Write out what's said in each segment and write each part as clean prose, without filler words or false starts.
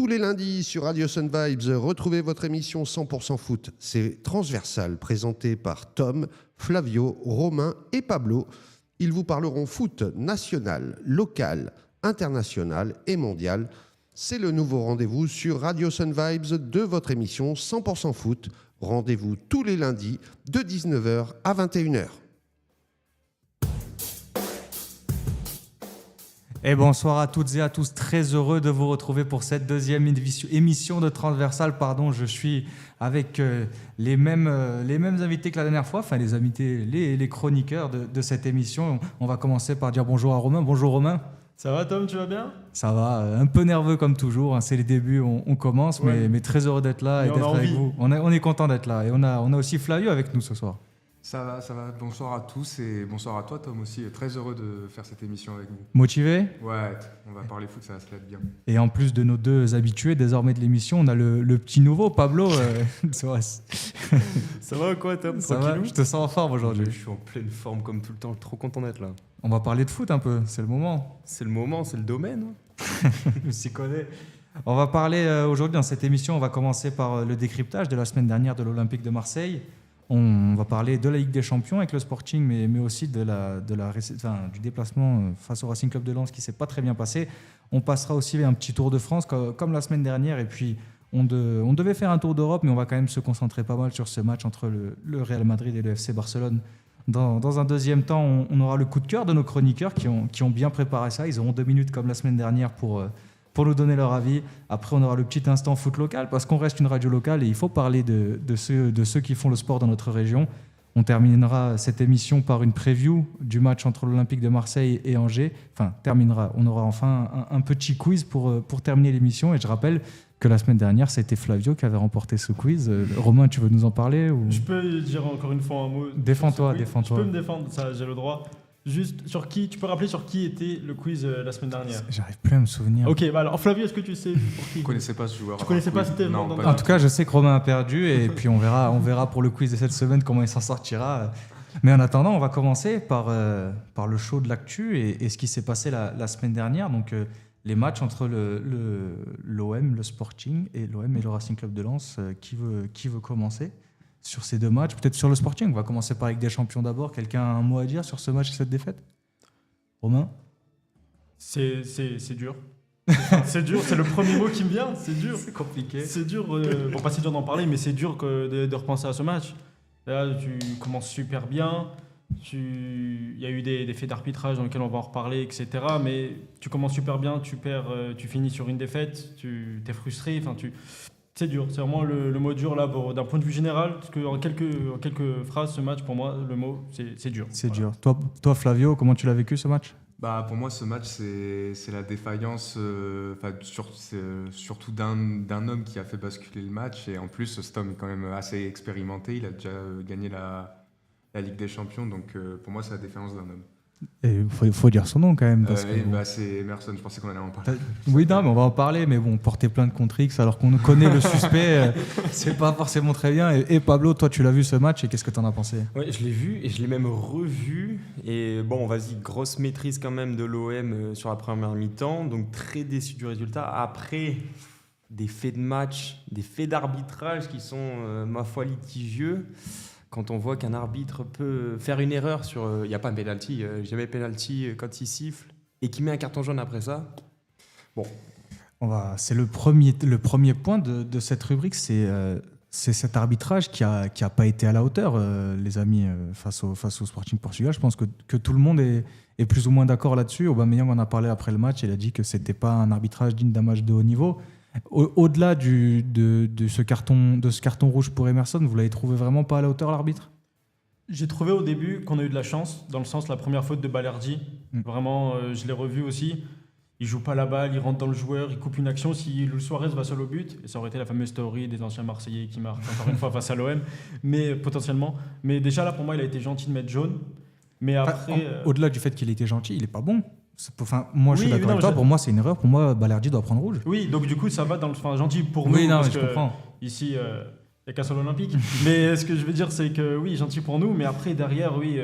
tous les lundis sur Radio Sun Vibes. Retrouvez votre émission 100% foot. C'est transversal, présenté par Tom, Flavio, Romain et Pablo. Ils vous parleront foot national, local, international et mondial. C'est le nouveau rendez-vous sur Radio Sun Vibes de votre émission 100% foot. Rendez-vous tous les lundis de 19h à 21h. Et bonsoir à toutes et à tous, très heureux de vous retrouver pour cette deuxième émission de Transversal. Je suis avec les mêmes invités que la dernière fois, enfin les chroniqueurs de cette émission. On va commencer par dire bonjour à Romain. Bonjour Romain. Ça va Tom, tu vas bien ? Ça va, un peu nerveux comme toujours, hein, c'est les débuts, on commence, ouais. mais très heureux d'être là et d'être avec vous. On est content d'être là et on a aussi Flavio avec nous ce soir. Ça va. Bonsoir à tous et bonsoir à toi Tom aussi. Très heureux de faire cette émission avec vous. Motivé ? Ouais, on va parler foot, ça va se mettre bien. Et en plus de nos deux habitués désormais de l'émission, on a le petit nouveau, Pablo. Ça va quoi Tom ? Ça va, je te sens en forme aujourd'hui. Je suis en pleine forme comme tout le temps, trop content d'être là. On va parler de foot un peu, c'est le moment. C'est le moment, c'est le domaine. Je s'y connais. On va parler aujourd'hui dans cette émission, on va commencer par le décryptage de la semaine dernière de l'Olympique de Marseille. On va parler de la Ligue des Champions avec le Sporting, mais aussi du déplacement face au Racing Club de Lens qui ne s'est pas très bien passé. On passera aussi un petit tour de France comme la semaine dernière. Et puis, on devait faire un tour d'Europe, mais on va quand même se concentrer pas mal sur ce match entre le Real Madrid et le FC Barcelone. Dans un deuxième temps, on aura le coup de cœur de nos chroniqueurs qui ont bien préparé ça. Ils auront 2 minutes comme la semaine dernière pour nous donner leur avis. Après, on aura le petit instant foot local, parce qu'on reste une radio locale et il faut parler de ceux qui font le sport dans notre région. On terminera cette émission par une preview du match entre l'Olympique de Marseille et Angers. On aura enfin un petit quiz pour terminer l'émission. Et je rappelle que la semaine dernière, c'était Flavio qui avait remporté ce quiz. Romain, tu veux nous en parler ou... Je peux dire encore une fois un mot. Défends-toi. Je peux me défendre, ça j'ai le droit. Juste tu peux rappeler sur qui était le quiz la semaine dernière ? J'arrive plus à me souvenir. Ok, alors Flavio, est-ce que tu sais pour qui ? Je ne connaissais pas ce joueur. Tu connaissais pas, c'était non, En tout cas, je sais que Romain a perdu et puis on verra pour le quiz de cette semaine comment il s'en sortira. Mais en attendant, on va commencer par le show de l'actu et ce qui s'est passé la semaine dernière. Donc les matchs entre l'OM, le Sporting et l'OM et le Racing Club de Lens. Qui veut commencer sur ces deux matchs? Peut-être sur le Sporting. On va commencer par la Ligue des Champions d'abord. Quelqu'un a un mot à dire sur ce match et cette défaite? Romain? C'est dur. C'est dur, c'est le premier mot qui me vient. C'est dur. C'est compliqué. C'est dur, bon, pas si dur d'en parler, mais c'est dur de repenser à ce match. Là, tu commences super bien. Il y a eu des faits d'arbitrage dans lesquels on va en reparler, etc. Mais tu commences super bien, tu perds, tu finis sur une défaite, tu es frustré. C'est dur, c'est vraiment le mot dur là, d'un point de vue général. Parce qu'en quelques phrases, ce match, pour moi, le mot, c'est dur. C'est dur. Toi, Flavio, comment tu l'as vécu ce match? Pour moi, ce match, c'est la défaillance surtout d'un homme qui a fait basculer le match. Et en plus, cet homme est quand même assez expérimenté. Il a déjà gagné la Ligue des Champions. Donc, pour moi, c'est la défaillance d'un homme. Et faut dire son nom quand même. C'est Emerson, je pensais qu'on allait en parler. Oui, non, mais on va en parler. Mais bon, porter plainte contre X alors qu'on connaît le suspect, c'est pas forcément très bien. Et Pablo, toi, tu l'as vu ce match et qu'est-ce que tu en as pensé? Ouais, je l'ai vu et je l'ai même revu. Et bon, vas-y, grosse maîtrise quand même de l'OM sur la première mi-temps. Donc très déçu du résultat. Après, des faits de match, des faits d'arbitrage qui sont, ma foi, litigieux. Quand on voit qu'un arbitre peut faire une erreur sur... Il n'y a pas de pénalty, jamais pénalty quand il siffle, et qu'il met un carton jaune après ça. Bon. C'est le premier point de cette rubrique, c'est cet arbitrage qui a pas été à la hauteur, les amis, face au Sporting Portugal. Je pense que tout le monde est plus ou moins d'accord là-dessus. Aubameyang en a parlé après le match, il a dit que ce n'était pas un arbitrage digne d'un match de haut niveau. Au-delà de ce carton rouge pour Emerson, vous l'avez trouvé vraiment pas à la hauteur, l'arbitre? J'ai trouvé au début qu'on a eu de la chance, dans le sens la première faute de Balerdi. Vraiment, je l'ai revu aussi. Il joue pas la balle, il rentre dans le joueur, il coupe une action. Si Luis Suarez va seul au but, et ça aurait été la fameuse théorie des anciens Marseillais qui marquent encore une fois face à l'OM, mais potentiellement. Mais déjà là, pour moi, il a été gentil de mettre jaune. Mais après, au-delà du fait qu'il était gentil, il est pas bon. Moi, je suis d'accord avec toi. Pour moi, c'est une erreur. Pour moi, Balerdi doit prendre rouge. Oui, donc du coup, ça va dans le gentil pour nous. Oui, non, parce je que comprends. Ici, il n'y a qu'un seul olympique. Mais ce que je veux dire, c'est que oui, gentil pour nous. Mais après, derrière, oui,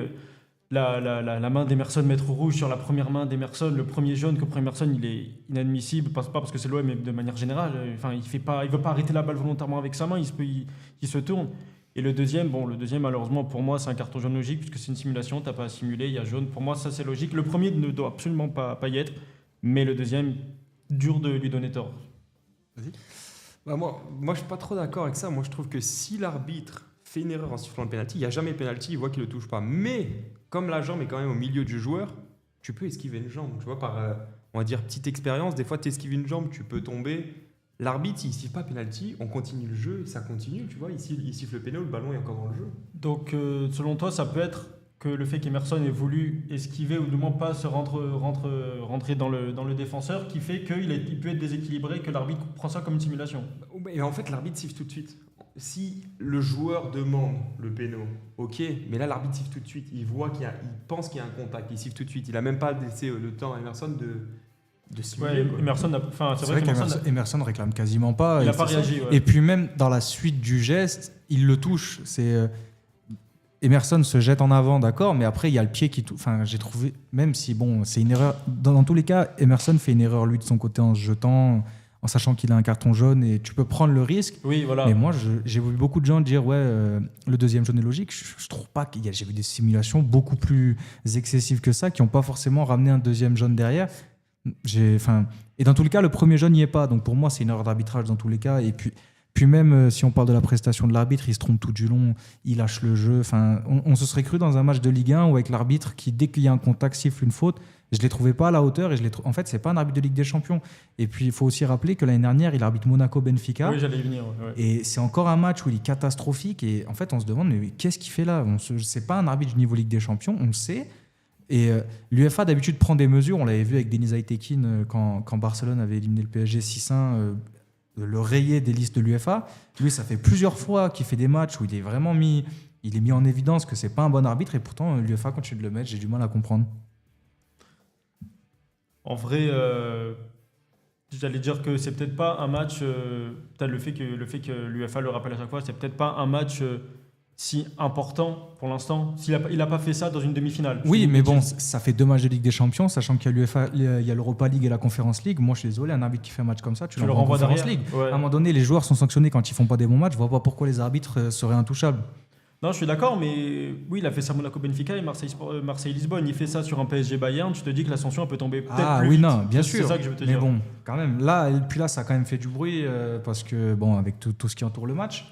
la main d'Emerson mettre rouge sur la première main d'Emerson, le premier jaune que prend Emerson, il est inadmissible, pas parce que c'est l'OM, mais de manière générale. Enfin, il veut pas arrêter la balle volontairement avec sa main, il se tourne. Et le deuxième, malheureusement, pour moi, c'est un carton jaune logique, puisque c'est une simulation, t'as pas à simuler, il y a jaune. Pour moi, ça, c'est logique. Le premier ne doit absolument pas y être, mais le deuxième, dur de lui donner tort. Vas-y. Bah moi, je suis pas trop d'accord avec ça. Moi, je trouve que si l'arbitre fait une erreur en sifflant le penalty, il n'y a jamais penalty, il voit qu'il le touche pas. Mais, comme la jambe est quand même au milieu du joueur, tu peux esquiver une jambe. Tu vois, par, on va dire, petite expérience, des fois, tu esquives une jambe, tu peux tomber. L'arbitre, il siffle pas penalty, on continue le jeu, ça continue, tu vois, il siffle le péno, le ballon est encore dans le jeu. Donc, selon toi, ça peut être que le fait qu'Emerson ait voulu esquiver ou du moins pas se rentrer dans le défenseur qui fait qu'il peut être déséquilibré, que l'arbitre prend ça comme une simulation. Et en fait, l'arbitre siffle tout de suite. Si le joueur demande le péno, ok, mais là, l'arbitre siffle tout de suite. Il voit il pense qu'il y a un contact, il siffle tout de suite. Il n'a même pas laissé le temps à Emerson de simuler. Ouais, Emerson, c'est vrai qu'Emerson ne réclame quasiment pas. Il n'a pas réagi. Ouais. Et puis même dans la suite du geste, il le touche. Emerson se jette en avant, d'accord, mais après il y a le pied qui touche. Enfin, j'ai trouvé, même si bon, c'est une erreur. Dans tous les cas, Emerson fait une erreur lui de son côté en se jetant, en sachant qu'il a un carton jaune et tu peux prendre le risque. Oui, voilà. Mais moi, j'ai vu beaucoup de gens dire le deuxième jaune est logique. Je trouve pas j'ai vu des simulations beaucoup plus excessives que ça qui n'ont pas forcément ramené un deuxième jaune derrière. Et dans tous les cas, le premier jaune n'y est pas. Donc pour moi, c'est une erreur d'arbitrage dans tous les cas. Et puis même si on parle de la prestation de l'arbitre, il se trompe tout du long, il lâche le jeu. Enfin, on se serait cru dans un match de Ligue 1 où avec l'arbitre qui, dès qu'il y a un contact, siffle une faute. Je ne les trouvais pas à la hauteur. En fait, ce n'est pas un arbitre de Ligue des Champions. Et puis, il faut aussi rappeler que l'année dernière, il arbitre Monaco-Benfica. Oui, j'allais y venir. Ouais. Et c'est encore un match où il est catastrophique. Et en fait, on se demande, mais qu'est-ce qu'il fait là ? Ce n'est pas un arbitre du niveau Ligue des Champions, on le sait. Et l'UEFA, d'habitude, prend des mesures. On l'avait vu avec Denis Aitekin quand Barcelone avait éliminé le PSG 6-1, le rayer des listes de l'UEFA. Lui, ça fait plusieurs fois qu'il fait des matchs où il est vraiment mis en évidence que ce n'est pas un bon arbitre. Et pourtant, l'UEFA continue de le mettre. J'ai du mal à comprendre. En vrai, j'allais dire que c'est peut-être pas un match. Le fait que l'UEFA le rappelle à chaque fois, c'est peut-être pas un match si important pour l'instant. Il n'a pas fait ça dans une demi-finale. Oui, mais bon, ça fait 2 matchs de Ligue des Champions, sachant qu'il y a l'UEFA, il y a l'Europa League et la Conference League. Moi, je suis désolé, un arbitre qui fait un match comme ça, tu le renvoies en Conference League. Ouais. À un moment donné, les joueurs sont sanctionnés quand ils font pas des bons matchs. Je vois pas pourquoi les arbitres seraient intouchables. Non, je suis d'accord, mais oui, il a fait ça Monaco-Benfica et Marseille-Lisbonne. Il fait ça sur un PSG-Bayern. Tu te dis que l'ascension peut tomber peut-être plus vite. Non, bien sûr. C'est ça que je veux te mais dire. Mais bon, quand même, là, ça a quand même fait du bruit parce que, bon, avec tout ce qui entoure le match,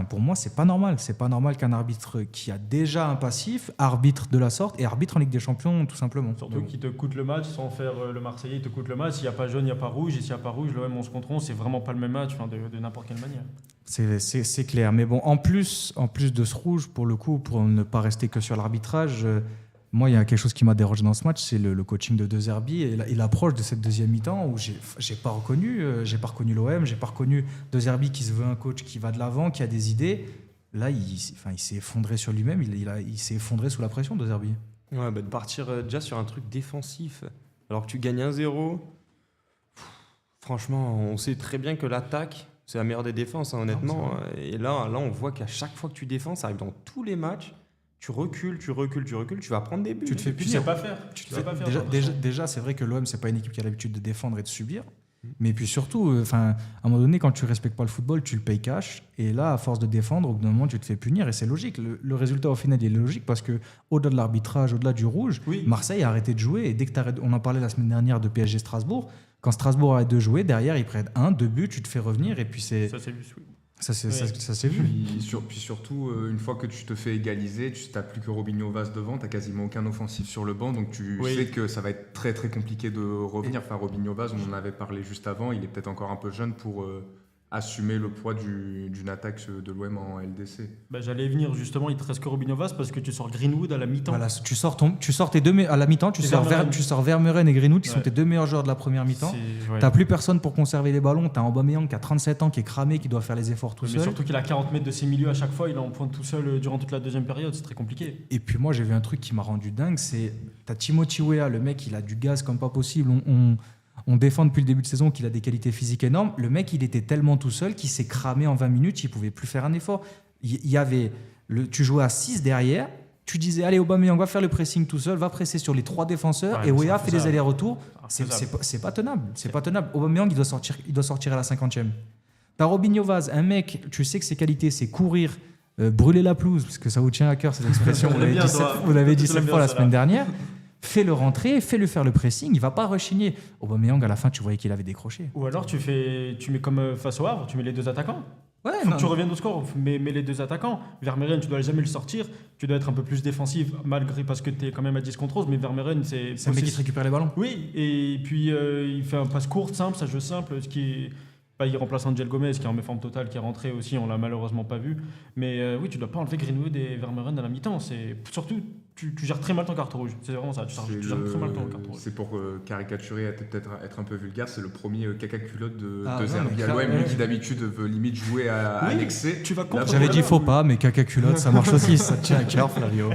pour moi, c'est pas normal. C'est pas normal qu'un arbitre qui a déjà un passif arbitre de la sorte et arbitre en Ligue des Champions, tout simplement. Surtout qu'il te coûte le match sans faire le Marseillais, il te coûte le match. S'il n'y a pas jaune, il n'y a pas rouge. Et s'il n'y a pas rouge, l'OM 11 contre 11, c'est vraiment pas le même match de n'importe quelle manière. C'est clair. Mais bon, en plus de ce rouge, pour le coup, pour ne pas rester que sur l'arbitrage, moi, il y a quelque chose qui m'a dérangé dans ce match, c'est le coaching de De Zerbi et l'approche de cette deuxième mi-temps où j'ai pas reconnu l'OM, j'ai pas reconnu De Zerbi qui se veut un coach qui va de l'avant, qui a des idées. Là, il s'est effondré sur lui-même, il s'est effondré sous la pression, De Zerbi. Ouais, de partir déjà sur un truc défensif, alors que tu gagnes 1-0, franchement, on sait très bien que l'attaque, c'est la meilleure des défenses, honnêtement. Et là, on voit qu'à chaque fois que tu défends, ça arrive dans tous les matchs. Tu recules, tu vas prendre des buts. Tu te fais punir. Tu sais pas faire. Déjà, c'est vrai que l'OM, c'est pas une équipe qui a l'habitude de défendre et de subir. Mais puis surtout, à un moment donné, quand tu respectes pas le football, tu le payes cash. Et là, à force de défendre, au bout d'un moment, tu te fais punir. Et c'est logique. Le résultat, au final, il est logique parce que au-delà de l'arbitrage, au-delà du rouge, oui. Marseille a arrêté de jouer. Et dès que on en parlait la semaine dernière de PSG Strasbourg, quand Strasbourg arrête de jouer, derrière, ils prennent 2 buts, tu te fais revenir. Et puis c'est. Ça, c'est vu, oui. Ça s'est vu. Puis surtout, une fois que tu te fais égaliser, tu n'as plus que Robinho Vaz devant, tu n'as quasiment aucun offensif sur le banc, donc tu sais que ça va être très très compliqué de revenir. Enfin, Robinho Vaz, on en avait parlé juste avant, il est peut-être encore un peu jeune pour assumer le poids d'une attaque de l'OM en LDC. J'allais venir justement, il te reste que Robinho Vaz parce que tu sors Greenwood à la mi-temps. Voilà, tu sors tes deux à la mi-temps, tu sors Vermeuren et Greenwood qui sont tes 2 meilleurs joueurs de la première mi-temps. T'as plus personne pour conserver les ballons, t'as Aubameyang qui a 37 ans, qui est cramé, qui doit faire les efforts tout seul. Mais surtout qu'il a 40 mètres de ses milieux à chaque fois, il est en pointe tout seul durant toute la deuxième période, c'est très compliqué. Et puis moi j'ai vu un truc qui m'a rendu dingue, c'est t'as Timothy Weah, le mec il a du gaz comme pas possible, on défend depuis le début de saison qu'il a des qualités physiques énormes. Le mec, il était tellement tout seul qu'il s'est cramé en 20 minutes, il ne pouvait plus faire un effort. Tu jouais à 6 derrière, tu disais, allez, Aubameyang va faire le pressing tout seul, va presser sur les 3 défenseurs Ouais, et mais Weah c'est fait des faisable. allers-retours. Infaisable. C'est pas tenable. C'est pas tenable. Aubameyang, il doit sortir à la 50e. T'as Robinho Vaz, un mec, tu sais que ses qualités, c'est courir, brûler la pelouse, parce que ça vous tient à cœur cette expression. Je l'aime bien, Vous l'avez dit Je l'aime 7 bien, fois la celle-là. semaine dernière. Fais-le rentrer, fais-le faire le pressing, il va pas rechigner. Aubameyang, à la fin, tu voyais qu'il avait décroché. Ou alors tu mets comme face au Havre, tu mets les 2 attaquants. Ouais, Faut que tu reviennes au score, mais les 2 attaquants. Vermeeren, tu dois jamais le sortir. Tu dois être un peu plus défensif, malgré parce que tu es quand même à 10 contre 11. Mais Vermeeren, c'est c'est un mec qui te récupère les ballons. Oui, et puis il fait un passe courte, simple, ça joue simple, ce qui est. Il remplace Angel Gomez qui est en méforme totale, qui est rentré aussi, on l'a malheureusement pas vu. Mais oui, tu dois pas enlever Greenwood et Vermeeren à la mi-temps. Surtout, tu gères très mal ton carton rouge. C'est vraiment ça, tu gères très mal ton carton rouge. C'est pour caricaturer, peut-être être un peu vulgaire, c'est le premier caca culotte de Ah, non, Zerbi mais à l'OM, lui clairement. qui d'habitude veut limite jouer à Oui, l'excès. Tu vas contre. J'avais dit faux pas, mais caca culotte, ça marche aussi, ça te tient à cœur, Flavio.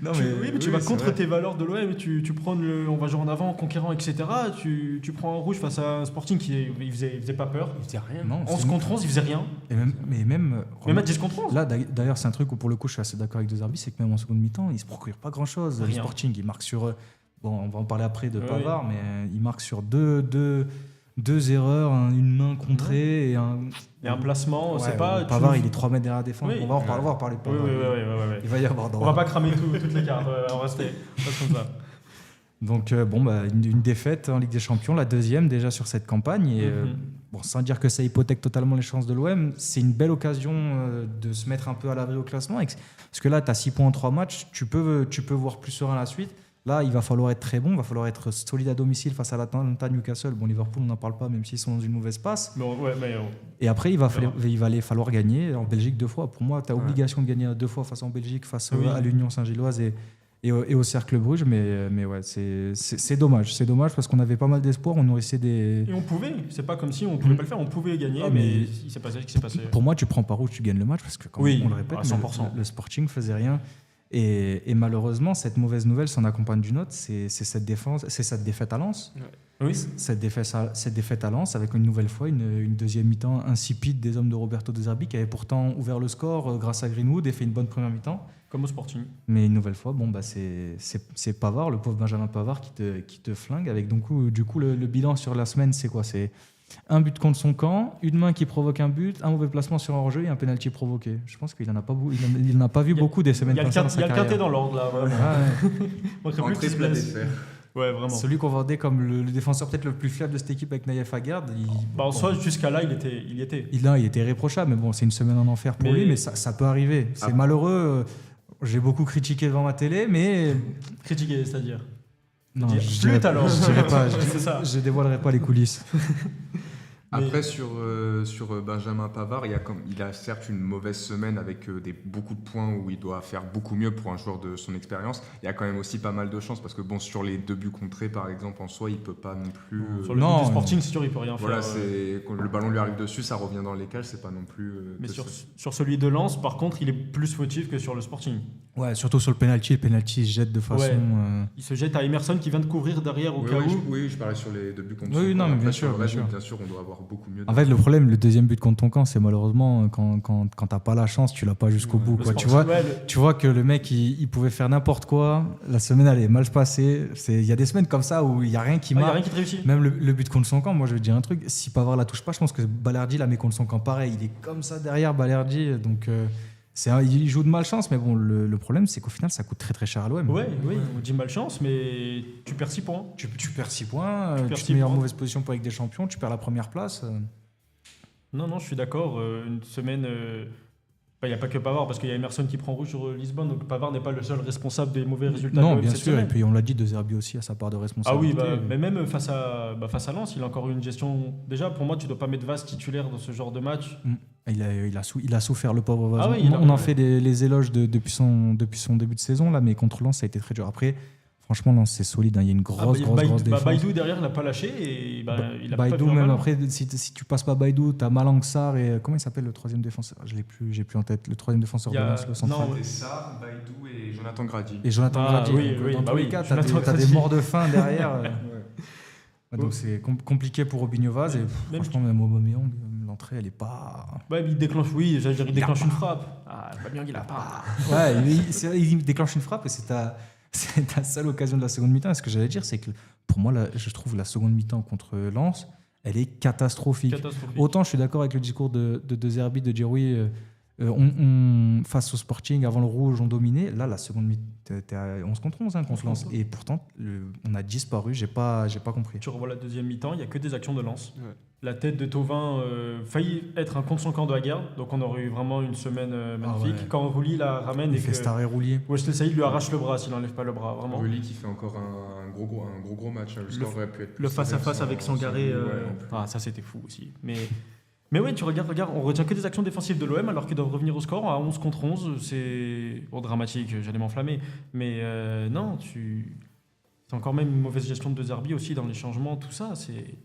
Non, Oui, mais tu vas c'est contre vrai. tes valeurs de l'OM, tu prends on va jouer en avant, conquérant, etc. Tu prends un rouge face à un Sporting il faisait pas peur. Il faisait rien. Non, 11 contre 11, il faisait rien. mais même Même à 10 contre 11. là, d'ailleurs, c'est un truc où pour le coup, je suis assez d'accord avec De Zerbi, c'est que même en seconde mi-temps, il se procure pas grand-chose. Le Rien. Sporting, il marque sur. Bon, on va en parler après de Oui. Pavard, mais il marque sur deux erreurs, une main contrée et un. Et un placement, Ouais, c'est pas. Pavard, il est 3 mètres derrière la défense. Oui. On va en parler de Oui, Pavard. oui. Il va y avoir dans. On va pas cramer toutes les cartes, on reste comme ça. Donc, une défaite en Ligue des Champions, la deuxième déjà sur cette campagne. Et, sans dire que ça hypothèque totalement les chances de l'OM, c'est une belle occasion de se mettre un peu à l'abri au classement. Parce que là, tu as 6 points en 3 matchs, tu peux voir plus serein la suite. Là, il va falloir être très bon, il va falloir être solide à domicile face à l'Atalanta, Newcastle. Bon, Liverpool, on n'en parle pas, même s'ils sont dans une mauvaise passe. Et après, il va falloir gagner en Belgique 2 fois. Pour moi, tu as obligation de gagner 2 fois face en Belgique, face à l'Union Saint-Gilloise et au Cercle Bruges. Mais ouais, c'est dommage. C'est dommage parce qu'on avait pas mal d'espoir. On nourrissait des. Et on pouvait, c'est pas comme si on pouvait pas le faire, on pouvait gagner, Ah, mais mais il s'est passé ce qui s'est passé. Pour moi, tu prends pas rouge, tu gagnes le match parce que, quand Oui, même, on le répète, à 100%. le Sporting faisait rien. Et malheureusement, cette mauvaise nouvelle s'en accompagne d'une autre, c'est cette défaite à Lens. Oui. Cette défaite à Lens, avec une nouvelle fois une deuxième mi-temps insipide des hommes de Roberto De Zerbi, qui avait pourtant ouvert le score grâce à Greenwood et fait une bonne première mi-temps. Comme au Sporting. Mais une nouvelle fois, c'est Pavard, le pauvre Benjamin Pavard, qui te flingue. Avec du coup le bilan sur la semaine, c'est quoi? C'est un but contre son camp, une main qui provoque un but, un mauvais placement sur un hors-jeu et un pénalty provoqué. Je pense qu'il n'en a pas vu beaucoup des semaines Il y a comme ça dans sa le carrière. quintet dans l'ordre, là, vraiment. Ah ouais. Manquerait plus Entrée, qu'il se plat, blesse. dessert. Ouais, vraiment. Celui qu'on vendait comme le défenseur peut-être le plus fiable de cette équipe avec Naïef Aguerd. En soi, jusqu'à là, il y était. Il était irréprochable, mais bon, c'est une semaine en enfer pour lui, mais ça peut arriver. C'est malheureux. J'ai beaucoup critiqué devant ma télé, mais. Critiqué, c'est-à-dire. Non, Dire je flûte, dirais- alors. Je dirais pas. C'est ça. Je dévoilerai pas les coulisses. Après, sur Benjamin Pavard, il a certes une mauvaise semaine avec beaucoup de points où il doit faire beaucoup mieux pour un joueur de son expérience. Il y a quand même aussi pas mal de chance parce que sur les 2 buts contrés, par exemple, en soi, il peut pas non plus. Sur le Non, but du Sporting, c'est sûr, il peut rien Voilà, faire. quand le ballon lui arrive dessus, ça revient dans les cages, c'est pas non plus. Mais sur celui de Lens, par contre, il est plus fautif que sur le Sporting. Ouais, surtout sur le penalty il se jette de façon. Ouais. Il se jette à Emerson qui vient de couvrir derrière au cas où. Oui, je parlais sur les 2 buts contre Oui, son non, camp. mais Après, bien sur sûr, le reste, bien sûr. bien sûr, on doit avoir beaucoup mieux. En fait, le problème, le deuxième but contre ton camp, c'est malheureusement quand t'as pas la chance, tu l'as pas jusqu'au bout. Le Quoi. Tu Sporting, vois, tu vois que le mec, il pouvait faire n'importe quoi. La semaine, elle est mal passée. Il y a des semaines comme ça où il y a rien qui il n'y a marche. rien qui te réussit. Même le but contre son camp, moi je vais te dire un truc, si Pavard la touche pas, je pense que Balerdi la met contre son camp pareil. Il est comme ça derrière Balerdi, donc il joue de malchance, mais bon, le problème c'est qu'au final ça coûte très très cher à l'OM. Oui, on dit malchance, mais tu perds 6 points. Tu perds 6 points, perds tu te 6 mets en points. mauvaise position pour Ligue des Champions, tu perds la première place. Non, je suis d'accord. Une semaine, il n'y a pas que Pavard, parce qu'il y a Emerson qui prend rouge sur Lisbonne, donc Pavard n'est pas le seul responsable des mauvais résultats de Non, l'OM bien cette sûr, et semaine. puis on l'a dit, De Zerbi aussi a sa part de Ah oui, responsabilité. mais même face à Lens, il a encore eu une gestion. Déjà, pour moi, tu ne dois pas mettre Vaz titulaire dans ce genre de match. Il a souffert, le pauvre Vaz. Ah oui, on en fait les éloges depuis son début de saison, là, mais contre Lens, ça a été très dur. Après, franchement, Lens, c'est solide. Il y a une grosse défense. Baïdou, derrière, il n'a pas lâché. Et, il a pas Baïdou, vu un même ballon. après, si tu passes pas Baïdou, tu as Malang Sarr et comment il s'appelle le troisième défenseur? J'ai plus en tête. Le troisième défenseur Il y de a- Lens, le central. non, Et ça, Baïdou et Jonathan Grady. Et Jonathan Ah, Grady. oui, Donc, oui, dans bah tous les oui, cas, tu as Jonathan des Grady. morts de faim derrière. Donc c'est compliqué pour Robinho Vaz. Et Même franchement, même Aubameyang, d'entrée, elle est pas. Ouais, il déclenche, il déclenche une frappe. Ah, Aubameyang, il a pas. Ouais, il déclenche une frappe et c'est ta seule occasion de la seconde mi-temps. Et ce que j'allais dire, c'est que pour moi, je trouve la seconde mi-temps contre Lens, elle est catastrophique. Autant je suis d'accord avec le discours de Zerbi, de dire oui, face au Sporting, avant le rouge, on dominait. Là, la seconde mi-temps, t'es à 11 contre 11 contre Lens. Et pourtant, on a disparu, j'ai pas compris. Tu revois la deuxième mi-temps, il n'y a que des actions de Lens. Ouais. La tête de Thauvin faillit être un contre son camp de Haggard, donc on aurait eu vraiment une semaine magnifique. Ah ouais. Quand Rulli la ramène il fait Staré Roulier. Wesley Saïd lui arrache le bras s'il n'enlève pas le bras, vraiment. Rulli qui fait encore un gros match. Le score aurait pu être plus le face-à-face avec Sangaré, ça c'était fou aussi. Mais oui, tu regardes, on retient que des actions défensives de l'OM alors qu'ils doivent revenir au score à 11 contre 11. C'est dramatique, j'allais m'enflammer. Mais non, c'est encore même une mauvaise gestion de Zerbi aussi dans les changements, tout ça. C'est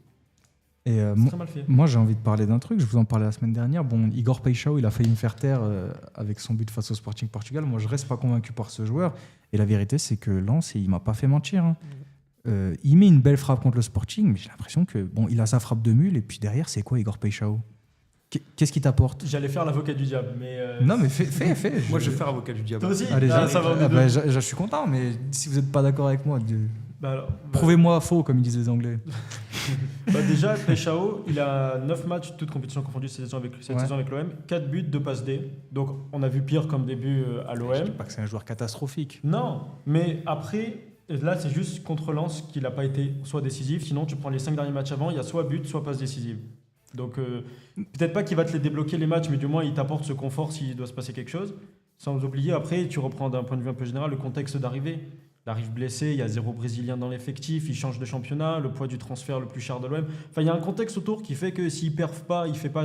très mal fait. Moi, j'ai envie de parler d'un truc. Je vous en parlais la semaine dernière. Bon, Igor Paixão, il a failli me faire taire avec son but face au Sporting Portugal. Moi, je reste pas convaincu par ce joueur. Et la vérité, c'est que Lens, il m'a pas fait mentir. Hein. Il met une belle frappe contre le Sporting, mais j'ai l'impression que il a sa frappe de mule. Et puis derrière, c'est quoi Igor Paixão ? Qu'est-ce qui t'apporte ? J'allais faire l'avocat du diable, mais... Non, mais fais. Moi, je vais faire l'avocat du diable. Toi aussi ? Allez, ça va. Je suis content, mais si vous n'êtes pas d'accord avec moi, prouvez-moi faux, comme ils disent les Anglais. Déjà, Paixão, il a 9 matchs, toutes compétitions confondues cette saison avec l'OM, 4 buts, 2 passes D. Donc, on a vu pire comme début à l'OM. Je ne dis pas que c'est un joueur catastrophique. Non, mais après... Là, c'est juste contre Lens qu'il n'a pas été soit décisif. Sinon, tu prends les 5 derniers matchs avant, il y a soit but, soit passe décisive. Donc, peut-être pas qu'il va te les débloquer les matchs, mais du moins, il t'apporte ce confort s'il doit se passer quelque chose. Sans oublier, après, tu reprends d'un point de vue un peu général le contexte d'arrivée. Il arrive blessé, il y a 0 Brésilien dans l'effectif, il change de championnat, le poids du transfert le plus cher de l'OM. Enfin, il y a un contexte autour qui fait que s'il ne perf pas, il fait pas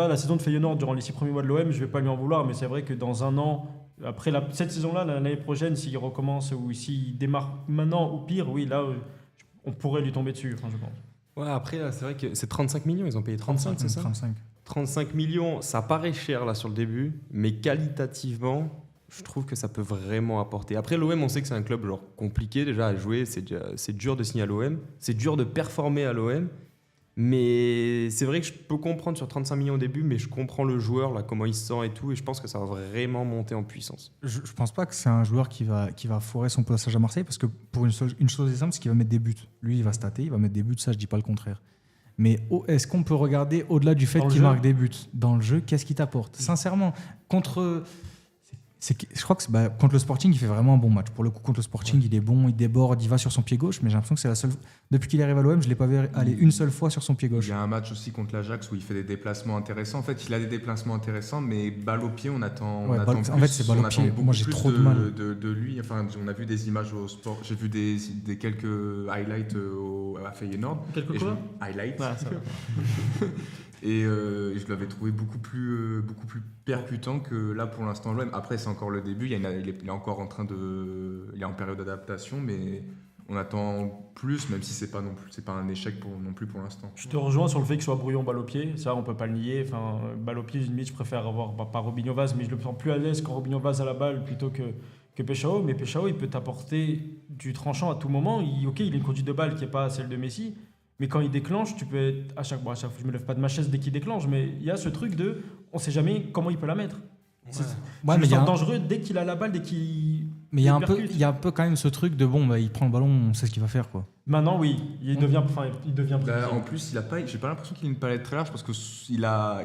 la saison de Feyenoord durant les 6 premiers mois de l'OM, je ne vais pas lui en vouloir, mais c'est vrai que dans un an... Après cette saison-là, l'année prochaine, s'il recommence ou s'il démarre maintenant ou pire, oui, là, on pourrait lui tomber dessus, je pense. Ouais, après, là, c'est vrai que c'est 35 millions, ils ont payé 35, c'est ça ? 35 millions, ça paraît cher là sur le début, mais qualitativement, je trouve que ça peut vraiment apporter. Après, l'OM, on sait que c'est un club compliqué déjà à jouer, c'est dur de signer à l'OM, c'est dur de performer à l'OM. Mais c'est vrai que je peux comprendre sur 35 millions au début, mais je comprends le joueur, là, comment il se sent et tout, et je pense que ça va vraiment monter en puissance. Je ne pense pas que c'est un joueur qui va foirer son passage à Marseille, parce que pour une chose est simple, c'est qu'il va mettre des buts. Lui, il va stater, il va mettre des buts, ça, je ne dis pas le contraire. Mais est-ce qu'on peut regarder au-delà du fait qu'il marque des buts dans le jeu, qu'est-ce qu'il t'apporte ? Sincèrement, je crois que contre le Sporting, il fait vraiment un bon match. Pour le coup, contre le Sporting, il est bon, il déborde, il va sur son pied gauche, mais j'ai l'impression que c'est la seule. Depuis qu'il arrive à l'OM, je ne l'ai pas vu aller une seule fois sur son pied gauche. Il y a un match aussi contre l'Ajax où il fait des déplacements intéressants. En fait, il a des déplacements intéressants, mais balle au pied, on attend. Plus, en fait, c'est balle au pied. Moi, j'ai trop de mal. De lui. Enfin, on a vu des images au sport. J'ai vu des quelques highlights à Feyenoord. Highlights. Ah, ça va. Et je l'avais trouvé beaucoup plus percutant que là pour l'instant l'OM. Après, c'est encore le début, il est encore il est en période d'adaptation, mais on attend plus, même si c'est pas un échec non plus pour l'instant. Je te rejoins sur le fait qu'il soit brouillon balle au pied, ça on peut pas le nier. Enfin, balle au pied, limite, je préfère avoir pas Robinho Vaz, mais je le sens plus à l'aise quand Robinho Vaz a la balle plutôt que Paixão. Mais Paixão, il peut t'apporter du tranchant à tout moment. Il a une conduite de balle qui est pas celle de Messi. Mais quand il déclenche, tu peux être à chaque fois, je me lève pas de ma chaise dès qu'il déclenche, mais il y a ce truc de, on sait jamais comment il peut la mettre. Ouais, mais il est dangereux dès qu'il a la balle, dès qu'il. Mais il y a un peu quand même ce truc de il prend le ballon, on sait ce qu'il va faire quoi. Maintenant oui, il devient en plus, j'ai pas l'impression qu'il a une palette très large parce que il a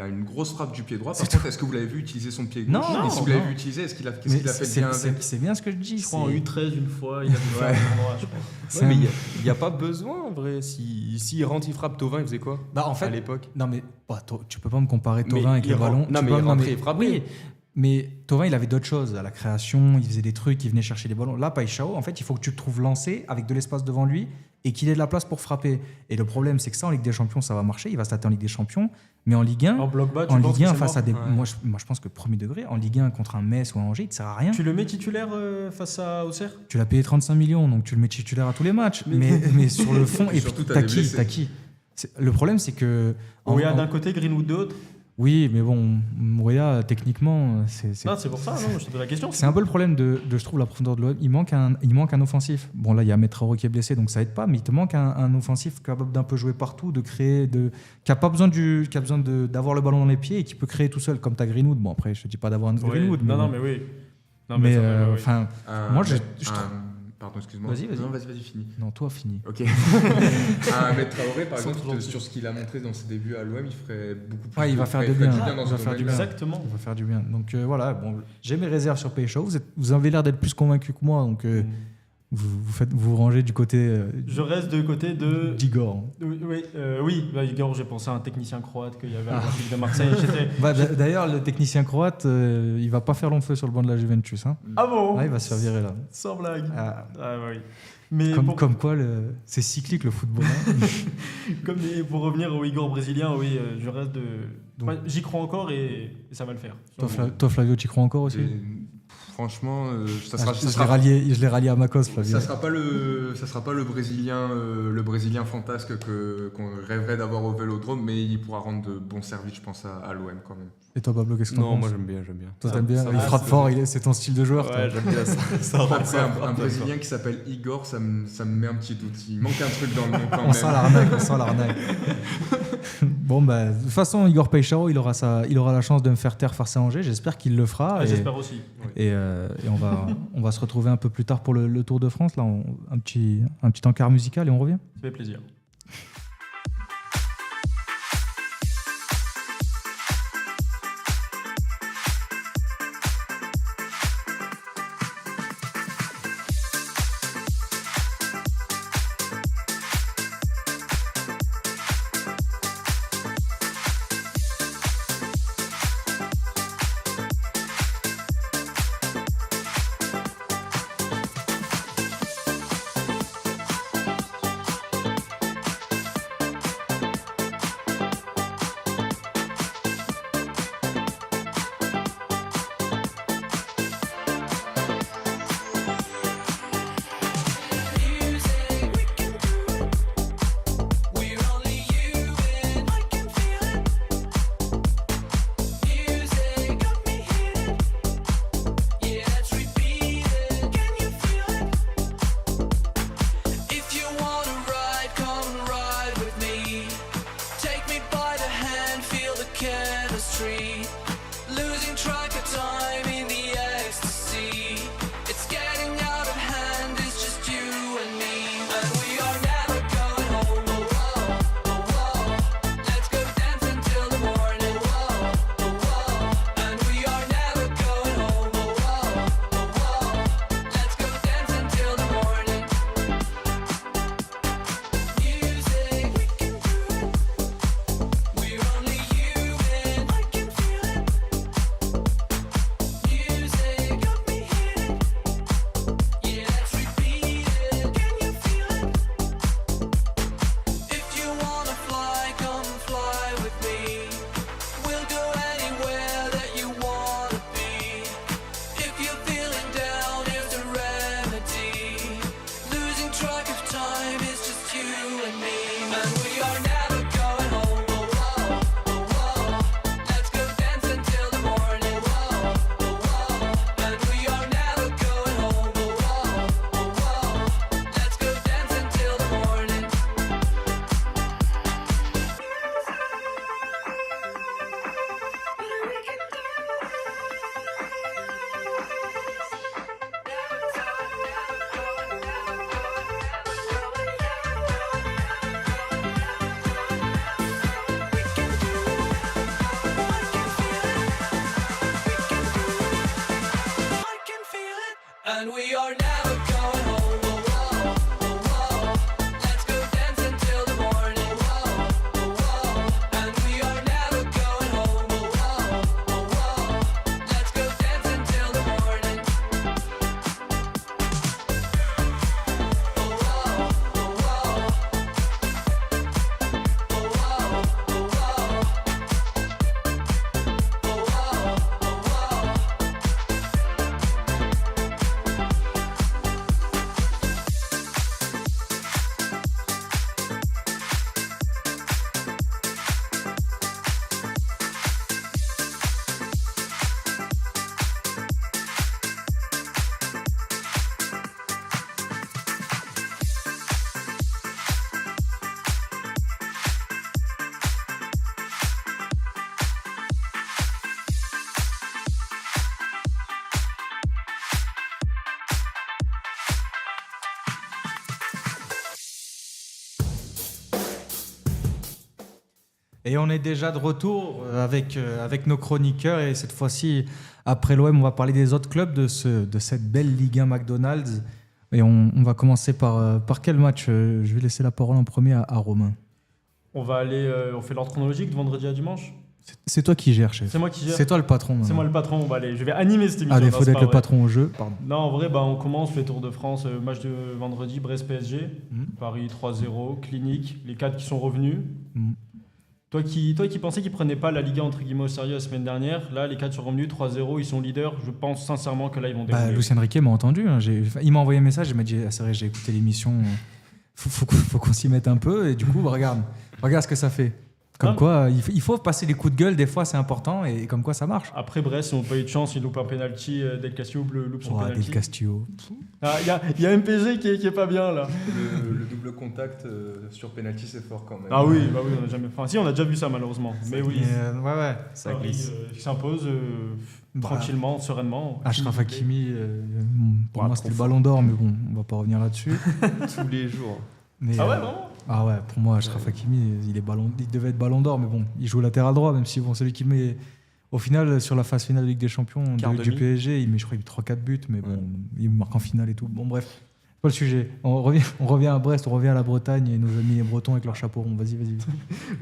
une grosse frappe du pied droit. Par contre, est-ce que vous l'avez vu utiliser son pied gauche ? Non. Et si vous l'avez vu utiliser, qu'est-ce qu'il a fait bien avec ? C'est bien ce que je dis. Je crois en U13 une fois, il a fait un endroit, je pense. Mais il y a pas besoin en vrai. Si il rentre, il frappe Thauvin, il faisait quoi en fait, à l'époque ? Non mais tu peux pas me comparer Thauvin avec le ballon. Non mais il rentrait, il frappait. Oui. Mais Thauvin, il avait d'autres choses à la création, il faisait des trucs, il venait chercher les ballons. Là, Paixão, en fait, il faut que tu te trouves lancé avec de l'espace devant lui et qu'il ait de la place pour frapper. Et le problème, c'est que ça, en Ligue des Champions, ça va marcher. Il va se tâter en Ligue des Champions. Mais en Ligue 1, en bloc bas, face à des. Ouais. Moi, je pense que premier degré, en Ligue 1 contre un Metz ou un Angers, il ne sert à rien. Tu le mets titulaire face à Auxerre ? Tu l'as payé 35 millions, donc tu le mets titulaire à tous les matchs. Mais sur le fond, et puis t'as qui ? Le problème, c'est que. Il y a d'un côté Greenwood de l'autre. Oui, mais bon, Moya, techniquement, c'est Non, c'est pour ça, non, je te pose la question. un peu le problème de je trouve, la profondeur de l'OM. Il manque un offensif. Bon, là, il y a Traoré qui est blessé, donc ça aide pas, mais il te manque un offensif capable d'un peu jouer partout, de créer, qui a pas besoin d'avoir le ballon dans les pieds et qui peut créer tout seul, comme t'as Greenwood. Bon, après, je te dis pas d'avoir un Oui. Greenwood. Non, bon. mais oui. Non, Mais ça va, oui. enfin, moi, je trouve- Pardon, excuse-moi. Vas-y. Non, vas-y, fini. non, toi, fini. Ok. Maître Traoré, par exemple, sur ce qu'il a montré dans ses débuts à l'OM, il ferait beaucoup plus. Ouais, il va faire il du ferait bien. dans Il ce va faire du bien. domaine-là. Exactement. On va faire du bien. Donc voilà, bon, j'ai mes réserves sur Pécho. Vous avez l'air d'être plus convaincu que moi, donc vous vous rangez du côté Je reste de côté de. d'Igor. Oui, bah, Igor, j'ai pensé à un technicien croate qu'il y avait à l'Olympique de Marseille. D'ailleurs, le technicien croate, il va pas faire long feu sur le banc de la Juventus. Hein. Ah bon Ah, il va se faire virer là. Sans blague. Ah, Ah oui. Mais comme quoi, c'est cyclique le football. Hein. pour revenir au Igor brésilien, oui, je reste de. Donc- Ouais, j'y crois encore et ça va le faire. Toi, Flavio, tu y crois encore aussi? Franchement, ça Ah, sera. je l'ai rallié à ma cause, Flavio. Ça sera pas le Brésilien fantasque qu'on rêverait d'avoir au Vélodrome, mais il pourra rendre de bons services, je pense, à l'OM quand même. Et toi, Pablo, qu'est-ce que t'en Non, penses? moi j'aime bien. Toi, Ça- t'aimes bien? ça Il va, frappe c'est- fort, c'est ton style de joueur. toi. Ouais, j'aime bien ça. Ça rend Après, ça un Brésilien qui s'appelle Igor, ça me met un petit doute. Il manque un truc dans le nom quand On sent même. l'arnaque. Bon, bah, de toute façon, Igor Peixaro, il aura la chance de me faire taire face à Angers. J'espère qu'il le fera. Ah, et j'espère aussi. et on va se retrouver un peu plus tard pour le Tour de France. Là, un petit encart musical et on revient. Ça fait plaisir. And we are never going home. Oh, oh, oh, oh. Let's go dance until the morning. Oh, oh, oh. And we are never going home. Oh, oh, oh, oh. Let's go dance until the morning. Oh, oh, oh, oh. Oh, oh, oh, oh. Oh, oh, oh, oh. Et on est déjà de retour avec nos chroniqueurs. Et cette fois-ci, après l'OM, on va parler des autres clubs de cette belle Ligue 1 McDonald's. Et on va commencer par quel match? Je vais laisser la parole en premier à Romain. On va aller, on fait l'ordre chronologique de vendredi à dimanche. C'est toi qui gères, chef. C'est moi qui gère. C'est toi le patron. C'est moi le patron. On va aller. Je vais animer cette émission. À Non, défaut c'est d'être pas le vrai. patron au jeu. Pardon. Non, en vrai, on commence le Tour de France, match de vendredi, Brest-PSG, Paris 3-0, clinique, les 4 qui sont revenus. Mhm. Toi qui pensais qu'ils prenaient pas la Liga entre guillemets au sérieux la semaine dernière, là les 4 sont revenus 3-0, ils sont leaders. Je pense sincèrement que là ils vont dérouler. Lucien Riquet m'a entendu. Hein. Il m'a envoyé un message. Il m'a dit c'est vrai, j'ai écouté l'émission. Faut qu'on s'y mette un peu. Et du coup, regarde ce que ça fait. Comme quoi, il faut passer les coups de gueule, des fois, c'est important, et comme quoi ça marche. Après Brest, ils n'ont pas eu de chance, ils loupent un penalty, Del Castillo loupe son penalty. Del Castillo. Il y a MPG qui est pas bien là. Le double contact sur penalty, c'est fort quand même. Ah oui, on a jamais. Enfin, si, on a déjà vu ça malheureusement. Mais oui, Ouais. Ça Paris, glisse. qui s'impose tranquillement, sereinement. Achraf Hakimi, pour Ouais, moi, trop c'était le fort. ballon d'or, mais bon, on va pas revenir là-dessus. Tous les jours. Mais, Ah ouais, vraiment. Ah ouais, pour moi, Achraf Hakimi, il devait être ballon d'or, mais bon, il joue latéral droit, même si celui qui met. Au final, sur la phase finale de Ligue des Champions Quart du demi. PSG, il met, je crois, 3-4 buts, mais bon, il marque en finale et tout. Bon, bref, c'est pas le sujet. On revient à Brest, on revient à la Bretagne et nos amis les Bretons avec leur chapeau rond. Vas-y.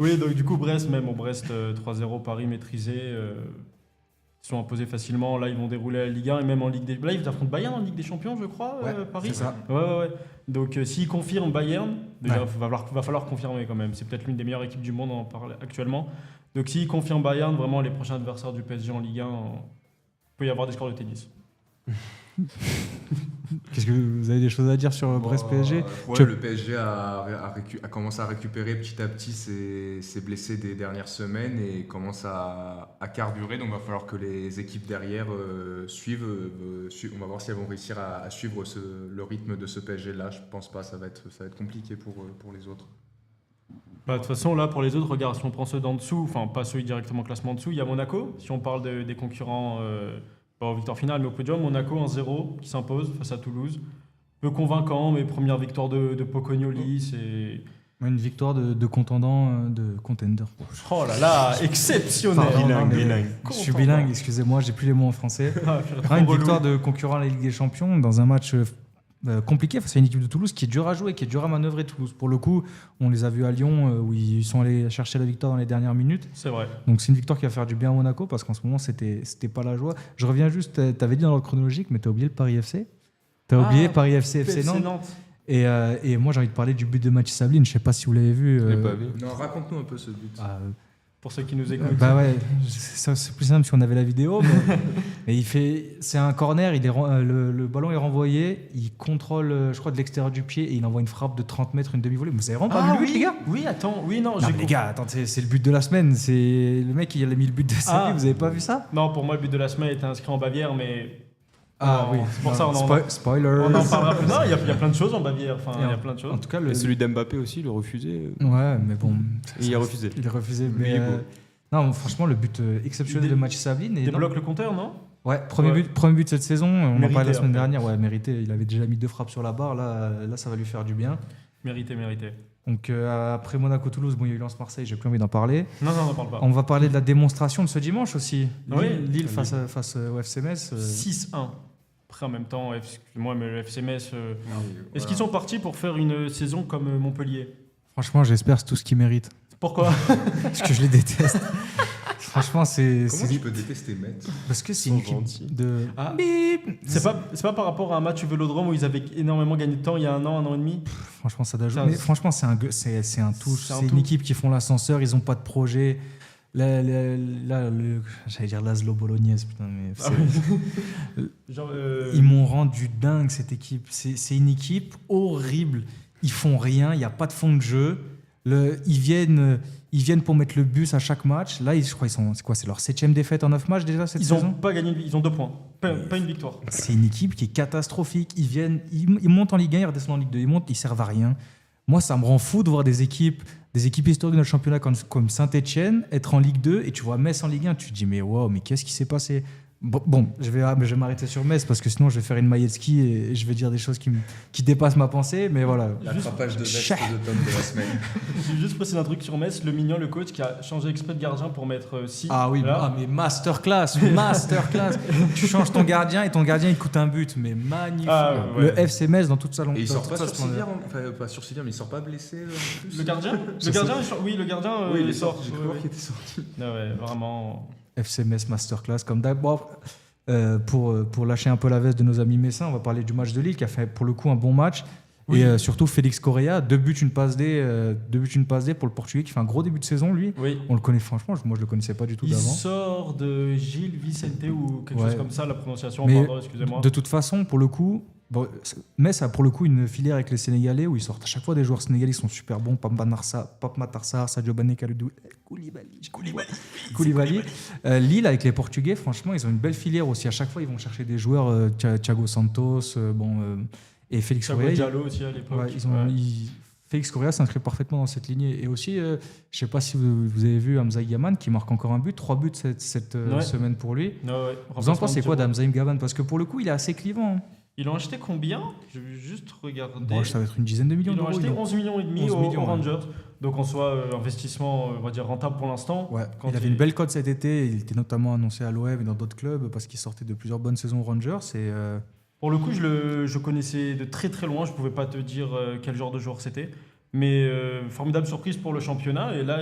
Oui, donc du coup, Brest, 3-0, Paris maîtrisé. Ils sont imposés facilement. Là, ils vont dérouler la Ligue 1 et même en Ligue des. Là, ils affrontent Bayern en Ligue des Champions, je crois, Paris. c'est ça. Ouais. Donc, s'ils confirment Bayern, déjà, Ouais. va falloir confirmer quand même. C'est peut-être l'une des meilleures équipes du monde, on en parle actuellement. Donc, s'ils confirment Bayern, vraiment, les prochains adversaires du PSG en Ligue 1, il peut y avoir des scores de tennis. Qu'est-ce que vous avez des choses à dire sur Brest PSG? Le PSG a commencé à récupérer petit à petit ses blessés des dernières semaines et commence à carburer. Donc il va falloir que les équipes derrière suivent. On va voir si elles vont réussir à suivre le rythme de ce PSG-là. Je pense pas, ça va être compliqué pour les autres. De toute façon, là, pour les autres, regarde, si on prend ceux d'en dessous, enfin, pas ceux directement classement en dessous, il y a Monaco. Si on parle des concurrents, pas aux victoires finales, mais au podium, Monaco 1-0 qui s'impose face à Toulouse. Peu convaincant, mais première victoire de Pocognoli, c'est. Une victoire de contendant, de contender. Oh là là, exceptionnel! Bilingue. Je suis bilingue, excusez-moi, j'ai plus les mots en français. Ah, Une victoire de concurrent à la Ligue des Champions dans un match compliqué face à une équipe de Toulouse qui est dure à jouer, qui est dure à manœuvrer. Toulouse, pour le coup, on les a vus à Lyon où ils sont allés chercher la victoire dans les dernières minutes. C'est vrai. Donc c'est une victoire qui va faire du bien à Monaco parce qu'en ce moment c'était pas la joie. Je reviens juste, t'avais dit dans l'ordre chronologique, mais t'as oublié le Paris FC. T'as oublié Paris FC, FC Nantes. Et moi j'ai envie de parler du but de Mathis Sabline. Je sais pas si vous l'avez vu. Je l'ai pas vu. Non, raconte-nous un peu ce but. Pour ceux qui nous écoutent. Bah ouais, c'est plus simple si on avait la vidéo. Mais c'est un corner, le ballon est renvoyé, il contrôle, je crois, de l'extérieur du pied et il envoie une frappe de 30 mètres, une demi-volée. Vous avez vraiment pas vu le but, les gars? Oui, attends, oui, non. Non, mais les gars, attends, c'est le but de la semaine. C'est le mec, il a mis le but de sa vie. Vous avez pas vu ça? Non, pour moi, le but de la semaine était inscrit en Bavière, mais. Ah Non, oui, c'est pour ça, spoiler. On en parlera plus. Non, il y a plein de choses en Bavière. Enfin, il y a plein de En choses. tout cas, Et celui d'Mbappé aussi, il a refusé. Ouais, mais bon. Il a refusé. Il a refusé. Mais il est beau. Non, franchement, le but exceptionnel de Mathis Sabline. Et Débloque le compteur, non? Ouais, premier but de cette saison. On en Mérité, parlait la semaine après. dernière. Ouais, mérité. Il avait déjà mis 2 frappes sur la barre. Là, ça va lui faire du bien. Mérité. Donc après Monaco-Toulouse, bon, il y a eu Lens-Marseille, j'ai plus envie d'en parler. Non, n'en parle pas. On va parler de la démonstration de ce dimanche aussi. Oui. Lille face au FC Metz. 6-1. Après, en même temps, excuse-moi, mais le FC Metz. Est-ce Voilà. qu'ils sont partis pour faire une saison comme Montpellier? Franchement, j'espère c'est tout ce qu'ils méritent. Pourquoi? Parce que je les déteste. Franchement, c'est Comment tu peux détester Metz? parce que c'est Ils une sont équipe gentils. de. Ah. Bip. C'est pas par rapport à un match au Vélodrome où ils avaient énormément gagné de temps il y a un an et demi? Franchement, ça doit jouer. C'est un- Mais franchement, c'est un tout. C'est un C'est tout. une équipe qui font l'ascenseur. Ils ont pas de projet. Là, j'allais dire Laszlo Bolognaise, putain, mais Ah oui. Genre, ils m'ont rendu dingue cette équipe. C'est une équipe horrible. Ils font rien. Il n'y a pas de fond de jeu. Ils viennent pour mettre le bus à chaque match. Là, je crois c'est leur 7e défaite en 9 matchs déjà cette Ils saison. ont pas gagné, ils ont 2 points. Pas une victoire. C'est une équipe qui est catastrophique. Ils montent en Ligue 1, ils redescendent en Ligue 2. Ils montent, ils servent à rien. Moi, ça me rend fou de voir des équipes historiques de notre championnat comme Saint-Etienne être en Ligue 2 et tu vois Metz en Ligue 1. Tu te dis, mais wow, mais qu'est-ce qui s'est passé? Bon, je vais m'arrêter sur Metz parce que sinon je vais faire une Maïetski et je vais dire des choses qui dépassent ma pensée, mais voilà. L'attrapage de veste de Tom de la semaine. Je vais juste préciser un truc sur Metz. Le Mignon, le coach, qui a changé exprès de gardien pour mettre Si. Ah oui, là. mais masterclass. Tu changes ton gardien et ton gardien il coûte un but, mais magnifique. Ah, ouais. Le FC Metz dans toute sa longueur. Et il sort pas sursilière, enfin pas sursilière, mais il sort pas blessé en plus. Le gardien oui, le gardien, Oui, il il est sort. sorti. J'ai cru voir qu'il était sorti. Ah ouais, vraiment. FC Metz masterclass comme d'hab. Pour lâcher un peu la veste de nos amis messins, on va parler du match de Lille qui a fait pour le coup un bon match. Oui. Et surtout Félix Correa, 2 buts, une passe D pour le Portugais qui fait un gros début de saison lui. Oui. On le connaît franchement, moi je le connaissais pas du tout Il d'avant. sort de Gilles Vicente ou quelque Ouais. chose comme ça, la prononciation, Mais pardon, excusez-moi. De toute façon, pour le coup, Metz a pour le coup une filière avec les Sénégalais où ils sortent à chaque fois des joueurs sénégalais qui sont super bons. Pape Matar Sarr, Sadio Mané, Kalidou Koulibaly. Lille avec les Portugais, franchement, ils ont une belle filière aussi. À chaque fois, ils vont chercher des joueurs, Thiago Santos, et Félix Thiago Correa. Diallo aussi à l'époque. Ouais, Félix Correa s'inscrit parfaitement dans cette lignée. Et aussi, je ne sais pas si vous avez vu Hamza Yaman qui marque encore un but, 3 buts cette semaine pour lui. Ouais. Vous en pensez quoi d'Hamza Yaman? Parce que pour le coup, il est assez clivant. Ils l'ont acheté combien? Je vais juste regarder. Bon, ça va être une dizaine de millions Ils l'ont d'euros. acheté 11 millions et demi 11 aux millions, Rangers. Donc en soi, investissement, on va dire rentable pour l'instant. Ouais. Quand Il avait une belle cote cet été. Il était notamment annoncé à l'OM et dans d'autres clubs parce qu'il sortait de plusieurs bonnes saisons aux Rangers. Pour le coup, je connaissais de très très loin. Je pouvais pas te dire quel genre de joueur c'était. Mais formidable surprise pour le championnat. Et là,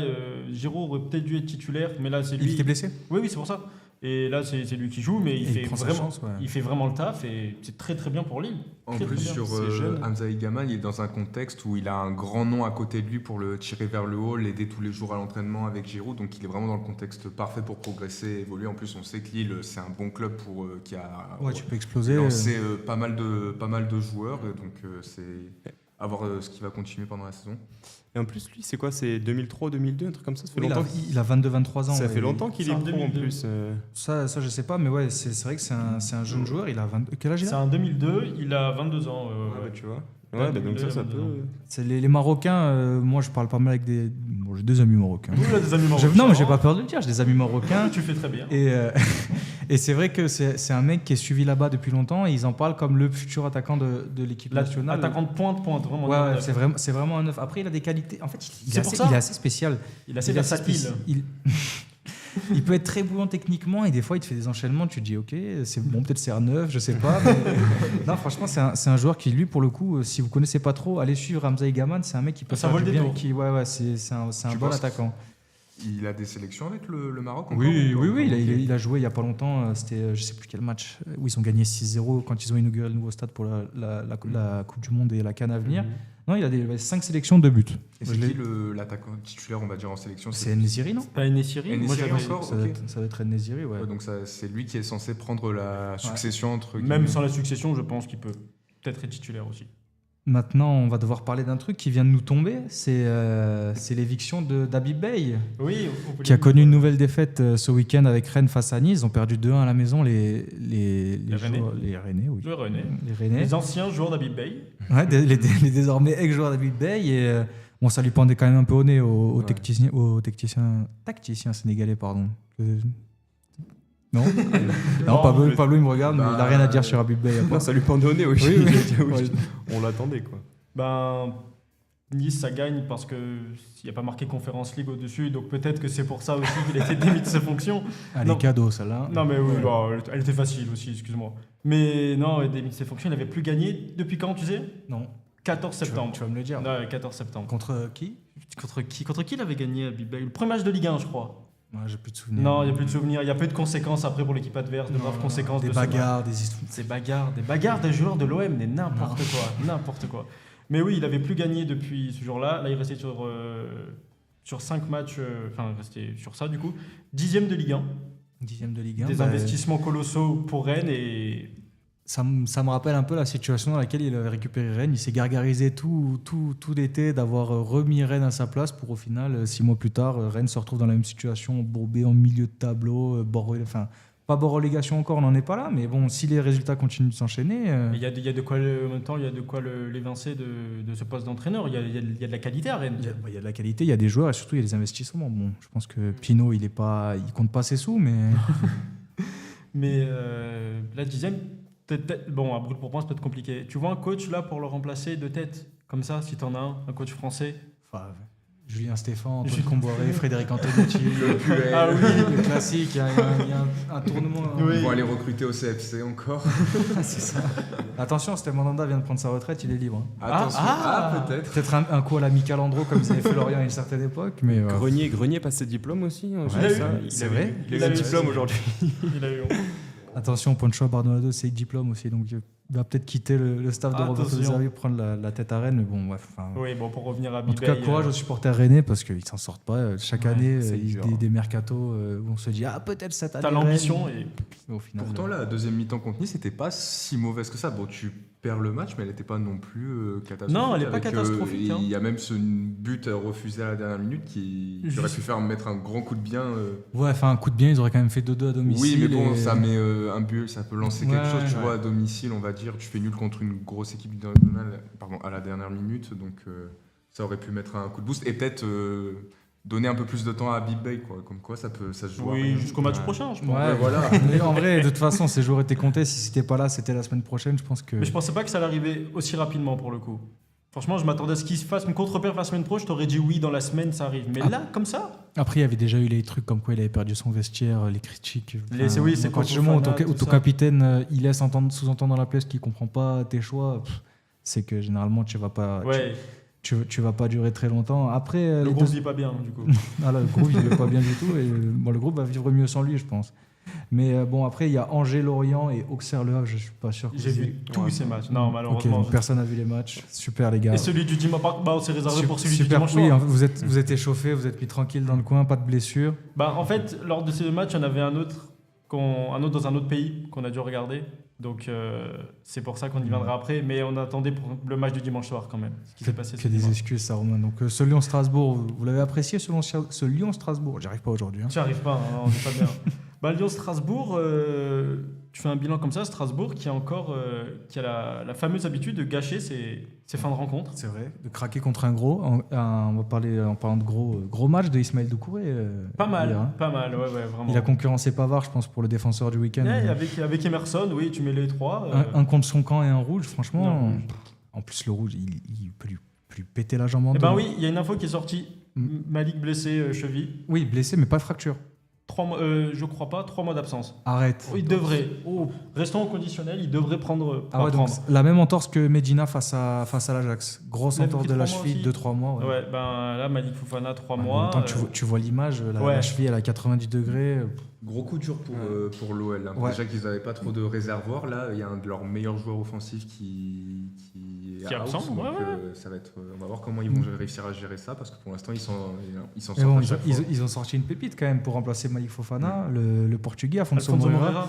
Giroud aurait peut-être dû être titulaire. Mais là, c'est lui. Il était blessé. Oui, c'est pour ça. Et là, c'est lui qui joue. Mais Et il prend sa chance, ouais. il fait vraiment le taf. Et c'est très très bien pour Lille. En Très, plus, très bien. sur C'est jeune. Hamza Yaman, il est dans un contexte où il a un grand nom à côté de lui pour le tirer vers le haut, l'aider tous les jours à l'entraînement avec Giroud. Donc il est vraiment dans le contexte parfait pour progresser, évoluer. En plus, on sait que Lille, c'est un bon club qui a Ouais, tu peux exploser. lancé pas mal de joueurs. Donc c'est à voir ce qui va continuer pendant la saison. Et en plus, lui, c'est quoi? C'est 2003, 2002, un truc comme ça? Ça fait Oui, longtemps. il a 22-23 ans. Ça ouais. fait longtemps qu'il C'est est en pro en 2002. plus. Ça, je sais pas, mais ouais, c'est vrai que c'est un jeune joueur. Il a 22... Quel âge il C'est a? un 2002. Il a 22 ans. Ah bah, tu vois. Ouais, Ouais, bah, donc 2002, ça 22 peut. ans. C'est les Marocains. Moi, je parle pas mal avec des. Bon, j'ai des amis marocains. Oui, il a des amis marocains. Non, mais j'ai pas peur de le dire. J'ai des amis marocains. Tu fais très bien. Et c'est vrai que c'est un mec qui est suivi là-bas depuis longtemps et ils en parlent comme le futur attaquant de l'équipe nationale. Attaquant de pointe, vraiment. Ouais, c'est vraiment un neuf. Après, il a des qualités. En fait, il C'est est pour assez, ça. il est assez spécial. Il est assez Il est assez versatile. il peut être très bouillant techniquement et des fois, il te fait des enchaînements. Tu te dis, ok, c'est bon, peut-être c'est un neuf, je sais pas. Mais... non, franchement, c'est un joueur qui, lui, pour le coup, si vous connaissez pas trop, allez suivre Hamza Yaman. C'est un mec qui peut Ça faire vaut du le bien. détour. Ouais, c'est un Tu bon penses attaquant. Il a des sélections avec le Maroc encore, Oui, ou pas il a joué il y a pas longtemps. C'était, je sais plus quel match, où ils ont gagné 6-0 quand ils ont inauguré le nouveau stade pour la Coupe du Monde et la CAN à venir. Non, il a 5 sélections, 2 buts. Et c'est qui l'attaquant titulaire, on va dire, en sélection? C'est Nesiri, non? Pas Enesiri. Enesiri Moi, j'avais- encore. Ça, ok. ça doit être Nesiri, ouais. Ouais, donc c'est lui qui est censé prendre la succession entre Même guillemets. sans la succession, je pense qu'il peut peut-être être titulaire aussi. Maintenant, on va devoir parler d'un truc qui vient de nous tomber. C'est l'éviction d'Habib Bey, Oui, qui a connu une nouvelle défaite ce week-end avec Rennes face à Nice. Ils ont perdu 2-1 à la maison, les Rennais. les Rennais, oui. Le René. Les Rennais. Les anciens joueurs d'Habib Bey. Ouais, les désormais ex-joueurs d'Habib Bey. Et bon, ça lui pendait quand même un peu au nez au Ouais. tacticien sénégalais, pardon. Non, non, Pablo, il me regarde, mais il n'a rien à dire sur Habib Bey. Non, ça lui pendonnait, oui. Oui, oui. Oui. On l'attendait, quoi. Ben, Nice, ça gagne parce qu'il n'y a pas marqué Conference League au-dessus. Donc peut-être que c'est pour ça aussi qu'il a été démis de ses fonctions. Allez, Non. cadeau, celle-là. Non, mais oui, Ouais. bon, elle était facile aussi, excuse-moi. Mais non, démis de ses fonctions, il n'avait plus gagné depuis quand, tu sais? Non, 14 septembre. tu vas me le dire. Ouais, 14 septembre. Contre qui? Contre qui il avait gagné Habib Bey? Le premier match de Ligue 1, je crois. Ouais, j'ai plus de souvenirs. Non, il n'y a plus de souvenirs. Il y a peu de conséquences après pour l'équipe adverse, de graves conséquences. Des de ce match. bagarres, des histoires. Des bagarres des joueurs de l'OM, mais n'importe quoi, n'importe quoi. Mais oui, il avait plus gagné depuis ce jour-là. Là, il restait sur 5 matchs, enfin, restait sur ça du coup. 10e de Ligue 1. 10e de Ligue 1. Des bah, investissements colossaux pour Rennes et ça me rappelle un peu la situation dans laquelle il avait récupéré Rennes. Il s'est gargarisé tout l'été d'avoir remis Rennes à sa place pour au final, 6 mois plus tard, Rennes se retrouve dans la même situation, bourbé en milieu de tableau, enfin, pas bord relégation encore, on n'en est pas là, mais bon, si les résultats continuent de s'enchaîner... il y a de quoi en même temps, il y a de quoi l'évincer de ce poste d'entraîneur. Il y a de la qualité à Rennes. Il y a de la qualité, il y a des joueurs et surtout il y a des investissements. Bon, je pense que Pinot, il compte pas ses sous, mais... Mais la 10e, bon, à brûle pour point, c'est peut-être compliqué. Tu vois un coach là pour le remplacer de tête, comme ça, si t'en as un coach français? Enfin, Julien Stéphan, Antoine Comboiré, Frédéric Antonucci, Ah oui. le classique, il y a un tournement. Oui. Ils vont aller recruter au CFC encore. C'est ça. Attention, Steve Mandanda vient de prendre sa retraite, il est libre. Hein. Attention. Peut-être. Peut-être un coup à la Michael Andro comme ils avaient fait Lorient à une certaine époque. Mais, Grenier passe ses diplômes aussi. Hein, Il a eu. c'est vrai. Il a eu un diplôme aujourd'hui. Il a eu. Attention, Poncho Bardonado, c'est diplôme aussi, donc il va peut-être quitter le staff de Roberto Attention. De Zerbi pour prendre la tête à Rennes. Mais bon, bref. Oui, bon, pour revenir à En tout cas, Bibey, courage aux supporters rennais parce qu'ils s'en sortent pas. Chaque Ouais, année, c'est il y a dur. des mercatos où on se dit peut-être cette année. t'as l'ambition Rennes. et Au final, Pourtant, la deuxième mi-temps contre Nice, c'était pas si mauvaise que ça. Bon, tu perds le match, mais elle n'était pas non plus catastrophique. Non, elle est pas Avec, catastrophique, hein. Il y a même ce but refusé à la dernière minute qui aurait pu faire mettre un grand coup de bien. Ouais, enfin un coup de bien, ils auraient quand même fait 2-2 à domicile. Oui, mais bon, et- ça met un but, ça peut lancer quelque Ouais, chose. Tu ouais. vois, à domicile, on va dire, tu fais nul contre une grosse équipe internationale, à la dernière minute, donc ça aurait pu mettre un coup de boost et peut-être donner un peu plus de temps à Big Bay, quoi. Comme quoi, ça se joue. à oui, rien. jusqu'au match Ouais. prochain, je pense. Ouais, voilà. Mais en vrai, de toute façon, ces jours étaient comptés. Si c'était pas là, c'était la semaine prochaine. Je pense que. Mais je pensais pas que ça allait arriver aussi rapidement pour le coup. Franchement, je m'attendais à ce qu'il se fasse une contre-perf la semaine pro. Je t'aurais dit oui, dans la semaine, ça arrive. Mais là, comme ça, Après, il y avait déjà eu les trucs comme quoi il avait perdu son vestiaire, les critiques. c'est quand contre justement, Fofana, tout ton ça. capitaine, il laisse sous-entendre dans la pièce qu'il comprend pas tes choix. C'est que généralement, tu vas pas. ouais, Tu vas pas durer très longtemps. Après, le les groupe deux- vit pas bien, du coup. Ah là, le groupe, il est pas bien du tout. Et bon, le groupe va vivre mieux sans lui, je pense. Mais bon, après, il y a Angers-Lorient et Auxerre-Le Havre. Je suis pas sûr. que J'ai vous- vu tous ces matchs. Non, Ok, malheureusement. donc personne n'a vu les matchs. Super, les gars. Et celui du dimanche, on s'est réservé pour celui du Super, dimanche oui, soir. hein, vous êtes échauffé, vous êtes mis tranquille dans le coin, pas de blessure. Bah, en fait, lors de ces deux matchs, il y en avait un autre dans un autre pays qu'on a dû regarder. Donc, c'est pour ça qu'on y viendra après. Mais on attendait pour le match du dimanche soir quand même. Ce qui s'est passé Que ce des dimanche. excuses, ça, Romain. Donc, ce Lyon-Strasbourg, vous l'avez apprécié, ce Lyon-Strasbourg? J'y arrive pas aujourd'hui. Hein. J'y arrive pas, hein, on n'est pas bien. Bah, Lyon-Strasbourg, tu fais un bilan comme ça, Strasbourg qui a la fameuse habitude de gâcher ses fins de rencontre. C'est vrai. De craquer contre un gros. On va parler, en parlant de gros match de Ismaël Doucouré. Pas mal, hier, hein. pas mal, ouais, vraiment. Il a concurrencé Pavard, je pense, pour le défenseur du week-end. Ouais, avec Emerson, oui, tu mets les trois. Un contre son camp et un rouge, franchement. Non. En plus, le rouge, il peut lui péter la jambe en Eh deux. ben oui, il y a une info qui est sortie. Mm. Malik blessé, cheville. Oui, blessé, mais pas de fracture. 3 mois, je crois pas, 3 mois d'absence. Arrête. Oh, il devrait. Restons au conditionnel, il devrait prendre. Ah ouais, donc la même entorse que Medina face à l'Ajax. Grosse Il a entorse pris de la 3 mois cheville, aussi. 2-3 mois. Ouais. Ouais, ben là, Malik Fofana, 3 Ouais, en mois. même temps, tu vois l'image, la ouais. cheville elle a 90 degrés. Gros coup dur pour l'OL. Hein. Ouais. Déjà qu'ils n'avaient pas trop de réservoirs. Là, il y a un de leurs meilleurs joueurs offensifs qui Qui est absent, out. Donc, ouais, ouais. ça va être, on va voir comment ils vont réussir à gérer ça parce que pour l'instant, ils s'en Mais sortent bon, à chaque fois. ils ont sorti une pépite quand même pour remplacer Malik Fofana, le Portugais, Afonso Alfonso Moreira. Moreira.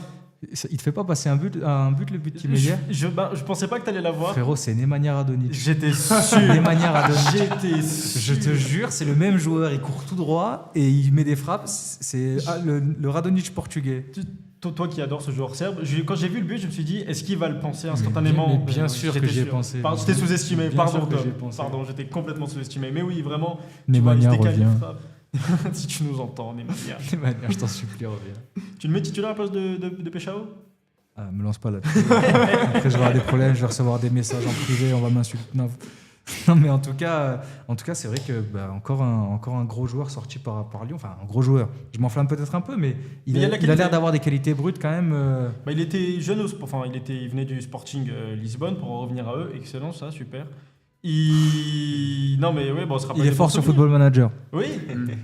Il te fait pas passer un but le but qu'il met hier? Je pensais pas que t'allais la voir. Frérot, c'est Nemanja Radonjic. J'étais sûr. Nemanja Radonjic. J'étais sûr. Je te jure, c'est le même joueur, il court tout droit et il met des frappes. C'est le Radonjic portugais. Toi qui adore ce joueur serbe, quand j'ai vu le but, je me suis dit, est-ce qu'il va le penser instantanément? Mais bien sûr que J'étais j'y ai sûr. pensé. Pardon, j'étais sous-estimé, Bien pardon sûr que Tom. j'y ai pensé. Pardon, j'étais complètement sous-estimé. Mais oui, vraiment, tu vois, il Nemanja se décale, il revient. frappe. Si tu nous entends, Nemanja. Nemanja, je t'en supplie, reviens. Tu le mets titulaire à la place de Peshao? Ah, me lance pas là-dessus. Après, je vais avoir des problèmes, je vais recevoir des messages en privé, on va m'insulter. Non, mais en tout cas, c'est vrai que encore un gros joueur sorti par Lyon. Enfin, un gros joueur. Je m'enflamme peut-être un peu, mais il Mais il y a a de la qualité. l'air d'avoir des qualités brutes quand même. Bah, il était jeune, il venait du Sporting Lisbonne pour en revenir à eux. Excellent, ça, super. Non, mais oui, bon, on sera pas Il est des fort bons sur souvenirs. Football Manager. Oui,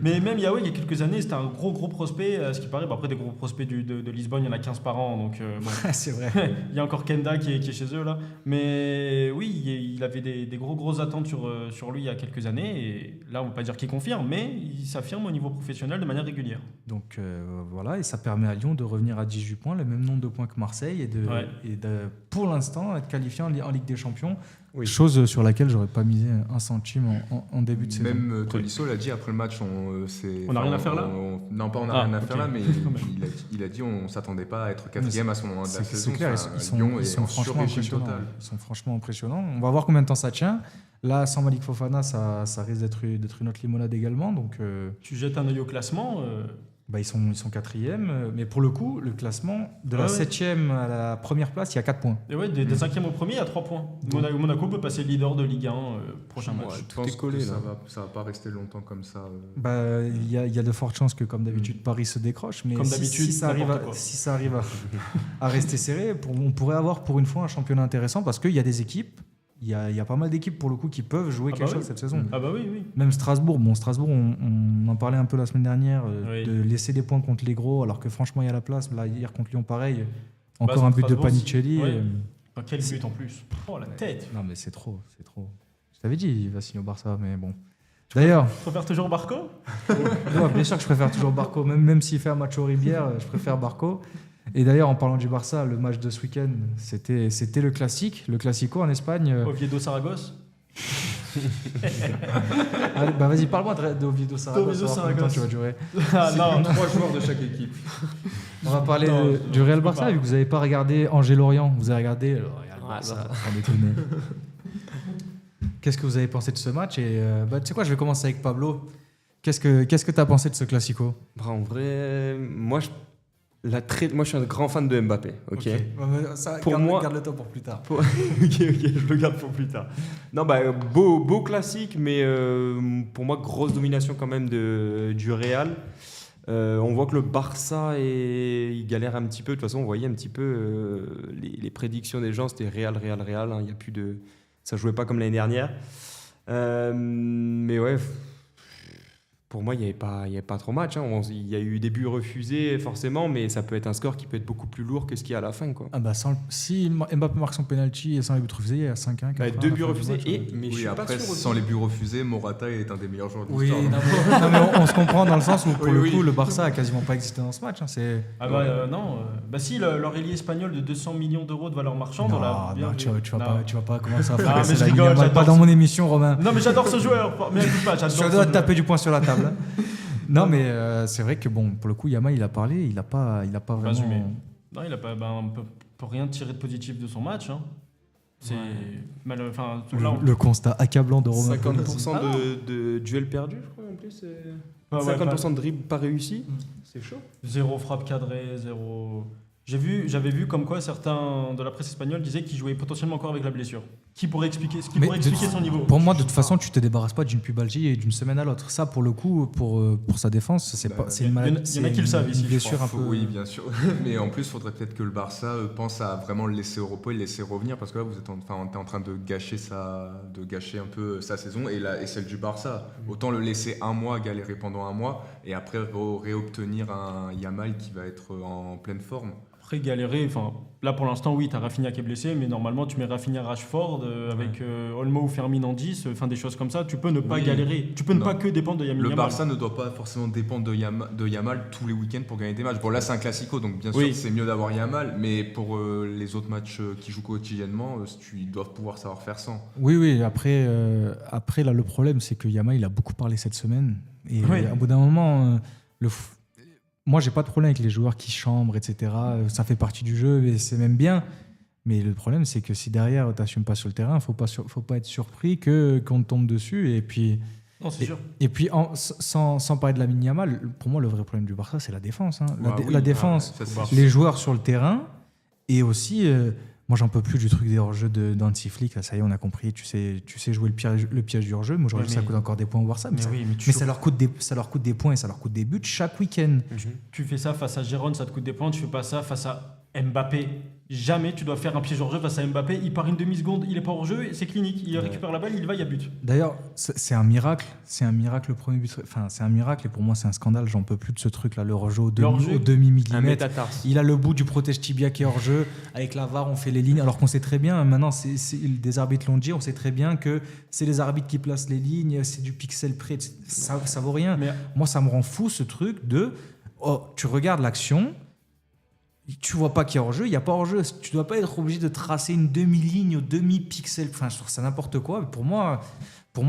mais même Yahweh, il y a quelques années, c'était un gros prospect, à ce qui paraît. Bah, après, des gros prospects de Lisbonne, il y en a 15 par an, donc bon. C'est vrai. Il y a encore Kenda qui est chez eux là. Mais oui, il avait des grosses attentes sur lui il y a quelques années. Et là, on ne peut pas dire qu'il confirme, mais il s'affirme au niveau professionnel de manière régulière. Donc voilà, et ça permet à Lyon de revenir à 18 points, le même nombre de points que Marseille, et de pour l'instant, être qualifié en Ligue des Champions. Oui. Chose sur laquelle j'aurais pas misé un centime en début de saison. Même Tolisso l'a dit après le match. On n'a rien à faire là Non, pas on n'a rien à faire ok. là, mais il a dit on ne s'attendait pas à être quatrième à ce moment de la saison. C'est clair, Enfin, Lyon ils est sont en franchement sur-régime impressionnants. total. Ils sont franchement impressionnants. On va voir combien de temps ça tient. Là, sans Malik Fofana, ça risque d'être une autre limonade également. Donc, Tu jettes un œil au classement. Ils sont quatrième, mais pour le coup, le classement, de la Ouais. 7e à la première place, il y a 4 points. Et ouais, des 5e au premier, il y a 3 points. Monaco peut passer leader de Ligue 1 prochain match. Je tout pense est collé, que là. ça va pas rester longtemps comme ça. Il y a de fortes chances que, comme d'habitude, Paris se décroche. Mais Comme d'habitude, si ça n'importe arrive, quoi. si ça arrive à rester serré, on pourrait avoir pour une fois un championnat intéressant parce qu'il y a des équipes, il y a pas mal d'équipes pour le coup qui peuvent jouer Ah quelque bah chose oui. cette saison. Ah bah oui, oui. Même Strasbourg, on en parlait un peu la semaine dernière, Oui. de laisser des points contre les gros, alors que franchement il y a la place. Là, hier contre Lyon, pareil, encore Bah, un but de Strasbourg, Panicelli. ouais. et- Enfin, quel but en plus. Oh la tête. Non mais c'est trop. Je t'avais dit, il va signer au Barça, mais bon. D'ailleurs, Tu préfères toujours Barco? ouais, bien sûr que je préfère toujours Barco, même s'il fait un match horribière, je préfère Barco. Et d'ailleurs, en parlant du Barça, le match de ce week-end, c'était le Classico en Espagne. Oviedo Saragosse. Allez, bah vas-y, parle-moi d'Oviedo Saragosse. D'Oviedo on va voir combien de temps Saragosse. tu vas durer. Ah non. 3 joueurs de chaque équipe. On va parler Non, du Real je peux Barça, pas. vu que vous n'avez pas regardé Angers-Lorient. Vous avez regardé le Real Barça, sans déconner. Qu'est-ce que vous avez pensé de ce match? Et tu sais quoi, je vais commencer avec Pablo. Qu'est-ce que tu as pensé de ce Classico? En vrai, moi, je suis un grand fan de Mbappé. Ok. Pour moi- garde-le-toi pour plus tard. ok, je le garde pour plus tard. Non, beau classique, mais pour moi, grosse domination quand même du Real. On voit que le Barça, il galère un petit peu. De toute façon, on voyait un petit peu les prédictions des gens, c'était Real. Hein. Il y a plus de, ça jouait pas comme l'année dernière. Mais ouais, pour moi, il n'y avait pas trop match. Hein. Il y a eu des buts refusés, forcément, mais ça peut être un score qui peut être beaucoup plus lourd que ce qu'il y a à la fin, quoi. Ah bah si Mbappé marque son penalty et sans les buts refusés, il y a 5-1. 4-1 Deux à la buts fin du refusés match, et ouais. mais je Oui, suis pas après, sûr sans aussi. les buts refusés, Morata est un des meilleurs joueurs de Oui, l'histoire. non, mais on se comprend dans le sens où pour Oui, le oui. coup le Barça a quasiment pas existé dans ce match. Hein, c'est... Ah bah non. Bah si, leur ailier espagnol de 200 millions d'euros de valeur marchande, on l'a bien vu. tu vas Non. pas commencer à Ah, faire mais je la rigole, Ligue 1, pas j'adore dans ça. mon émission, Romain. Non mais j'adore ce joueur. Mais écoute pas, j'adore Je ce dois joueur. te taper du poing sur la table. Non, mais c'est vrai que bon, pour le coup, Yamal, il a parlé, il a pas vraiment. assumé. Non, il a pas, on peut rien tirer de positif de son match. Hein. C'est enfin, là, on- Le constat accablant de Romain. 50% Ah non. de duels perdus, je crois, en plus. Ouais, ouais, 50% de dribbles pas réussis. C'est chaud. zéro frappe cadrée, zéro. J'avais vu comme quoi certains de la presse espagnole disaient qu'il jouait potentiellement encore avec la blessure. Ce qui pourrait expliquer son niveau. Pour moi, de toute façon, tu te débarrasses pas d'une pubalgie et d'une semaine à l'autre. Ça, pour le coup, pour sa défense, c'est pas, c'est une il y en a- maladie. il y en a qui le savent ici, Une je blessure un peu. Oui, bien sûr. Mais en plus, il faudrait peut-être que le Barça pense à vraiment le laisser au repos et le laisser revenir parce que là, t'es en train de gâcher un peu sa saison et celle du Barça. Autant le laisser un mois galérer pendant un mois et après réobtenir un Yamal qui va être en pleine forme. Après galérer, enfin là pour l'instant oui, t'as Rafinha qui est blessé, mais normalement tu mets Rafinha Rashford avec Olmo ou Fermin en 10, enfin des choses comme ça, tu peux ne pas Oui. galérer, tu peux ne Non. pas que dépendre de Yamal. Le Barça ne doit pas forcément dépendre de Yamal tous les week-ends pour gagner des matchs. Bon, là, c'est un classico, donc bien sûr, Oui. c'est mieux d'avoir Yamal, mais pour les autres matchs qu'ils jouent quotidiennement, ils doivent pouvoir savoir faire sans. Oui. Après, là, le problème, c'est que Yamal, il a beaucoup parlé cette semaine. Et Oui. au bout d'un moment, moi, j'ai pas de problème avec les joueurs qui chambrent, etc. Ça fait partie du jeu et c'est même bien. Mais le problème, c'est que si derrière, tu n'assumes pas sur le terrain, faut pas être surpris qu'on te tombe dessus. Et puis, Non, c'est sûr. et puis sans parler de la Yamal, pour moi, le vrai problème du Barça, c'est la défense. Hein. Bah oui, La défense, ça, c'est les joueurs sur le terrain et aussi, moi, j'en peux plus du truc des hors-jeux d'Hansi Flick. Là, ça y est, on a compris. Tu sais jouer le piège du hors-jeu. Moi, j'aurais Ouais, dit ça mais- coûte encore des points au Barça. Mais, oui, mais ça leur coûte des points et ça leur coûte des buts chaque week-end. tu fais ça face à Gérone, ça te coûte des points, tu fais pas ça face à Mbappé. Jamais tu dois faire un piège hors jeu face à Mbappé, il part une demi-seconde, il est pas hors jeu, c'est clinique, il récupère la balle, il va, il y a but. D'ailleurs, c'est un miracle. C'est un miracle le premier but. Enfin, c'est un miracle et pour moi, c'est un scandale. J'en peux plus de ce truc-là. Le hors-jeu au Le hors-jeu, demi-millimètre. Un métatarse. Il a le bout du protège tibia qui est hors jeu. Avec la VAR, on fait les lignes. Alors qu'on sait très bien, maintenant, des arbitres l'ont dit, on sait très bien que c'est les arbitres qui placent les lignes, c'est du pixel près. Ça vaut rien. Mais Moi, ça me rend fou ce truc de. Oh, tu regardes l'action, tu vois pas qu'il y a hors-jeu, il n'y a pas hors-jeu. Tu dois pas être obligé de tracer une demi-ligne au demi-pixel. Enfin, je trouve ça n'importe quoi. Pour moi,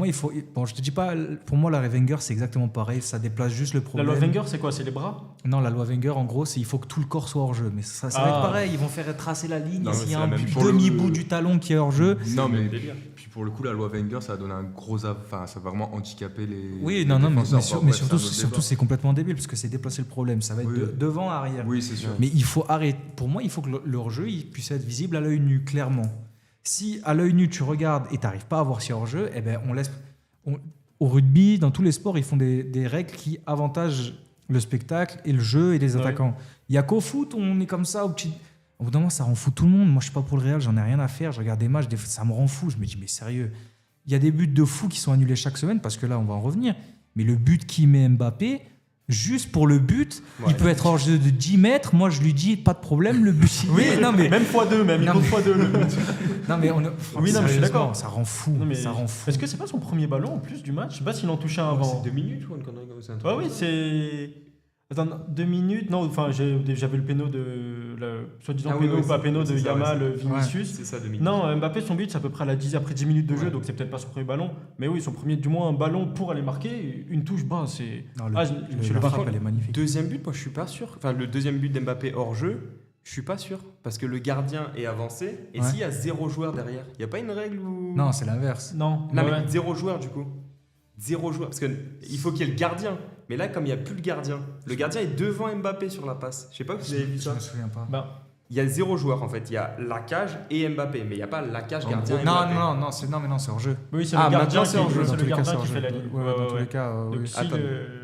il faut. Bon, je te dis pas. Pour moi, la Wenger, c'est exactement pareil. Ça déplace juste le la problème. loi Wenger, c'est quoi? C'est les bras? Non, la loi Wenger, en gros, c'est il faut que tout le corps soit hors jeu. Mais ça va être pareil. Ils vont faire tracer la ligne. Non, mais S'il y c'est a la un même pour le- demi-bout du talon qui est hors jeu. Non, mais délire. puis puis pour le coup, la loi Wenger, ça a donné un gros... Enfin, ça a vraiment handicapé les Oui, les non, mais défenseurs. Enfin, bref, c'est un autre surtout débat. c'est complètement débile parce que c'est déplacer le problème. Ça va être Oui. devant, arrière. Oui, c'est sûr. Mais il faut arrêter. Pour moi, il faut que leur jeu il puisse être visible à l'œil nu, clairement. Si à l'œil nu tu regardes et tu n'arrives pas à voir s'il y a hors-jeu, eh ben au rugby, dans tous les sports, ils font des règles qui avantagent le spectacle et le jeu et les Ouais. attaquants. Il y a qu'au foot, on est comme ça au petit. Au bout d'un moment, ça rend fou tout le monde. Moi, je suis pas pour le Real, j'en ai rien à faire. Je regarde des matchs, ça me rend fou. Je me dis, mais sérieux, il y a des buts de fou qui sont annulés chaque semaine parce que là, on va en revenir. Mais le but qui met Mbappé, juste pour le but, Ouais. il peut être hors jeu de 10 mètres. Moi, je lui dis, pas de problème, le but. Oui, non, mais, même x2, même. Il Non, compte mais- x2 le but. non, mais Oui, non, mais je suis sérieusement, d'accord. Ça rend fou. Non, mais Ça rend fou. Est-ce que c'est pas son premier ballon en plus du match? Je sais pas s'il en touchait un avant. C'est 2 minutes, je crois, une connerie comme ça. un truc Ouais, comme oui, ça. c'est. Attends, 2 minutes. Non, enfin, j'avais le péno soi-disant Ah oui, péno oui, ou pas c'est- péno de c'est ça, Yamal, ouais, Vinicius. C'est ça, 2 minutes. Non, Mbappé, son but, c'est à peu près après 10 minutes de jeu, Ouais. donc c'est peut-être pas son premier ballon. Mais oui, son premier, du moins un ballon pour aller marquer, une touche, bah, c'est. Non, Ah, je me suis la levé. frappe, elle est magnifique. Deuxième but, moi je suis pas sûr. Enfin, le deuxième but d'Mbappé hors jeu, je suis pas sûr. Parce que le gardien est avancé. Et Ouais. s'il y a 0 joueur derrière, il n'y a pas une règle où. Non, c'est l'inverse. Non, Non, ouais. mais 0 joueur du coup. 0 joueur. Parce qu'il faut qu'il y ait le gardien. Mais là, comme il n'y a plus le gardien est devant Mbappé sur la passe. Je sais pas si vous avez vu Je ça. me souviens pas. Bah, Il y a 0 joueur en fait. Il y a la cage et Mbappé. Mais il n'y a pas la cage En gardien gros, Mbappé. Non, c'est hors jeu. oui, c'est Ah, le gardien maintenant, c'est hors jeu. c'est Dans le tous les cas, gardien c'est qui hors fait la jeu. ligne. Ouais, dans tous les cas, Donc, oui. si Attends.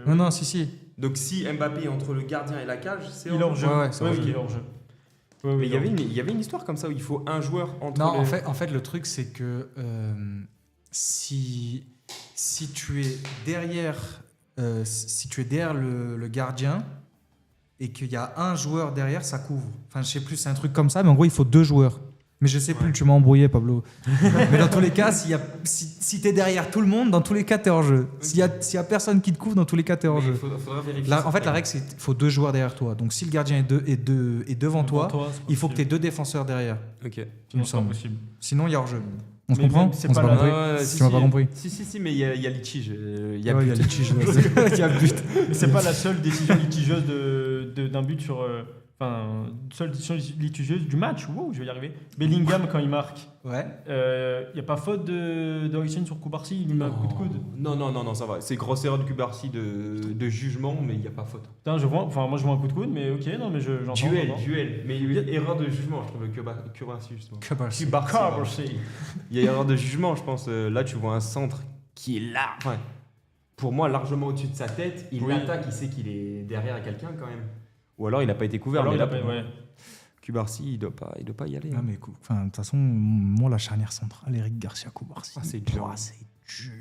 Non, non, si. Donc si Mbappé est entre le gardien et la cage, c'est Il est hors jeu. Ouais, ouais, c'est Oui, hors oui, jeu. il est hors jeu. Oui, oui, Mais il est hors jeu. il y avait une histoire comme ça où il faut un joueur entre Non, les... en fait, le truc, c'est que si tu es derrière, le gardien et qu'il y a un joueur derrière, ça couvre. Enfin, je sais plus, c'est un truc comme ça, mais en gros, il faut 2 joueurs. Mais je sais plus, tu m'as embrouillé, Pablo. Mais dans tous les cas, si tu es derrière tout le monde, dans tous les cas, tu es hors jeu. S'il y a personne qui te couvre, dans tous les cas, tu es hors Mais jeu. faudra vérifier. En fait, la règle, c'est qu'il faut 2 joueurs derrière toi. Donc, si le gardien est devant toi, c'est pas il faut que tu aies possible. 2 défenseurs derrière. Ok. il me Sinon, c'est pas semble. possible. Sinon, il y a hors jeu. On se Mais comprend même, c'est On s'est pas pas la- compris si, Tu m'as pas compris Si, mais il y a litige. Il y a Ouais, but. il y a litige. Il y a but. Mais c'est pas la seule décision litigieuse d'un but sur. Enfin, seule décision litigieuse du match. Wow, je vais y arriver. Bellingham, quand il marque, Ouais. il n'y a pas faute de Harry Kane sur Koubarsi, il lui met un coup de coude. Non, ça va. C'est grosse erreur de Kubarsi de jugement, mais il n'y a pas faute. Putain, moi je vois un coup de coude, mais ok, non, mais j'entends. j'entends. Duel. Mais il y a erreur de jugement, je trouve, Kubarsi, justement. Kubarsi. Koubarsi. Il y a erreur de jugement, je pense. Là, tu vois un centre qui est là. Enfin, pour moi, largement au-dessus de sa tête. Il Oui. l'attaque, il sait qu'il est derrière quelqu'un quand même. Ou alors il n'a pas été couvert. Alors, mais il là, a pas- pour moi, ouais. Kubarsi, il doit pas y aller. Non, mais enfin, de toute façon, moi, la charnière centrale, Eric Garcia Kubarsi. Ah, c'est dur. C'est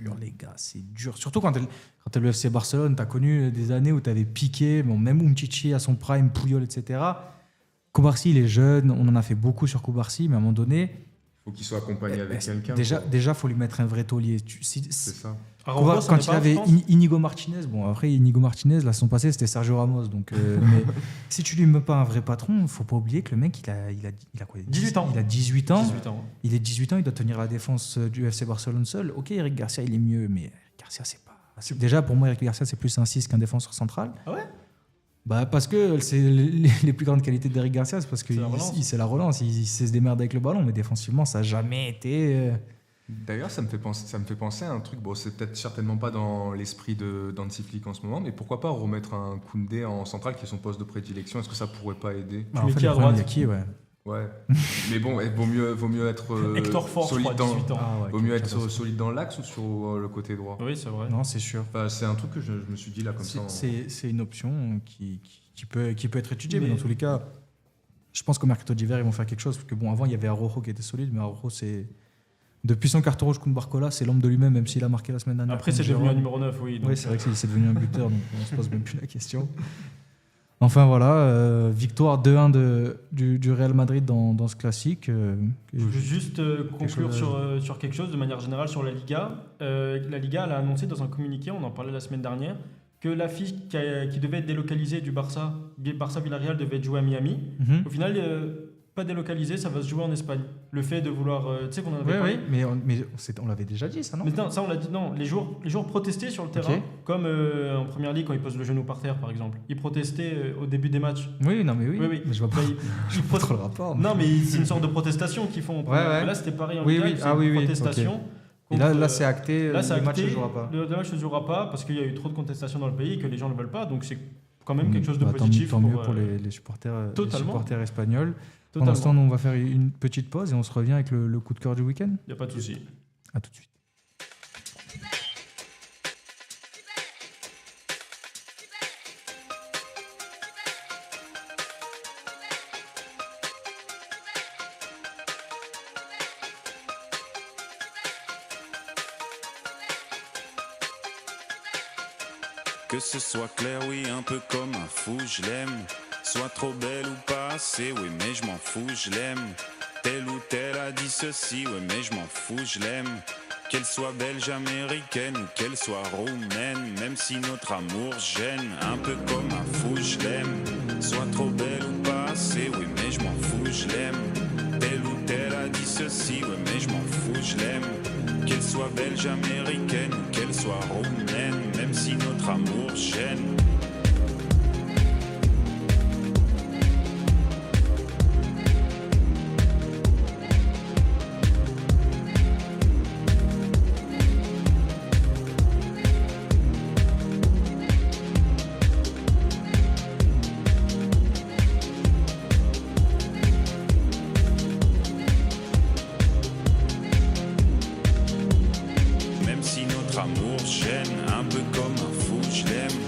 dur, les gars, c'est dur. Surtout quand t'es le FC Barcelone, t'as connu des années où t'avais Piqué, bon, même Umtiti à son prime, Puyol, etc. Kubarsi, il est jeune, on en a fait beaucoup sur Kubarsi, mais à un moment donné, Faut qu'il soit accompagné avec quelqu'un. déjà, faut lui mettre un vrai taulier. C'est ça. Araujo, ça Quand n'est il pas en avait France Inigo Martinez, bon après Inigo Martinez, la saison passée c'était Sergio Ramos, donc mais si tu lui mets pas un vrai patron, faut pas oublier que le mec il a quoi 18 ans. Il a 18 ans. 18 ans. Il est 18 ans, il doit tenir la défense du FC Barcelone seul. Ok, Eric Garcia il est mieux, mais Eric Garcia c'est pas. Déjà pour moi Eric Garcia c'est plus un 6 qu'un défenseur central. Ah ouais Bah parce que c'est les plus grandes qualités d'Eric Garcia, c'est parce que C'est la relance. c'est la relance, il sait se démerder avec le ballon, mais défensivement ça a jamais été. D'ailleurs, ça me fait penser à un truc. Bon, c'est peut-être certainement pas dans l'esprit d'Hansi Flick en ce moment, mais pourquoi pas remettre un Koundé en centrale qui est son poste de prédilection. Est-ce que ça pourrait pas aider? Bah, mets en fait, qui le à problème, droite il y a qui, ouais. Ouais. Mais bon, vaut mieux être Hector Ford, je solide crois, dans 18 ans. Ah ouais, vaut mieux quel être catastrophe. solide dans l'axe ou sur le côté droit. Oui, c'est vrai. Non, c'est sûr. Enfin, c'est un truc que je me suis dit là comme ça. C'est une option qui peut être étudiée, mais Mais- dans tous les cas, je pense qu'au mercato d'hiver, ils vont faire quelque chose. Parce que bon, avant, il y avait Araujo qui était solide, mais Araujo, c'est. Depuis son carton rouge contre Barcola, c'est l'homme de lui-même, même s'il a marqué la semaine dernière. Après, contre c'est devenu un Gérone. numéro 9, oui. donc, Oui, c'est vrai que c'est devenu un buteur, donc on se pose même plus la question. Enfin voilà, victoire 2-1 du Real Madrid dans ce classique. Je veux juste conclure chose sur quelque chose de manière générale sur la Liga. La Liga elle a annoncé dans un communiqué, on en parlait la semaine dernière, que l'affiche qui devait être délocalisée du Barça Villarreal devait être jouée à Miami. Mhm. Au final, pas délocalisé, ça va se jouer en Espagne. Le fait de vouloir, tu sais qu'on en avait Oui, parlé. oui, mais on l'avait déjà dit, ça, non? Mais non, ça on l'a dit, non, les joueurs protestaient sur le terrain, Ok. comme en première ligue quand ils posent le genou par terre par exemple. Ils protestaient au début des matchs. Oui, non, mais oui. Oui, oui. Mais je vois pas, Bah, je vois pas trop le rapport. Non, mais c'est une sorte de protestation qu'ils font. En première. Ouais. Là, c'était pareil en Oui, Liga, oui. ils faisaient Ah, oui, une oui, protestation. Et là, contre, c'est acté, là, c'est le match acté, ne jouera pas. Le match ne jouera pas parce qu'il y a eu trop de contestations dans le pays et que les gens ne veulent pas. Donc c'est quand même quelque chose de Bah, positif. Tant mieux pour les Totalement. supporters espagnols. Pendant ce temps, nous, on va faire une petite pause et on se revient avec le coup de cœur du week-end. Il n'y a pas de souci. À tout de suite. Que ce soit clair, oui, un peu comme un fou, je l'aime. Soit trop belle ou pas assez, oui, mais je m'en fous, je l'aime. Telle ou telle a dit ceci, oui, mais je m'en fous, je l'aime. Qu'elle soit belge, américaine ou qu'elle soit roumaine, même si notre amour gêne, un peu comme un fou, je l'aime. Soit trop belle ou pas assez, oui, mais je m'en fous, je l'aime. Telle ou telle a dit ceci, oui, mais je m'en fous, je l'aime. Qu'elle soit belge, américaine ou qu'elle soit roumaine, même si notre amour gêne. Même si notre amour gêne, un peu comme un fou, je l'aime.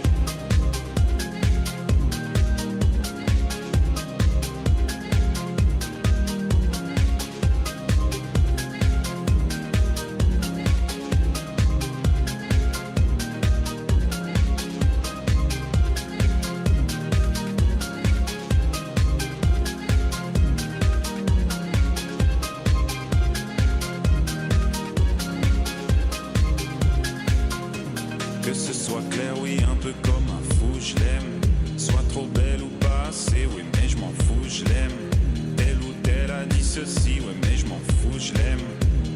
Que ce soit clair, oui, un peu comme un fou, je l'aime. Soit trop belle ou pas assez, oui, mais je m'en fous, je l'aime. Telle ou telle a dit ceci, oui, mais je m'en fous, je l'aime.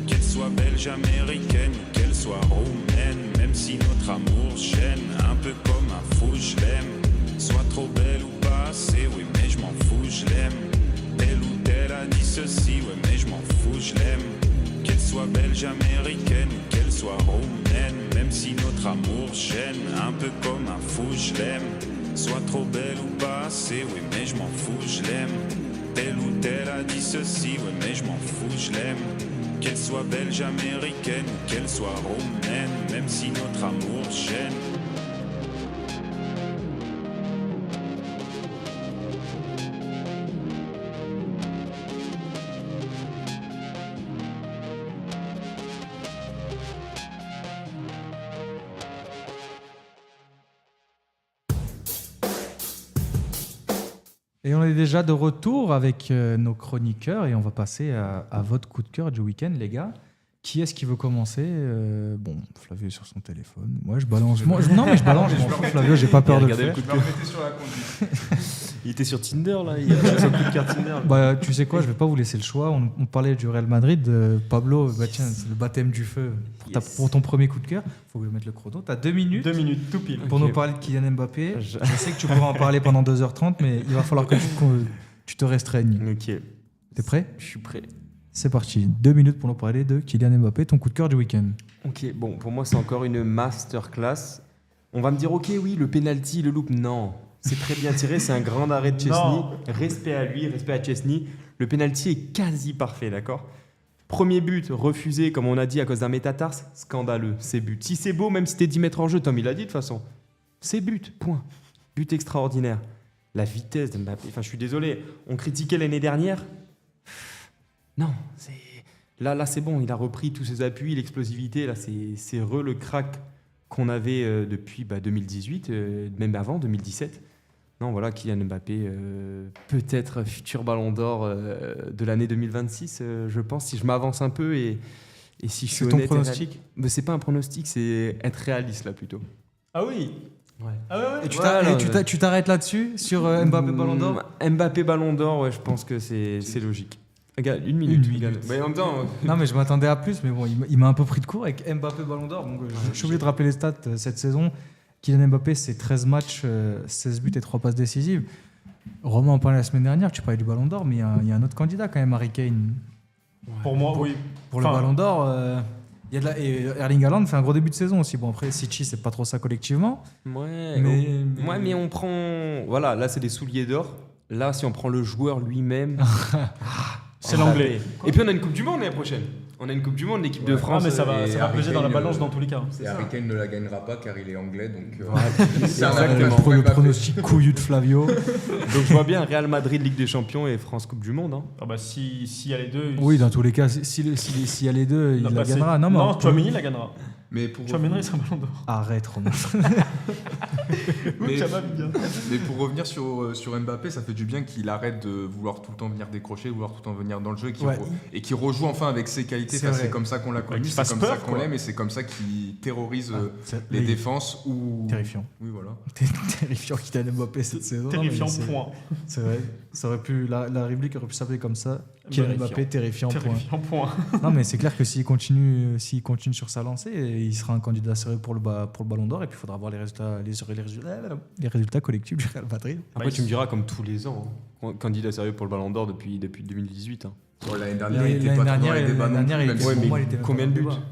Qu'elle soit belge, américaine ou qu'elle soit roumaine, même si notre amour gêne, un peu comme un fou, je l'aime. Soit trop belle ou pas assez, oui, mais je m'en fous, je l'aime. Telle ou telle a dit ceci, oui, mais je m'en fous, je l'aime. Qu'elle soit belge, américaine ou qu'elle soit roumaine, même si notre amour gêne, un peu comme un fou, je l'aime. Soit trop belle ou pas assez, oui, mais je m'en fous, je l'aime. Telle ou telle a dit ceci, oui, mais je m'en fous, je l'aime. Qu'elle soit belge, américaine ou qu'elle soit roumaine, même si notre amour gêne. Et on est déjà de retour avec nos chroniqueurs et on va passer à votre coup de cœur du week-end, les gars. Qui est-ce qui veut commencer? Bon, Flavio est sur son téléphone. Moi, je balance. Non, mais je balance. Je m'en fous, Flavio, j'ai pas peur de le faire. Je vais remettre sur la conduite. Il était sur Tinder là, il a son coup de cœur Tinder. Bah, tu sais quoi, je vais pas vous laisser le choix. On parlait du Real Madrid. Pablo, bah, tiens, c'est le baptême du feu. Pour ton premier coup de cœur, faut que je mette le chrono. Tu as 2 minutes 2 minutes, tout pile. pour Ok. nous parler de Kylian Mbappé. Je sais que tu pourras en parler pendant 2h30, mais il va falloir que tu te restreignes. Ok, T'es prêt? je suis prêt. C'est parti. 2 minutes pour nous parler de Kylian Mbappé, ton coup de cœur du week-end. Ok, bon, pour moi, c'est encore une masterclass. On va me dire, ok, oui, le penalty, le loop, non. C'est très bien tiré, c'est un grand arrêt de Chesney. Non. Respect à lui, respect à Chesney. Le penalty est quasi parfait, d'accord? Premier but, refusé, comme on a dit, à cause d'un métatarse, scandaleux, c'est but. Si c'est beau, même si t'es 10 mètres en jeu, Tom, il a dit de toute façon. C'est but, point. But extraordinaire. La vitesse de Mbappé, enfin, je suis désolé, on critiquait l'année dernière. Non, c'est... Là, c'est bon, il a repris tous ses appuis, l'explosivité, là, c'est le crack qu'on avait depuis 2018, même avant, 2017. Non, voilà, Kylian Mbappé, peut-être futur ballon d'or de l'année 2026, je pense, si je m'avance un peu et si je suis C'est ton honnête et pronostic? Mais c'est pas un pronostic, c'est être réaliste, là, plutôt. Ah oui, Ah ouais, ouais. Et tu Ouais, t'arrêtes- non, et tu t'a- tu t'arrêtes là-dessus sur Mbappé Ballon d'Or? Mbappé Ballon d'Or, ouais, je pense que c'est logique. Regarde, une minute. Une regarde. minute. Mais en même temps, Non, mais je m'attendais à plus, mais bon, il m'a un peu pris de court avec Mbappé Ballon d'Or. Donc, je suis obligé de rappeler les stats cette saison. Kylian Mbappé, c'est 13 matchs, 16 buts et 3 passes décisives. Romain en parlait la semaine dernière, tu parlais du Ballon d'Or, mais il y a un autre candidat quand même, Harry Kane. Pour moi, oui. Pour Enfin, le Ballon d'Or, il y a et Erling Haaland fait un gros début de saison aussi. Bon, après, City, c'est pas trop ça collectivement. ouais, Mais on prend. Voilà, là, c'est des souliers d'or. Là, si on prend le joueur lui-même. C'est l'anglais. Et puis, on a une Coupe du Monde l'année prochaine. On a une Coupe du Monde, l'équipe de Ouais. France. mais ça va Harry peser dans la Kane, balance dans tous les cas. Et Harry Kane ne la gagnera pas car il est anglais, donc c'est exactement. pour le pronostic couillu de Flavio. Donc, je vois bien Real Madrid, Ligue des Champions et France Coupe du Monde. Hein. Ah bah s'il y a les deux. Oui, dans tous les cas, s'il y a les deux, il Non, la bah, gagnera. c'est- Non, mais non, Tchouaméni la gagnera. Mais pour Tchouaméni c'est un ballon d'or. Arrête, Romain. Mais- Camavinga. Mais pour revenir sur Mbappé, ça fait du bien qu'il arrête de vouloir tout le temps venir décrocher, vouloir tout le temps venir dans le jeu Ouais. et qu'il rejoue enfin avec ses qualités. C'est Enfin, vrai. c'est comme ça qu'on l'a connu, qu'il c'est fasse comme peur, ça qu'on quoi. l'aime et c'est comme ça qu'il terrorise les Là, il est défenses ou. Terrifiant. Oui, voilà. Terrifiant Kylian Mbappé cette saison. Non, Terrifiant, mais c'est- point. C'est vrai. Ça aurait pu, la rubrique aurait pu s'appeler comme ça. Kylian Terrifiant. Mbappé, terrifiant. point. Terrifiant, point. Non, mais c'est clair que s'il continue sur sa lancée, il sera un candidat sérieux pour le Ballon d'Or. Et puis il faudra voir les résultats collectifs du Real Madrid. Après, tu me diras, comme tous les ans, hein, candidat sérieux pour le Ballon d'Or depuis 2018. Hein. Bon, l'année dernière, il était pas trop dans les débats non plus, même si- Ouais, mais moi, il était même combien pas de dans le buts débat.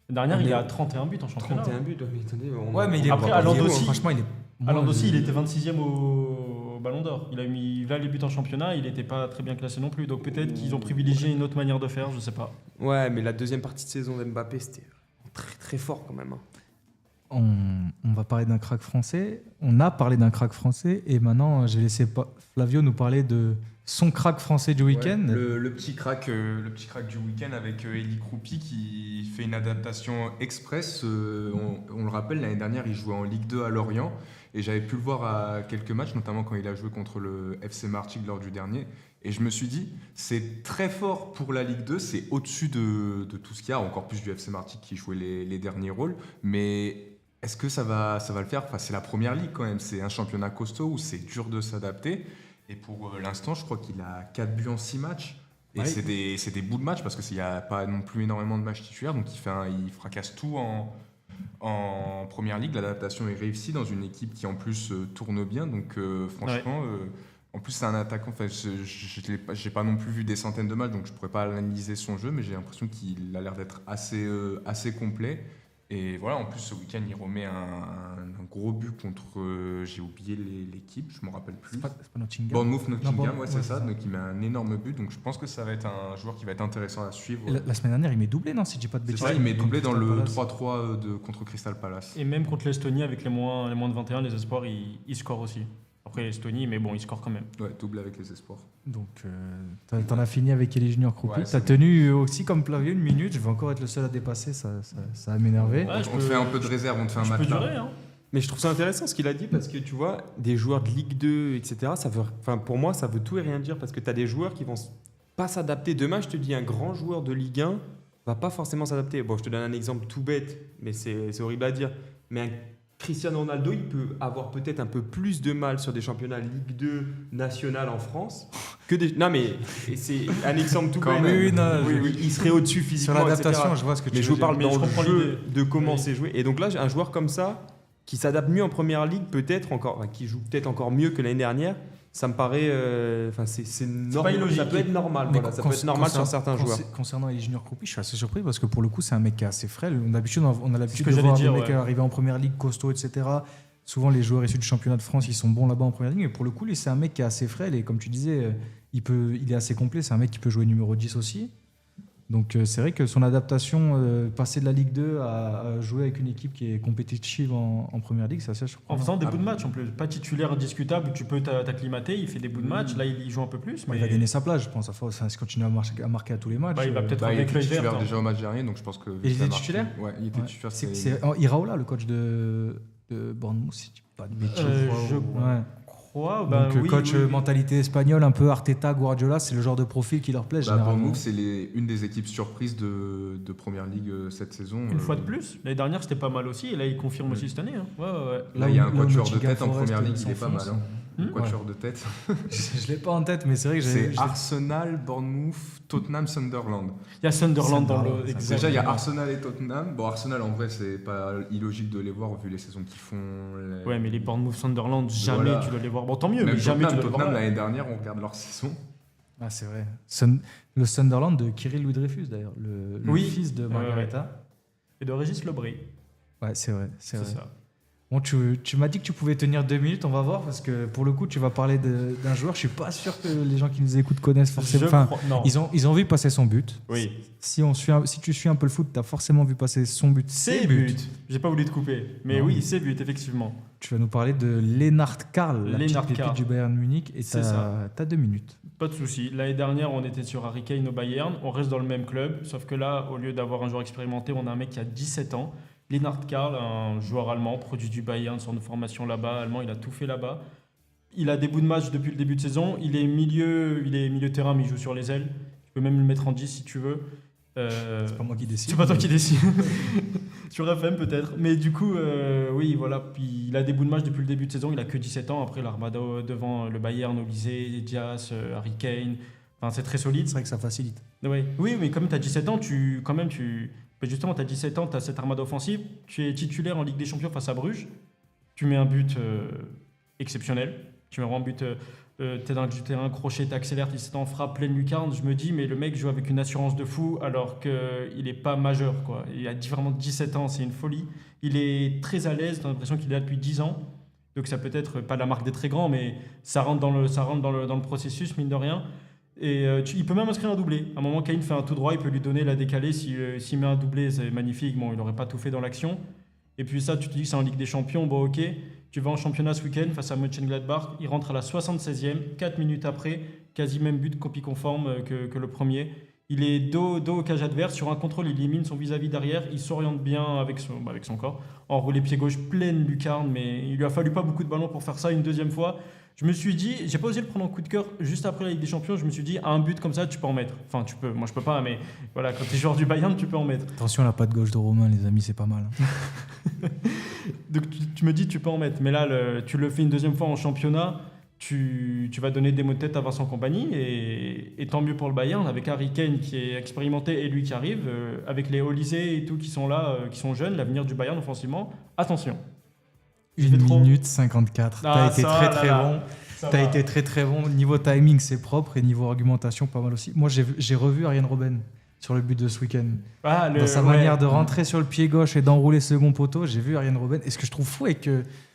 Dernière, On il est a 31 buts en championnat. 31 buts, mais attendez. Ouais, mais il est Après, pas- Haaland il est- aussi. Franchement, il est. Haaland aussi, il je- était 26e au Ballon d'Or. Il a mis là les buts en championnat, il n'était pas très bien classé non plus. Donc peut-être qu'ils ont privilégié une autre manière de faire, je sais pas. Ouais, mais la deuxième partie de saison d'Mbappé, c'était très très fort quand même. Hein. On va parler d'un crack français. On a parlé d'un crack français. Et maintenant, j'ai laissé Flavio nous parler de son crack français du week-end. Ouais, le petit crack du week-end avec Eli Kroupi qui fait une adaptation express. On le rappelle, l'année dernière, il jouait en Ligue 2 à Lorient et j'avais pu le voir à quelques matchs, notamment quand il a joué contre le FC Martigues lors du dernier. Et je me suis dit, c'est très fort pour la Ligue 2, c'est au-dessus de tout ce qu'il y a, encore plus du FC Martigues qui jouait les derniers rôles. Mais est-ce que ça va le faire? Enfin, c'est la première ligue quand même, c'est un championnat costaud où c'est dur de s'adapter. Et pour l'instant, je crois qu'il a 4 buts en 6 matchs. Et Ouais. c'est des bouts de match parce qu'il n'y a pas non plus énormément de matchs titulaires. Donc il fracasse tout en première ligue. L'adaptation est réussie dans une équipe qui en plus tourne bien. Donc franchement, en plus c'est un attaquant. Enfin, je n'ai pas non plus vu des centaines de matchs, donc je ne pourrais pas analyser son jeu. Mais j'ai l'impression qu'il a l'air d'être assez complet. Et voilà, en plus ce week-end, il remet un gros but contre, j'ai oublié l'équipe, je ne me rappelle plus. C'est pas Nottingham. Bournemouth Nottingham, Bournemouth, ouais, c'est ouais, ça. c'est ça. Donc il met un énorme but. Donc je pense que ça va être un joueur qui va être intéressant à suivre. La semaine dernière, il met doublé, non? Si je dis pas de C'est bêtises. ça, il met doublé dans Crystal le Palace. 3-3 contre Crystal Palace. Et même contre l'Estonie, avec les moins de 21, les espoirs, il score aussi. Après l'Estonie, mais bon, il score quand même. Ouais, doublé avec les espoirs. Donc, t'en as fini avec Elie Junior Kroupi. Ouais, T'as c'est tenu aussi comme Flavio une minute. Je vais encore être le seul à dépasser. Ça va m'énerver. Ouais, je On te peux- fait un peu de réserve, on te fait un Je peux matelas. durer, hein. Mais je trouve ça intéressant ce qu'il a dit parce que tu vois, des joueurs de Ligue 2, etc., pour moi, ça veut tout et rien dire parce que tu as des joueurs qui vont pas s'adapter. Demain, je te dis, un grand joueur de Ligue 1 va pas forcément s'adapter. Bon, je te donne un exemple tout bête, mais c'est horrible à dire. Mais un Cristiano Ronaldo, il peut avoir peut-être un peu plus de mal sur des championnats Ligue 2 nationale en France que des. Non, mais c'est un exemple tout Quand bête. même. Oui, non, Oui, il serait au-dessus Sur physiquement. l'adaptation, etc. je vois ce que tu Mais veux je vous dire. parle Mais dans je le comprends jeu l'idée. de comment Oui. c'est joué. Et donc là, j'ai un joueur comme ça qui s'adapte mieux en première ligue, peut-être encore, enfin, qui joue peut-être encore mieux que l'année dernière. Ça me paraît, c'est normal. illogique. Ça peut être normal. Mais Voilà, ça peut être normal sur certains joueurs. Concernant Elie Junior Kroupi, je suis assez surpris parce que pour le coup, c'est un mec qui est assez frêle. D'habitude, on a l'habitude que de j'allais voir dire, des mecs ouais. arriver en première ligue, costauds, etc. Souvent, les joueurs issus du championnat de France, ils sont bons là-bas en première ligue. Mais pour le coup, lui, c'est un mec qui est assez frêle. Et comme tu disais, il est assez complet. C'est un mec qui peut jouer numéro 10 aussi. Donc, c'est vrai que son adaptation, passer de la Ligue 2 à jouer avec une équipe qui est compétitive en première ligue, c'est assez En surprenant. faisant des bouts de match en plus. Pas titulaire indiscutable où tu peux t'acclimater, il fait des bouts de match. Là, il joue un peu plus. Bah, Mais il va gagner sa place, je pense. S'il continue à marquer à tous les matchs. Bah, il va peut-être Bah, il avec était l'œil vert. titulaire hein. déjà au match dernier, donc je pense que. Il était ça marche. titulaire Ouais, il était Ouais. titulaire. C'est Iraola, le coach de Bournemouth, si je dis pas de bêtises. Je Ouais. 3, bah, Donc, oui, coach oui, oui. mentalité espagnole, un peu Arteta, Guardiola, c'est le genre de profil qui leur plaît Bah, généralement. Bournemouth, c'est une des équipes surprises de Première Ligue cette saison. Une fois de plus. L'année dernière, c'était pas mal aussi. Et là, il confirme Ouais. aussi cette année. Hein. Ouais, ouais, ouais. Là, il y a un où quatuor de Nottingham tête en Forest Première Ligue, il est pas mal. s'enfonce. Un quatuor de tête. Je l'ai pas en tête, mais c'est vrai que j'ai. C'est Arsenal, Bournemouth, Tottenham, Sunderland. Il y a Sunderland dans Sunderland, le. ça, exactement. Déjà, il y a Arsenal et Tottenham. Bon, Arsenal, en vrai, c'est pas illogique de les voir vu les saisons qu'ils font. Ouais, mais les Bournemouth Sunderland, jamais Voilà. tu dois les voir. Bon, tant mieux, Même mais jamais tu dois les Tottenham, voir. là. l'année dernière, on regarde leur saison. Ah, c'est vrai. Le Sunderland de Kirill Louis-Dreyfus, d'ailleurs, le Oui. fils de Ouais, Margareta. Et de Régis Lebré. Ouais, c'est vrai. C'est C'est vrai. ça. Bon, tu m'as dit que tu pouvais tenir 2 minutes, on va voir, parce que pour le coup, tu vas parler d'un joueur. Je suis pas sûr que les gens qui nous écoutent connaissent forcément. Je Enfin, crois- non. ils ont vu passer son but. Oui. Si tu suis un peu le foot, tu as forcément vu passer son but. C'est but. J'ai pas voulu te couper. Mais Non. oui, c'est but, effectivement. Tu vas nous parler de Lennart Karl, la petite Lennart pépite Karl. du Bayern Munich, et C'est ça. t'as 2 minutes. Pas de souci. L'année dernière, on était sur Harry Kane au Bayern. On reste dans le même club. Sauf que là, au lieu d'avoir un joueur expérimenté, on a un mec qui a 17 ans. Lennart Karl, un joueur allemand, produit du Bayern, sur une formation là-bas. Allemand, il a tout fait là-bas. Il a des bouts de match depuis le début de saison. Il est milieu terrain, mais il joue sur les ailes. Tu peux même le mettre en 10 si tu veux. C'est pas moi qui décide. C'est pas toi qui décide. Sur FM peut-être. Mais du coup, oui, voilà. Puis il a des bouts de match depuis le début de saison. Il a que 17 ans. Après, l'Armada devant le Bayern, Olysée, Diaz, Harry Kane. Enfin, c'est très solide. C'est vrai que ça facilite. Ouais. Oui, mais comme tu as 17 ans, justement, tu as 17 ans, tu as cette armada offensive. Tu es titulaire en Ligue des Champions face à Bruges. Tu mets un but exceptionnel. Tu mets vraiment un but. Tu es dans le terrain, crochet, tu accélères, tu en frappe, pleine lucarne. Je me dis, mais le mec joue avec une assurance de fou alors qu'il n'est pas majeur. Quoi. Il a vraiment 17 ans, c'est une folie. Il est très à l'aise, tu as l'impression qu'il est là depuis 10 ans. Donc ça peut être pas la marque des très grands, mais ça rentre dans le processus, mine de rien. Et il peut même inscrire un doublé. À un moment, Kane fait un tout droit, il peut lui donner la décalée. S'il met un doublé, c'est magnifique. Bon, il n'aurait pas tout fait dans l'action. Et puis ça, tu te dis que c'est en Ligue des Champions. Bon, ok, tu vas en championnat ce week-end face à Mönchengladbach. Il rentre à la 76e, 4 minutes après, quasi même but, copie conforme que le premier. Il est dos au cage adverse. Sur un contrôle, il élimine son vis-à-vis derrière. Il s'oriente bien avec son corps. Enroulé pied gauche, pleine lucarne. Mais il lui a fallu pas beaucoup de ballons pour faire ça une deuxième fois. Je me suis dit, j'ai pas osé le prendre en coup de cœur juste après la Ligue des Champions. Je me suis dit, un but comme ça, tu peux en mettre. Enfin, tu peux. Moi, je peux pas, mais voilà, quand tu es joueur du Bayern, tu peux en mettre. Attention, la patte gauche de Romain, les amis, c'est pas mal. Donc, tu me dis, tu peux en mettre. Mais là, tu le fais une deuxième fois en championnat. Tu vas donner des mots de tête à Vincent Kompany. Et tant mieux pour le Bayern, avec Harry Kane qui est expérimenté et lui qui arrive. Avec les Olysée et tout qui sont là, qui sont jeunes, l'avenir du Bayern offensivement. Attention. 1 minute 54. Ah, T'as été ça, très là, très là. bon. Ça T'as va. été très très bon. Niveau timing, c'est propre et niveau argumentation, pas mal aussi. Moi, j'ai revu Arjen Robben sur le but de ce week-end. Ah, Dans sa manière de rentrer sur le pied gauche et d'enrouler second poteau, j'ai vu Arjen Robben. Et ce que je trouve fou avec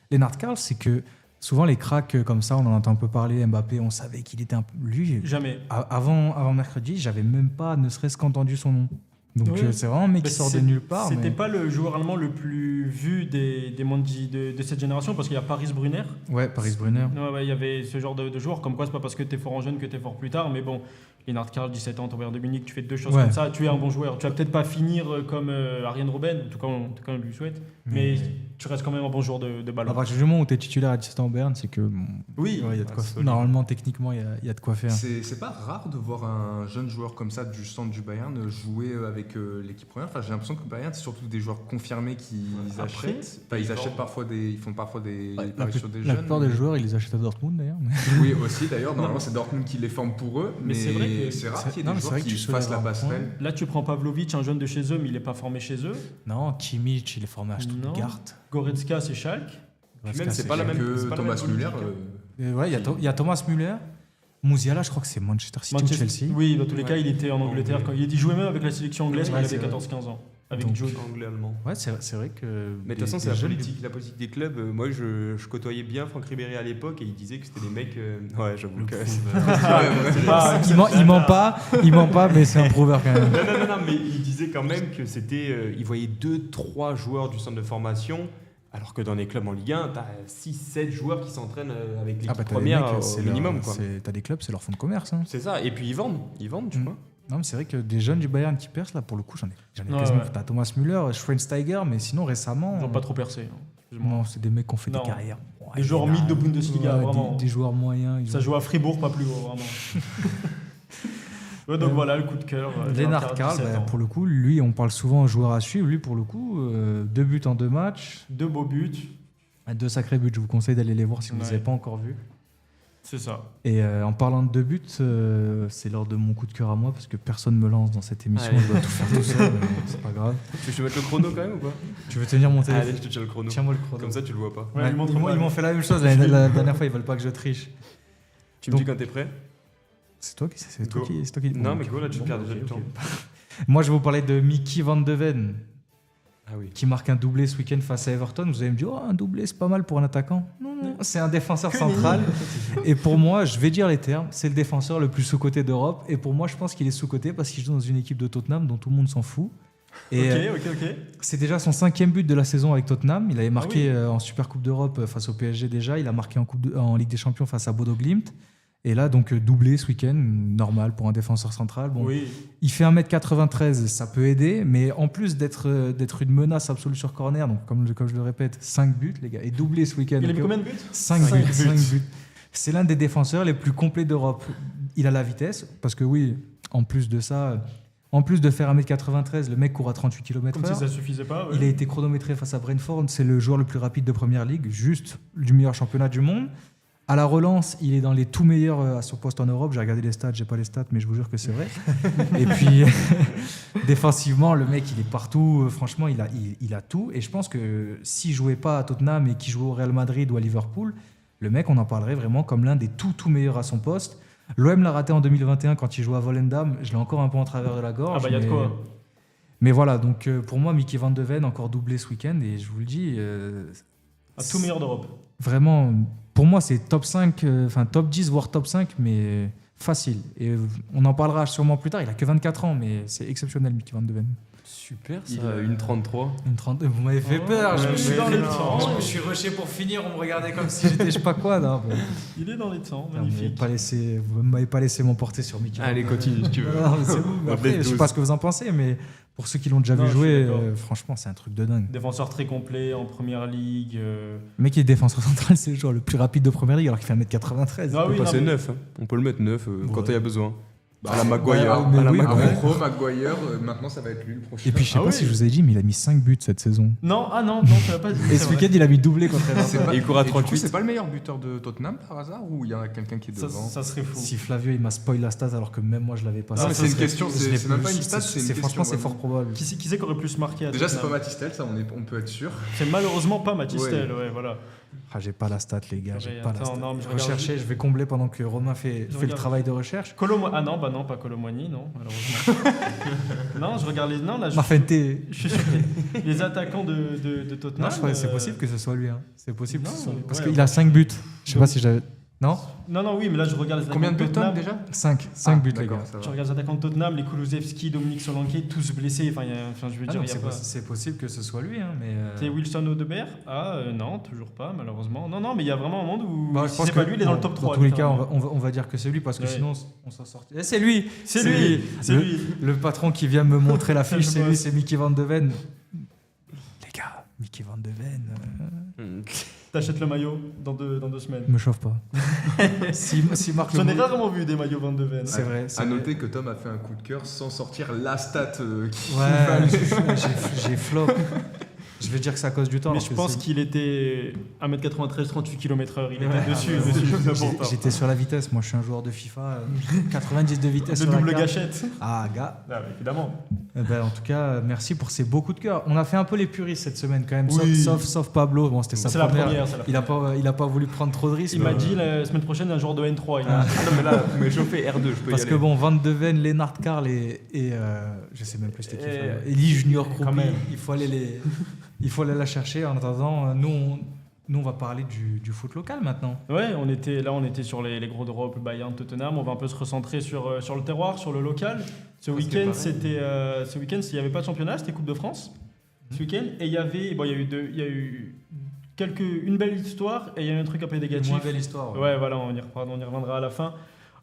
Lennart Karl, c'est que souvent les cracks comme ça, on en entend un peu parler. Mbappé, on savait qu'il était un peu. Lui, Jamais. avant mercredi, j'avais même pas ne serait-ce qu'entendu son nom. Donc Oui. c'est vraiment un mec Mais qui sort de nulle part. C'était mais- pas le joueur allemand le plus vu des Mondi de cette génération parce qu'il y a Paris Brunner. Ouais, Paris Brunner. Ouais, il y avait ce genre de joueur. Comme quoi, c'est pas parce que t'es fort en jeune que t'es fort plus tard. Mais bon, Lennart Karl, 17 ans, ton Bayern de Munich, tu fais deux choses Ouais. comme ça. Tu es un bon joueur. Tu vas peut-être pas finir comme Arjen Robben, en tout cas, on lui souhaite. Mais tu restes quand même un bon joueur de ballon. À partir du moment où tu es titulaire à 17 ans au Bayern, c'est que. bon, Oui, ouais, y a de quoi solide. Normalement, techniquement, il y a de quoi faire. C'est pas rare de voir un jeune joueur comme ça du centre du Bayern jouer avec l'équipe première. Enfin, j'ai l'impression que le Bayern, c'est surtout des joueurs confirmés qu'ils Après, achètent. Enfin, ils achètent parfois ils font parfois des La paris sur des la jeunes. plupart des joueurs, ils les achètent à Dortmund d'ailleurs. mais- Oui, aussi d'ailleurs. Normalement, c'est Dortmund qui les forme pour eux. Mais c'est vrai que c'est rare c'est- qu'il y ait non, des mais c'est joueurs vrai que qui tu soulèves fassent la un point. passerelle. là, tu prends Pavlovic, un jeune de chez eux, mais il est pas formé chez eux. Non, Kimmich, il est formé à Stuttgart. Goretzka, c'est Schalke. Puis même, c'est pas la même- Que c'est pas la Thomas même Müller. politique, Et ouais, il y a Thomas Müller. Musiala, je crois que c'est Manchester City ou Chelsea. Oui, dans tous les cas, il était en Angleterre. Anglais. Quand il jouait même avec la sélection anglaise quand Ouais, il c'est avait vrai. 14-15 ans. Avec Donc, Jude. Anglais-allemand. Ouais, c'est vrai que. Mais de toute façon, c'est la politique des clubs. Moi, je côtoyais bien Franck Ribéry à l'époque et il disait que c'était des mecs. Ouais, j'avoue que. Il ment pas, mais c'est un proverbe quand même. Non, mais il disait quand même que c'était. Il voyait 2-3 joueurs du centre de formation, alors que dans les clubs en Ligue 1, t'as 6-7 joueurs qui s'entraînent avec l'équipe Ah bah, t'as des première mecs, au c'est minimum. leur- Quoi. T'as des clubs, c'est leur fonds de commerce. Hein. C'est ça. Et puis ils vendent, tu Mm. vois. Non, mais c'est vrai que des jeunes du Bayern qui percent, là, pour le coup, j'en ai Ouais, quasiment. ouais. T'as Thomas Müller, Schweinsteiger, mais sinon récemment. Ils n'ont pas trop percé. hein. Excuse-moi. Non, c'est des mecs qui ont fait Non. des carrières. Wow. Des joueurs mythes de Bundesliga, vraiment. Des joueurs moyens. Ça joue à Fribourg, pas plus haut, vraiment. Ouais, donc voilà, le coup de cœur. Lennart Karl, 17 ans. pour le coup, lui, on parle souvent joueur à suivre. Lui, pour le coup, 2 buts en 2 matchs. 2 beaux buts, 2 sacrés buts. Je vous conseille d'aller les voir si vous ne les Ouais. avez pas encore vus. c'est ça. Et en parlant de 2 buts, c'est l'heure de mon coup de cœur à moi parce que personne me lance dans cette émission. Allez. Je dois tout faire tout seul. Mais c'est pas grave. Tu veux que je te mette le chrono quand même ou pas? Tu veux tenir mon téléphone? Allez, je te tiens le chrono. Tiens-moi le chrono. Comme ça, tu le vois pas. Ouais, Ouais, ils montrent ils pas. m'ont fait la même chose la dernière fois. Ils veulent pas que je triche. Tu me Donc- dis quand t'es prêt? C'est toi qui. Go. C'est toi qui. Non, Bon, mais ok. go, là, tu Bon, perds bah, déjà ok, du temps. ok. Moi, je vais vous parler de Mickey Van de Ven, Ah oui. qui marque un doublé ce week-end face à Everton. Vous allez me dire, oh, un doublé, c'est pas mal pour un attaquant. Non, non, c'est un défenseur central. Et pour moi, je vais dire les termes, c'est le défenseur le plus sous-coté d'Europe. Et pour moi, je pense qu'il est sous-coté parce qu'il joue dans une équipe de Tottenham dont tout le monde s'en fout. Et Ok. c'est déjà son 5e but de la saison avec Tottenham. Il avait marqué oui. en Super Coupe d'Europe face au PSG déjà. Il a marqué en Ligue des Champions face à Bodo Glimt. Et là, donc doublé ce week-end, normal pour un défenseur central. Bon, Oui. il fait 1m93, ça peut aider, mais en plus d'être une menace absolue sur corner, donc comme je le répète, 5 buts, les gars, et doublé ce week-end. Il a mis Donc, combien de buts 5 Cinq buts. buts. 5 buts. C'est l'un des défenseurs les plus complets d'Europe. Il a la vitesse, parce que oui, en plus de ça, en plus de faire 1m93, le mec court à 38 Comme si km/h. ça suffisait pas. Ouais. Il a été chronométré face à Brentford, c'est le joueur le plus rapide de Première Ligue, juste du meilleur championnat du monde. À la relance, il est dans les tout meilleurs à son poste en Europe. J'ai regardé les stats, j'ai pas les stats, mais je vous jure que c'est vrai. Et puis, défensivement, le mec, il est partout. Franchement, il a tout. Et je pense que s'il jouait pas à Tottenham et qu'il jouait au Real Madrid ou à Liverpool, le mec, on en parlerait vraiment comme l'un des tout meilleurs à son poste. L'OM l'a raté en 2021 quand il jouait à Volendam. Je l'ai encore un peu en travers de la gorge. Ah bah, il y a de mais- quoi. Mais voilà, donc pour moi, Mickey Van de Ven, encore doublé ce week-end. Et je vous le dis, À tout meilleur d'Europe. vraiment, pour moi, c'est top 5, enfin top 10, voire top 5, mais facile. Et on en parlera sûrement plus tard. Il a que 24 ans, mais c'est exceptionnel, Mickey Van de Ven. Super, Il ça. a- 1,33. Une trentaine, vous m'avez fait Oh, peur. Je ouais, me suis mais dans les non. temps. Je me suis rushé pour finir. On me regardait comme si j'étais je sais pas quoi. Non, mais- Il est dans les temps, Non, magnifique. vous m'avez pas laissé m'emporter sur Mickey. Allez, continue si tu veux. Non, mais c'est bon. Mais On après, laisse je sais 12. pas ce que vous en pensez, mais pour ceux qui l'ont déjà Non, vu je suis jouer, d'accord. franchement, c'est un truc de dingue. Défenseur très complet en première ligue. Le mec qui est défenseur central, c'est le joueur le plus rapide de première ligue alors qu'il fait 1m93. Ah On peut oui, passer non, mais- 9. On peut le mettre 9 quand Ouais. il y a besoin. Bah, À la Maguire. ouais, mais à la oui, Maguire. ouais. Pro, Maguire, maintenant ça va être lui le prochain. Et puis, je sais Ah pas oui. si je vous ai dit, mais il a mis 5 buts cette saison. Non, non, tu l'as pas dit. Et c'est ce vrai. week-end, il a mis doublé contre C'est Everton. pas- Et il court à et du coup, 38. c'est pas le meilleur buteur de Tottenham par hasard ou il y a quelqu'un qui est Ça, devant ça serait fou. Si Flavio, il m'a spoil la stat alors que même moi, je l'avais pas. Non, mais ça c'est une serait- question, Je c'est l'ai c'est même plus. pas une stat, c'est une question. Franchement, c'est vraiment. fort probable. Qui c'est qui aurait pu se marquer à Déjà, c'est pas Tottenham Matistel, ça on peut être sûr. C'est malheureusement pas Matistel, ouais, voilà. Ah, j'ai pas la stat, les gars. J'ai Ouais, pas la attends, stat. non, mais je regarde- Rechercher, je vais combler pendant que Romain fait le regarde. travail de recherche. Ah non, bah non, pas Colomboigny, non, malheureusement. non, je regarde les. Non, là, Marfente. je suis sur les attaquants de Tottenham. Non, je crois que c'est euh, possible que ce soit lui. Hein. C'est possible. Non, que ce soit lui. ouais, Parce ouais. qu'il a 5 buts. Je sais pas si j'avais. Non Non, oui, mais là, je regarde les attaquants Combien de buts Tottenham. Tom déjà 5 Ah, buts, les d'accord, gars. ça va. Je regarde les attaquants de Tottenham, les Kulusevski, Dominique Solanke, tous blessés. Enfin, je veux Ah dire, non, il y a pas. c'est possible que ce soit lui, hein, mais. C'est Wilson Odebert non, toujours pas, malheureusement. Non, mais il y a vraiment un monde où Bah, je si pense c'est pas que lui, il est dans le top 3. Dans tous les cas, littéralement. on va dire que c'est lui parce que Ouais. sinon on s'en sort. Eh, c'est lui C'est lui, c'est Le- lui. Le patron qui vient me montrer la fiche, Le c'est lui, boss. c'est Mickey Van de Ven. Les gars, Mickey Van de Ven, T'achètes le maillot dans 2 semaines. me chauffe pas. si Marc J'en ai Le rarement vu des maillots Van de Ven. C'est vrai. À noter que Tom a fait un coup de cœur sans sortir la stat qui Ouais, j'ai flop. Je vais dire que c'est à cause du temps. Mais alors je que pense c'est- qu'il était 1m93, 38 km/h. Il était dessus. J'étais sur la vitesse. Moi, je suis un joueur de FIFA. 90 de vitesse. De sur la double carte. gâchette. Ah, gars. Ah, évidemment. Eh ben, en tout cas, merci pour ces beaux coups de cœur. On a fait un peu les puristes cette semaine quand même, Oui. sauf Pablo. Bon, c'était sa C'est la première. première. c'est la Il première. a pas voulu prendre trop de risques. Il m'a dit la semaine prochaine un jour de N3. Il a- Ah non, mais là, vous m'échauffez R2, je peux Parce y que aller. bon, Van de Ven, Lennart Karl et je sais même plus c'était qui. Et- Eli Junior quand Kroupi, même. il faut aller la chercher. En attendant, nous on va parler du foot local maintenant. Ouais, on était sur les gros d'Europe, Bayern, Tottenham. On va un peu se recentrer sur le terroir, sur le local. Ce week-end, il n'y avait pas de championnat, c'était Coupe de France. Ce week-end, et il y a eu une belle histoire et il y a eu un truc un peu négatif. Une moins belle histoire. Ouais, voilà, on y reviendra à la fin.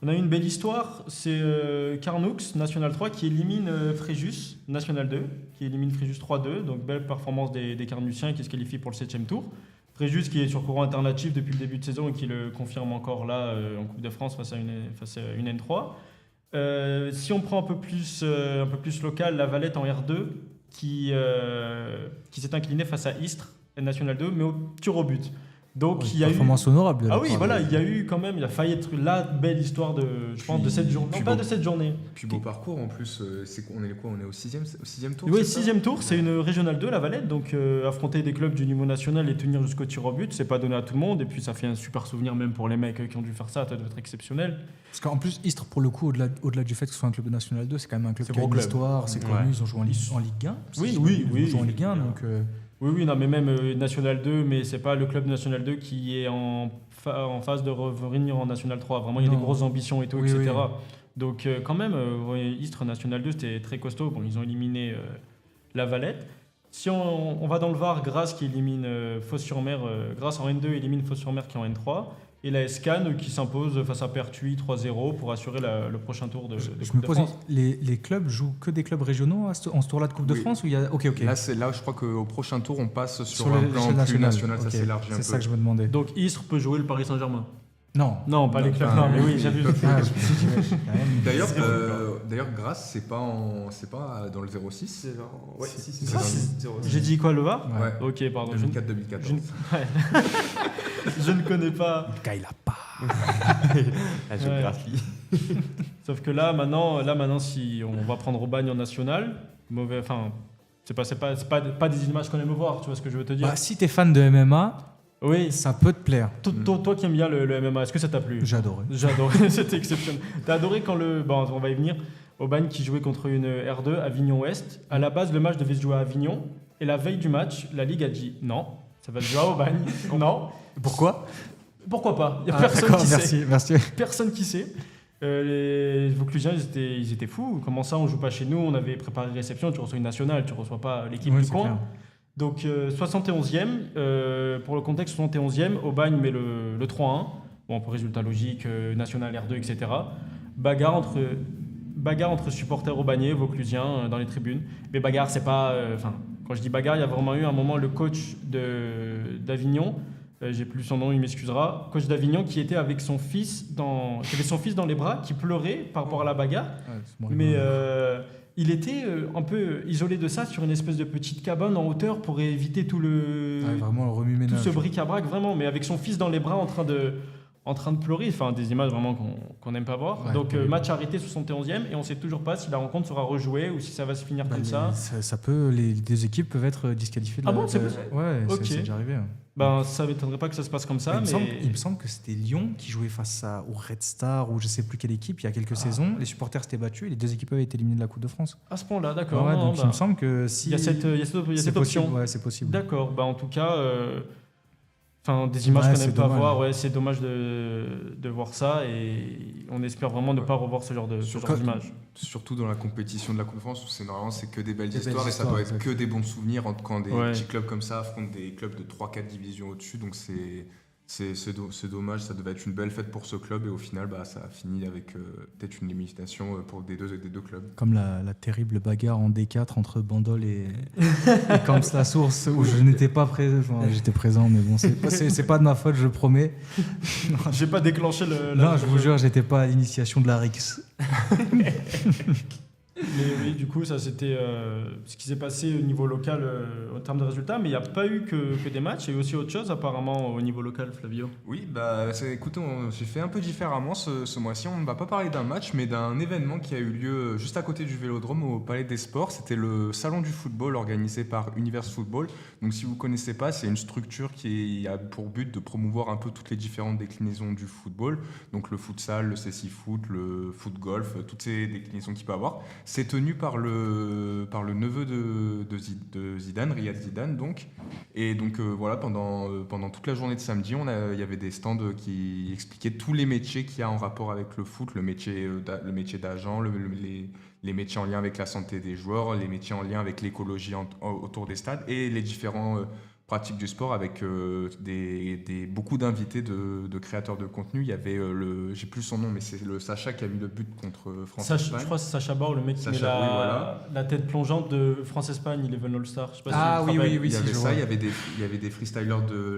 On a eu une belle histoire, c'est Carnoux, National 3, qui élimine Fréjus, National 2, qui élimine Fréjus 3-2, donc belle performance des Carnusiens qui se qualifient pour le 7e tour. Fréjus qui est sur courant alternatif depuis le début de saison et qui le confirme encore là en Coupe de France face à une N3. Si on prend un peu plus local, la Valette en R2 qui s'est incliné face à Istres, National 2, mais au tir au but. Donc il y a eu... Performance honorable. de la Ah oui, part voilà, de- il y a eu quand même, il a failli être la belle histoire de, je pense, de cette journée. Non, pas de cette journée. Puis beau parcours en plus, on est quoi? On est au sixième tour? Oui, c'est ça 6e tour, c'est une Régionale 2, la Valette, donc affronter des clubs du niveau national et tenir jusqu'au tir au but, c'est pas donné à tout le monde, et puis ça fait un super souvenir même pour les mecs qui ont dû faire ça doit être exceptionnel. Parce qu'en plus, Istres, pour le coup, au-delà du fait que ce soit un club de National 2, c'est quand même un club C'est qui a gros une club. histoire, c'est connu, Ouais. ils ont joué en Ligue 1. Ils jouent en Ligue 1, donc... Oui, non, mais même National 2, mais c'est pas le club National 2 qui est en phase de revenir en National 3. Vraiment, il y a Non. des grosses ambitions et tout, Oui, etc. oui. Donc, quand même, ouais, Istres National 2, c'était très costaud. Bon, ils ont éliminé la Valette. Si on va dans le Var, Grasse qui élimine Fos-sur-Mer, Grasse en N2 élimine Fos-sur-Mer qui est en N3. Et la Escanne qui s'impose face à Pertuis 3-0 pour assurer le prochain tour de Je Coupe me de pose, France. les clubs jouent que des clubs régionaux en ce tour-là de Coupe de Oui. France ou il y a... Ok. Là, je crois qu'au prochain tour, on passe sur Sur un l'échelle plan plus nationale. national, ça Ok. s'élargit un peu. C'est ça que je me demandais. Donc Istres peut jouer le Paris Saint-Germain. Non. Non, pas les clubs. enfin, Non, mais oui, oui, j'ai vu. Ah, je me suis dit, ouais, quand même. D'ailleurs, Grasse, c'est pas dans le 06. Ouais, Si, si, c'est ça, dans c'est 0. J'ai dit quoi, le Var Ouais. Ok, pardon. Je ne- 2004-2014. je ne- ouais. Je ne connais pas. Il a pas. La géographie. Sauf que là, maintenant, si on va prendre Aubagne en national, mauvais. Enfin, c'est pas des images qu'on aime voir. Tu vois ce que je veux te dire Bah, si t'es fan de MMA, Oui. ça peut te plaire. Toi qui aimes bien le MMA, est-ce que ça t'a plu J'ai adoré. J'ai adoré. C'était exceptionnel. T'as adoré quand Bon, on va y venir. Aubagne qui jouait contre une R2, Avignon-Ouest. À la base, le match devait se jouer à Avignon. Et la veille du match, la Ligue a dit non, ça va se jouer à Aubagne. Non. Pourquoi Pourquoi pas Il n'y a Ah, personne d'accord, qui sait. merci. Personne qui sait. Les Vauclusiens, ils étaient fous. Comment ça, on joue pas chez nous? On avait préparé réception, tu reçois une nationale, tu reçois pas l'équipe Oui, du c'est coin. clair. Donc 71e, pour le contexte 71e, Aubagne met le 3-1. Bon, pour résultat logique, national R2, etc. Bagarre entre supporters aubagnais, Vauclusiens dans les tribunes. Mais bagarre, c'est pas... Enfin, quand je dis bagarre, il y a vraiment eu un moment, le coach d'Avignon, j'ai plus son nom, il m'excusera, coach d'Avignon qui était avec son fils qui avait son fils dans les bras, qui pleurait par rapport à la bagarre. Ouais, c'est bon, Mais il était un peu isolé de ça sur une espèce de petite cabane en hauteur pour éviter tout vraiment le tout remue-ménage. ce bric-à-brac, vraiment, mais avec son fils dans les bras en train de pleurer, enfin des images vraiment qu'on n'aime pas voir. Ouais, Donc oui. match arrêté 71e et on sait toujours pas si la rencontre sera rejouée ou si ça va se finir Bah, comme ça. ça peut, les deux équipes peuvent être disqualifiées. Ah bon, c'est possible. Ouais, Ok. c'est déjà arrivé. Ben ça m'étonnerait pas que ça se passe comme ça, mais Il me semble que c'était Lyon qui jouait face au Red Star ou je sais plus quelle équipe il y a quelques saisons. Les supporters s'étaient battus et les deux équipes avaient été éliminées de la Coupe de France. à ce point-là, d'accord. Ouais, non, donc bah, il me semble que si il y a cette c'est option. possible, ouais, c'est possible. D'accord, bah en tout cas, des images Ouais, qu'on c'est n'aime pas dommage. voir, ouais, c'est dommage de voir ça et on espère vraiment ne pas revoir ce genre d'images. Surtout dans la compétition de la Coupe de France où c'est que des belles Des belles histoires et ça doit être exact. que des bons souvenirs quand des Ouais. petits clubs comme ça affrontent des clubs de 3-4 divisions au-dessus. Donc c'est dommage, ça devait être une belle fête pour ce club et au final ça a fini avec peut-être une limitation pour des deux clubs. Comme la terrible bagarre en D4 entre Bandol et Camps la Source où je n'étais pas présent. Enfin, j'étais présent, mais bon, c'est pas de ma faute, je promets. J'ai pas déclenché le. Non, je vous jure, j'étais pas à l'initiation de la RIX. Mais oui, du coup, ça c'était ce qui s'est passé au niveau local en termes de résultats. Mais il n'y a pas eu que des matchs. Il y a eu aussi autre chose apparemment au niveau local, Flavio. Oui, écoutez, j'ai fait un peu différemment ce mois-ci. On ne va pas parler d'un match, mais d'un événement qui a eu lieu juste à côté du Vélodrome au Palais des Sports. C'était le Salon du football organisé par Univers Football. Donc si vous ne connaissez pas, c'est une structure qui a pour but de promouvoir un peu toutes les différentes déclinaisons du football. Donc le futsal, le cécifoot, le foot-golf, toutes ces déclinaisons qu'il peut avoir. C'est tenu par le neveu de Zidane, Riyad Zidane donc. Et donc voilà, pendant toute la journée de samedi, il y avait des stands qui expliquaient tous les métiers qu'il y a en rapport avec le foot, le métier d'agent, les métiers en lien avec la santé des joueurs, les métiers en lien avec l'écologie autour des stades et les différents pratique du sport avec beaucoup d'invités de créateurs de contenu. Il y avait j'ai plus son nom, mais c'est le Sacha qui a mis le but contre France-Espagne. Je crois que c'est Sacha Bauer, le mec qui met oui, voilà. la tête plongeante de France-Espagne, Eleven All-Star. Je sais pas Ah si tu te oui, rappelles. oui, Il y avait je ça, vois. il y avait des freestylers de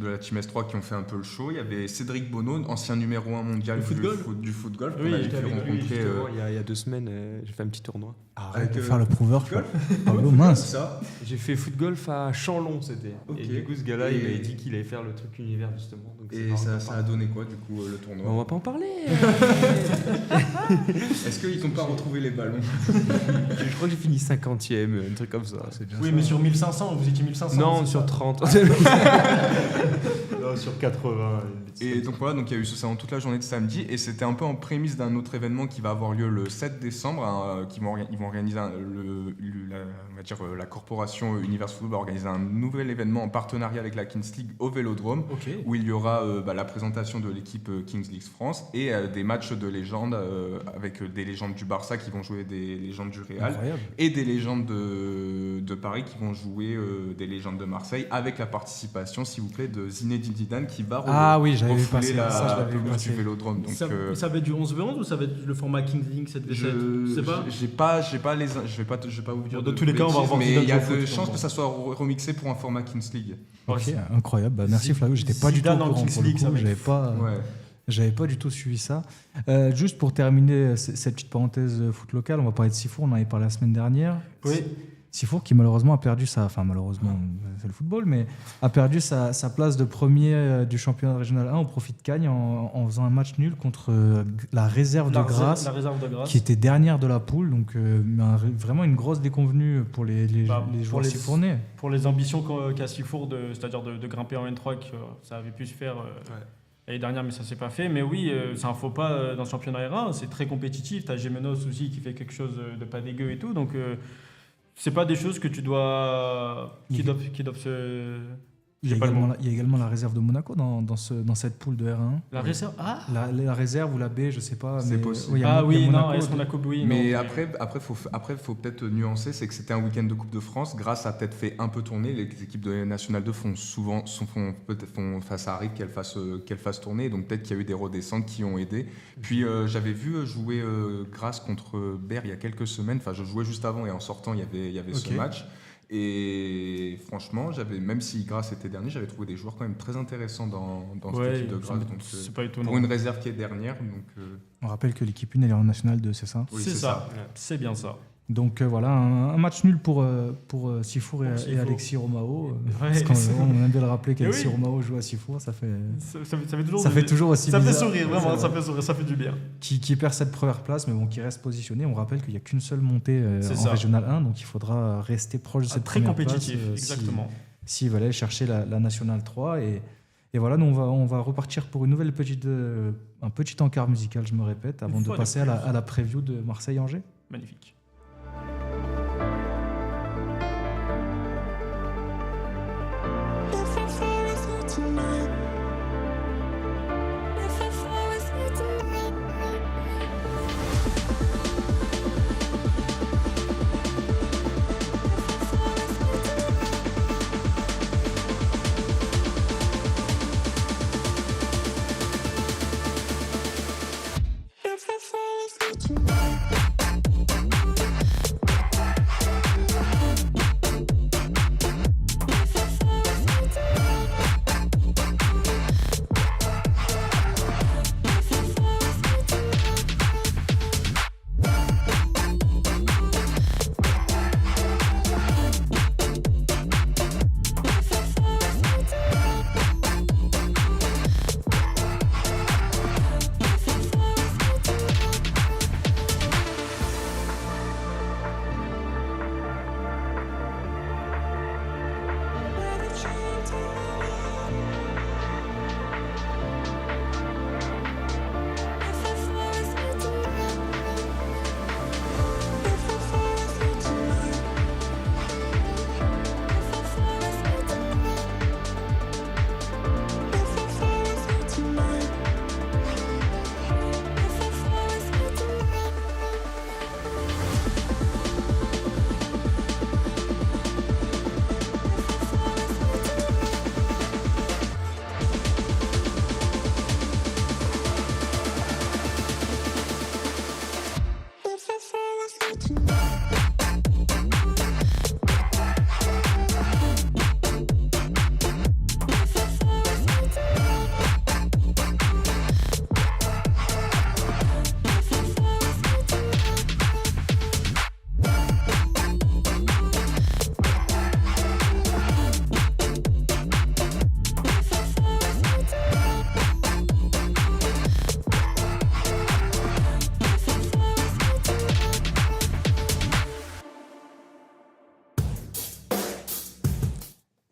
la Team S3 qui ont fait un peu le show. Il y avait Cédric Bonneau, ancien numéro 1 mondial Le football du foot golf. Oui, qu'on avait j'étais pu avec lui, rencontrer. Justement, il y a 2 semaines, j'ai fait un petit tournoi. Arrête de Avec, faire le prouveur. golf Pablo, mince. Ça. J'ai fait foot golf à Chanlon, c'était. Ok. Et du coup, ce gars-là, Et- il m'avait dit qu'il allait faire le truc univers, justement. Donc c'est Et marrant ça, d'en ça a parler. donné quoi, du coup, le tournoi On va pas en parler. Est-ce qu'ils n'ont pas retrouvé les ballons? Je crois que j'ai fini 50e, un truc comme ça. C'est bien Oui, ça. mais sur 1500, vous étiez 1500. Non, c'est sur ça 30. Non, sur 80. Et donc voilà, donc il y a eu ça toute la journée de samedi, et c'était un peu en prémisse d'un autre événement qui va avoir lieu le 7 décembre. Ils vont organiser la corporation Univers Football va organiser un nouvel événement en partenariat avec la Kings League au Vélodrome, Ok. où il y aura la présentation de l'équipe Kings League France et des matchs de légende avec des légendes du Barça qui vont jouer des légendes du Real. Incroyable. Et des légendes de Paris qui vont jouer des légendes de Marseille, avec la participation, s'il vous plaît, de Zinedine Zidane qui va Ah oui, j'avais vu refouler passer la ça, je l'avais vu pelouse passer. du Vélodrome. Donc, Ça va être du 11v11 ou ça va être le format Kings League 7v7? Je sais pas. j'ai pas les, je vais pas vous dire. Bon, dans de tous les cas, on va bêtises, revoir mais Zidane il y a jouer au de foot, chances donc que ça soit remixé pour un format Kings League. Ok, incroyable. Bah, merci Flavio, j'étais pas du tout au Zidane en courant Kings pour le League, ça coup, va être j'avais pas. Ouais. J'avais pas du tout suivi ça. Juste pour terminer cette petite parenthèse foot local, on va parler de Sifour, on en avait parlé la semaine dernière. Oui. Sifour qui malheureusement a perdu malheureusement, c'est le football, mais a perdu sa place de premier du championnat régional 1 au profit de Cagnes en faisant un match nul contre la réserve de Grasse, La réserve de Grasse. qui était dernière de la poule. Donc vraiment une grosse déconvenue pour les Bah, joueurs pour les- sifournais. Pour les ambitions qu'a Sifour, c'est-à-dire de grimper en N3, que ça avait pu se faire l'année dernière, mais ça s'est pas fait. Mais oui, c'est un faux pas dans le championnat R1. C'est très compétitif. T'as Gémenos aussi qui fait quelque chose de pas dégueu et tout. Donc, c'est pas des choses que tu dois. qui doivent se. Il y a J'ai pas le également la réserve de Monaco dans cette poule de R1. La réserve. Ah La réserve ou la B, je sais pas. C'est mais possible. il y a Ah oui, Monaco, non, est-ce Monaco, oui. Mais non, après, faut peut-être nuancer, c'est que c'était un week-end de Coupe de France. Grâce a peut-être fait un peu tourner. Les équipes de National 2 font face à Arrive qu'elles fassent tourner. Donc peut-être qu'il y a eu des redescentes qui ont aidé. Puis j'avais vu jouer Grasse contre Berre il y a quelques semaines. Enfin, je jouais juste avant et en sortant, il y avait ce Ok. match. Et franchement, même si Grasse était dernier, j'avais trouvé des joueurs quand même très intéressants dans cette Ouais, équipe de Grasse. Donc, c'est pas étonnant. pour une réserve qui est dernière, donc On rappelle que l'équipe 1 elle est en National 2, c'est ça. oui, c'est ça. C'est bien ça. Donc voilà, un match nul pour Sifour et Sifour. Alexis Romao. Ouais. Parce qu'on aime bien le rappeler qu'Alexis oui. Romao joue à Sifour, ça fait Ça fait toujours aussi Ça fait bizarre. sourire, vraiment, C'est ça vrai. fait sourire, ça fait du bien. Qui perd cette première place, mais bon, qui reste positionné. On rappelle qu'il n'y a qu'une seule montée C'est en ça. Régional 1, donc il faudra rester proche de cette Très première compétitif, place, exactement. s'ils veulent aller chercher la Nationale 3. Et voilà, nous on va repartir pour une nouvelle un petit encart musical, je me répète, avant Une de fois de passer plus. à la preview de Marseille-Angers. Magnifique. If I fall with you tonight, if I fall with you tonight, if I fall with you tonight.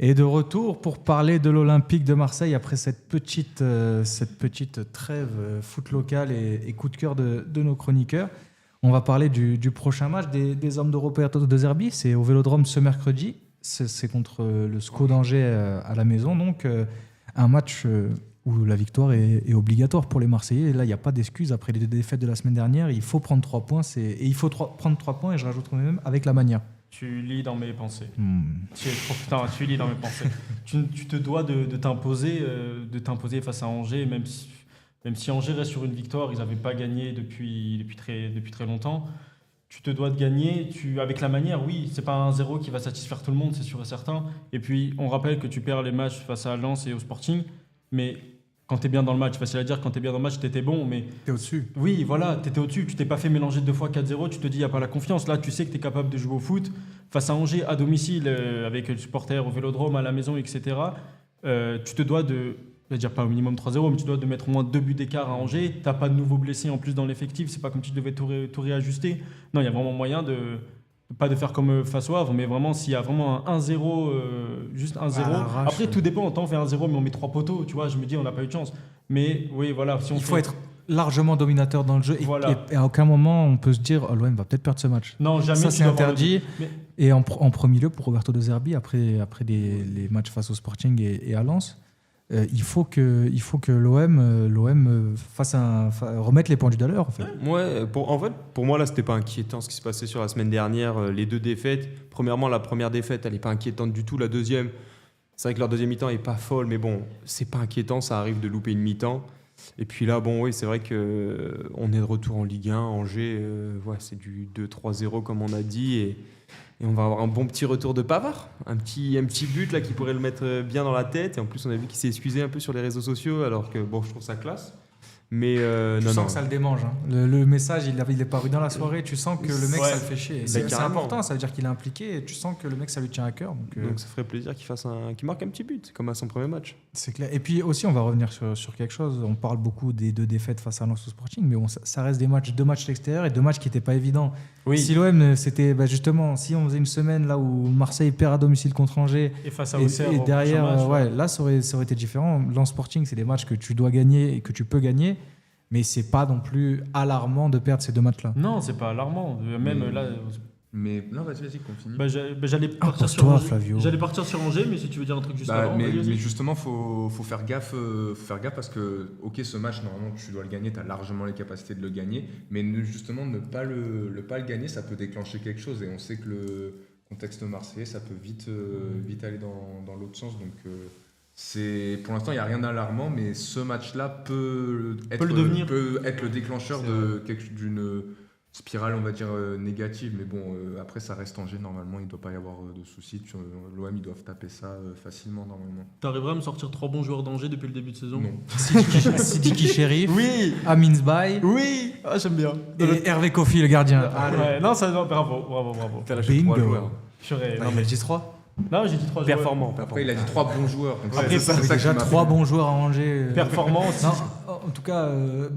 Et de retour pour parler de l'Olympique de Marseille après cette petite trêve foot local et coup de cœur de nos chroniqueurs. On va parler du prochain match des hommes de Roberto De Zerbi. C'est au Vélodrome ce mercredi. C'est contre le SCO d'Angers à la maison. Donc, un match où la victoire est obligatoire pour les Marseillais. Et là, il n'y a pas d'excuse. Après les 2 défaites de la semaine dernière, il faut prendre 3 points. Et il faut prendre 3 points, et je rajoute quand même avec la manière. Tu lis dans mes pensées. Tu lis dans mes pensées. Tu te dois de t'imposer face à Angers, même si Angers reste sur une victoire, ils n'avaient pas gagné depuis très longtemps. Tu te dois de gagner. Avec la manière, oui, c'est pas un 0 qui va satisfaire tout le monde, c'est sûr et certain. Et puis, on rappelle que tu perds les matchs face à Lens et au Sporting, mais quand tu es bien dans le match, facile à dire, quand tu es bien dans le match, tu étais bon, mais... T'es au-dessus. Oui, voilà, tu étais au-dessus, tu t'es pas fait mélanger 2 fois 4-0, tu te dis, il n'y a pas la confiance. Là, tu sais que tu es capable de jouer au foot. Face à Angers, à domicile, avec le supporter au Vélodrome, à la maison, etc., tu te dois de... Je vais dire pas au minimum 3-0, mais tu dois de mettre au moins 2 buts d'écart à Angers. Tu n'as pas de nouveaux blessés en plus dans l'effectif, c'est pas comme si tu devais tout réajuster. Non, il y a vraiment moyen pas de faire comme face au Havre, mais vraiment, s'il y a vraiment un 1-0, juste 1-0. Après, tout dépend. On fait 1-0, mais on met 3 poteaux. Tu vois, je me dis, on n'a pas eu de chance. Mais oui, voilà. Si Il faut être largement dominateur dans le jeu. Voilà. Et à aucun moment, on peut se dire, oh, l'OM va peut-être perdre ce match. Non, jamais. Ça, tu c'est dois avoir interdit. le- Mais- Et en premier lieu, pour Roberto De Zerbi, après les matchs face au Sporting et à Lens, il faut que l'OM remette les pendules à l'heure. En fait. Ouais, pour moi, là, c'était pas inquiétant ce qui se passait sur la semaine dernière. Les 2 défaites. Premièrement, la première défaite, elle n'est pas inquiétante du tout. La deuxième, c'est vrai que leur deuxième mi-temps n'est pas folle, mais bon, c'est pas inquiétant. Ça arrive de louper une mi-temps. Et puis là, bon, oui, c'est vrai qu'on est de retour en Ligue 1. Angers, c'est du 2-3-0, comme on a dit. Et on va avoir un bon petit retour de Pavard. Un petit but là qui pourrait le mettre bien dans la tête. Et en plus, on a vu qu'il s'est excusé un peu sur les réseaux sociaux, alors que, bon, je trouve ça classe. Mais Tu sens que ça le démange. Hein. Le message, il est paru dans la soirée. Tu sens que le mec, Ouais. ça le fait chier. C'est carrément. important, ça veut dire qu'il est impliqué. Et tu sens que le mec, ça lui tient à cœur. Donc ça ferait plaisir qu'il marque un petit but, comme à son premier match. C'est clair. Et puis aussi, on va revenir sur quelque chose. On parle beaucoup des 2 défaites face à Lens au Sporting, mais bon, ça reste 2 matchs à l'extérieur et 2 matchs qui n'étaient pas évidents. Oui. Si l'OM, c'était justement, si on faisait une semaine là où Marseille perd à domicile contre Angers, Et face à et Auxerre, au derrière, prochain match, là, ça aurait été différent. Lens Sporting, c'est des matchs que tu dois gagner et que tu peux gagner, mais c'est pas non plus alarmant de perdre ces 2 matchs-là. Non, c'est pas alarmant. Même là, Mais non, vas-y, continue. j'allais partir sur Repose-toi, Angers. Flavio. J'allais partir sur Angers, mais si tu veux dire un truc juste avant, mais vas-y. justement, faut faire gaffe parce que, ok, ce match, normalement, tu dois le gagner, tu as largement les capacités de le gagner, mais justement, ne pas le gagner, ça peut déclencher quelque chose. Et on sait que le contexte marseillais, ça peut vite aller dans l'autre sens. Donc, pour l'instant, il n'y a rien d'alarmant, mais ce match-là peut être le déclencheur d'une spirale, on va dire, négative. Mais bon, après, ça reste Angers. Normalement, il ne doit pas y avoir de soucis. L'OM, ils doivent taper ça facilement, normalement. T'arriverais à me sortir 3 bons joueurs d'Angers depuis le début de saison? Non. Sidiki Chérif, Oui. Amin Zbaye Oui. Ah, j'aime bien. et Hervé Kofi, le gardien. Ouais, non, bravo. T'as lâché Bingo. 3 joueurs. Purée, Non, non, mais mais... je dis 3. non, j'ai dit 3 joueurs. Performant. Après, il a dit 3 bons joueurs. Donc Après, c'est Avec ça déjà qui m'a 3 fait- bons joueurs à Angers. Performant aussi. Non, en tout cas,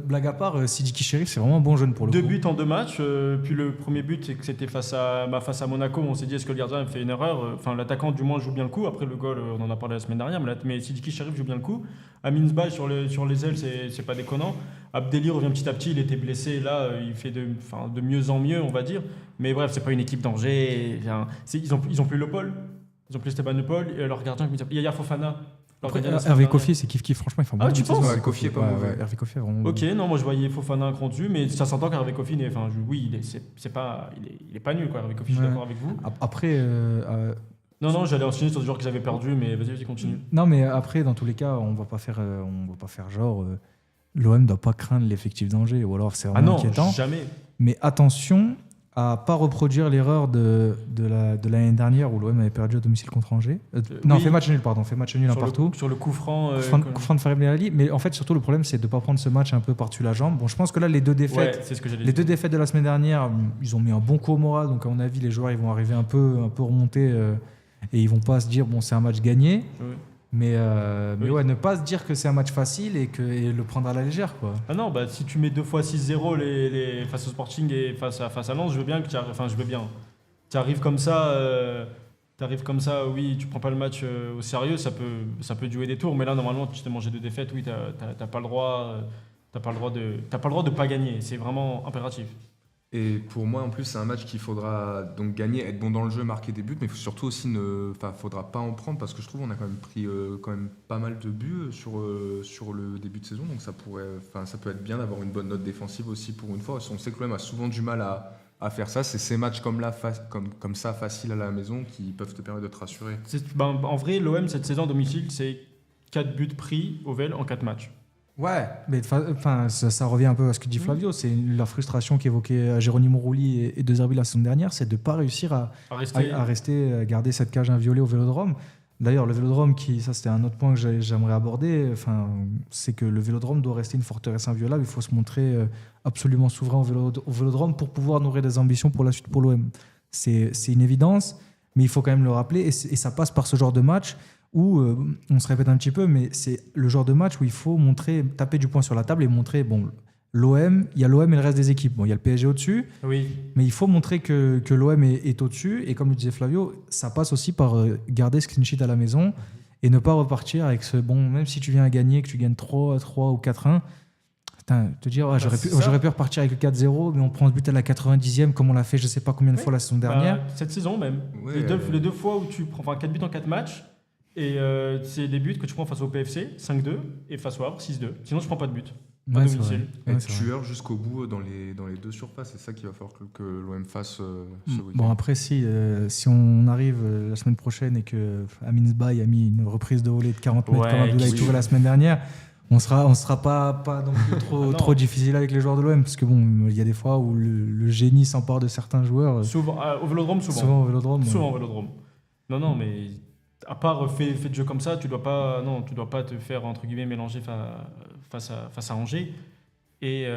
blague à part, Sidiki Chérif, c'est vraiment un bon jeune pour le 2 coup. buts en 2 matchs. Puis le premier but, c'est que c'était face à Monaco. On s'est dit, est-ce que le gardien a fait une erreur? Enfin, l'attaquant, du moins, joue bien le coup. Après, le goal, on en a parlé la semaine dernière. Mais Sidiki Chérif joue bien le coup. Amin Zbaye sur les ailes, c'est pas déconnant. Abdelli revient petit à petit. Il était blessé. Là, il fait de mieux en mieux, on va dire. Mais bref, c'est pas une équipe d'Angers. Ils ont plus Le Paul. Ils ont plus Esteban Le Paul. Et leur gardien, comment il s'appelle? Yaya Fofana. Leur Après, gardien la semaine Hervé dernière. Kofi, c'est kiff, franchement, il fait un bon Ah, tu début de penses? saison. Ouais, Kofi est pas mauvais. Hervé Kofi est vraiment Ok, non, moi je voyais Fofana un cran dessus, mais ça s'entend qu'Hervé Kofi, il est pas nul, quoi. Hervé Kofi, je suis Ouais. d'accord avec vous. Après, Non, j'allais enchaîner sur des joueurs qu'ils avaient perdus, mais vas-y, continue. non, mais après, dans tous les cas, on va pas faire genre l'OM doit pas craindre l'effectif d'Angers, ou alors c'est Ah vraiment non, inquiétant. jamais. Mais attention à pas reproduire l'erreur de l'année dernière où l'OM avait perdu à domicile contre Angers. Non, oui. fait match nul un Sur partout. sur le coup franc. Coup franc de Farid Benali, mais en fait surtout le problème c'est de ne pas prendre ce match un peu par-dessus la jambe. Bon, je pense que là les 2 défaites, ouais, c'est ce que j'allais les dire. 2 défaites de la semaine dernière, ils ont mis un bon coup au moral, donc à mon avis les joueurs ils vont arriver un peu remontés et ils vont pas se dire bon c'est un match gagné, Oui. mais Oui. ouais, ne pas se dire que c'est un match facile et le prendre à la légère quoi. Ah non, bah si tu mets 2 fois 6-0 face au Sporting et face à Lens, je veux bien que tu arrives comme ça. T'arrives comme ça, oui, tu prends pas le match au sérieux, ça peut jouer des tours. Mais là, normalement, tu t'es mangé 2 défaites, oui, t'as pas le droit, t'as pas le droit de pas gagner. C'est vraiment impératif. Et pour moi, en plus, c'est un match qu'il faudra donc gagner, être bon dans le jeu, marquer des buts, mais surtout aussi faudra pas en prendre parce que je trouve qu'on a quand même pris quand même pas mal de buts sur le début de saison, donc ça peut être bien d'avoir une bonne note défensive aussi pour une fois. On sait que l'OM a souvent du mal à faire ça. C'est ces matchs comme ça faciles à la maison qui peuvent te permettre de te rassurer. En vrai, l'OM cette saison à domicile, c'est 4 buts pris au VEL en 4 matchs. Ouais, mais ça revient un peu à ce que dit Flavio. C'est la frustration qu'évoquait Geronimo Rulli et De Zerbi la saison dernière, c'est de ne pas réussir à garder cette cage inviolée au Vélodrome. D'ailleurs, le Vélodrome, ça c'était un autre point que j'aimerais aborder, c'est que le Vélodrome doit rester une forteresse inviolable. Il faut se montrer absolument souverain au Vélodrome pour pouvoir nourrir des ambitions pour la suite pour l'OM. C'est une évidence, mais il faut quand même le rappeler, et ça passe par ce genre de match où, on se répète un petit peu, mais c'est le genre de match où il faut taper du poing sur la table et montrer, bon, l'OM, il y a l'OM et le reste des équipes. Bon, il y a le PSG au-dessus, Oui. mais il faut montrer que l'OM est au-dessus. Et comme le disait Flavio, ça passe aussi par garder ce clean sheet à la maison et ne pas repartir avec même si tu viens à gagner, que tu gagnes 3 ou 4-1, te dire, j'aurais pu repartir avec le 4-0, mais on prend ce but à la 90e, comme on l'a fait je ne sais pas combien de fois la saison dernière. Cette saison même. Ouais. Les deux fois où tu prends 4 buts en 4 matchs, et c'est des buts que tu prends face au PFC, 5-2, et face au Havre, 6-2. Sinon, tu prends pas de but. À Ouais, c'est domicile. vrai. Ouais, Être c'est vrai. tueur jusqu'au bout dans les deux surfaces, c'est ça qu'il va falloir que l'OM fasse ce week-end. Bon, après, si on arrive la semaine prochaine et que Amin Sbaï a mis une reprise de volée de 40 mètres Ouais, comme Abdoulaye oui. Touré la semaine dernière, on sera pas non plus Non. trop difficile avec les joueurs de l'OM, parce que bon, il y a des fois où le génie s'empare de certains joueurs. Souvent, au Vélodrome, souvent. Souvent au Vélodrome. Souvent au Vélodrome. Non, mais à part fait de jeu comme ça, tu dois pas te faire entre guillemets mélanger face à Angers. Et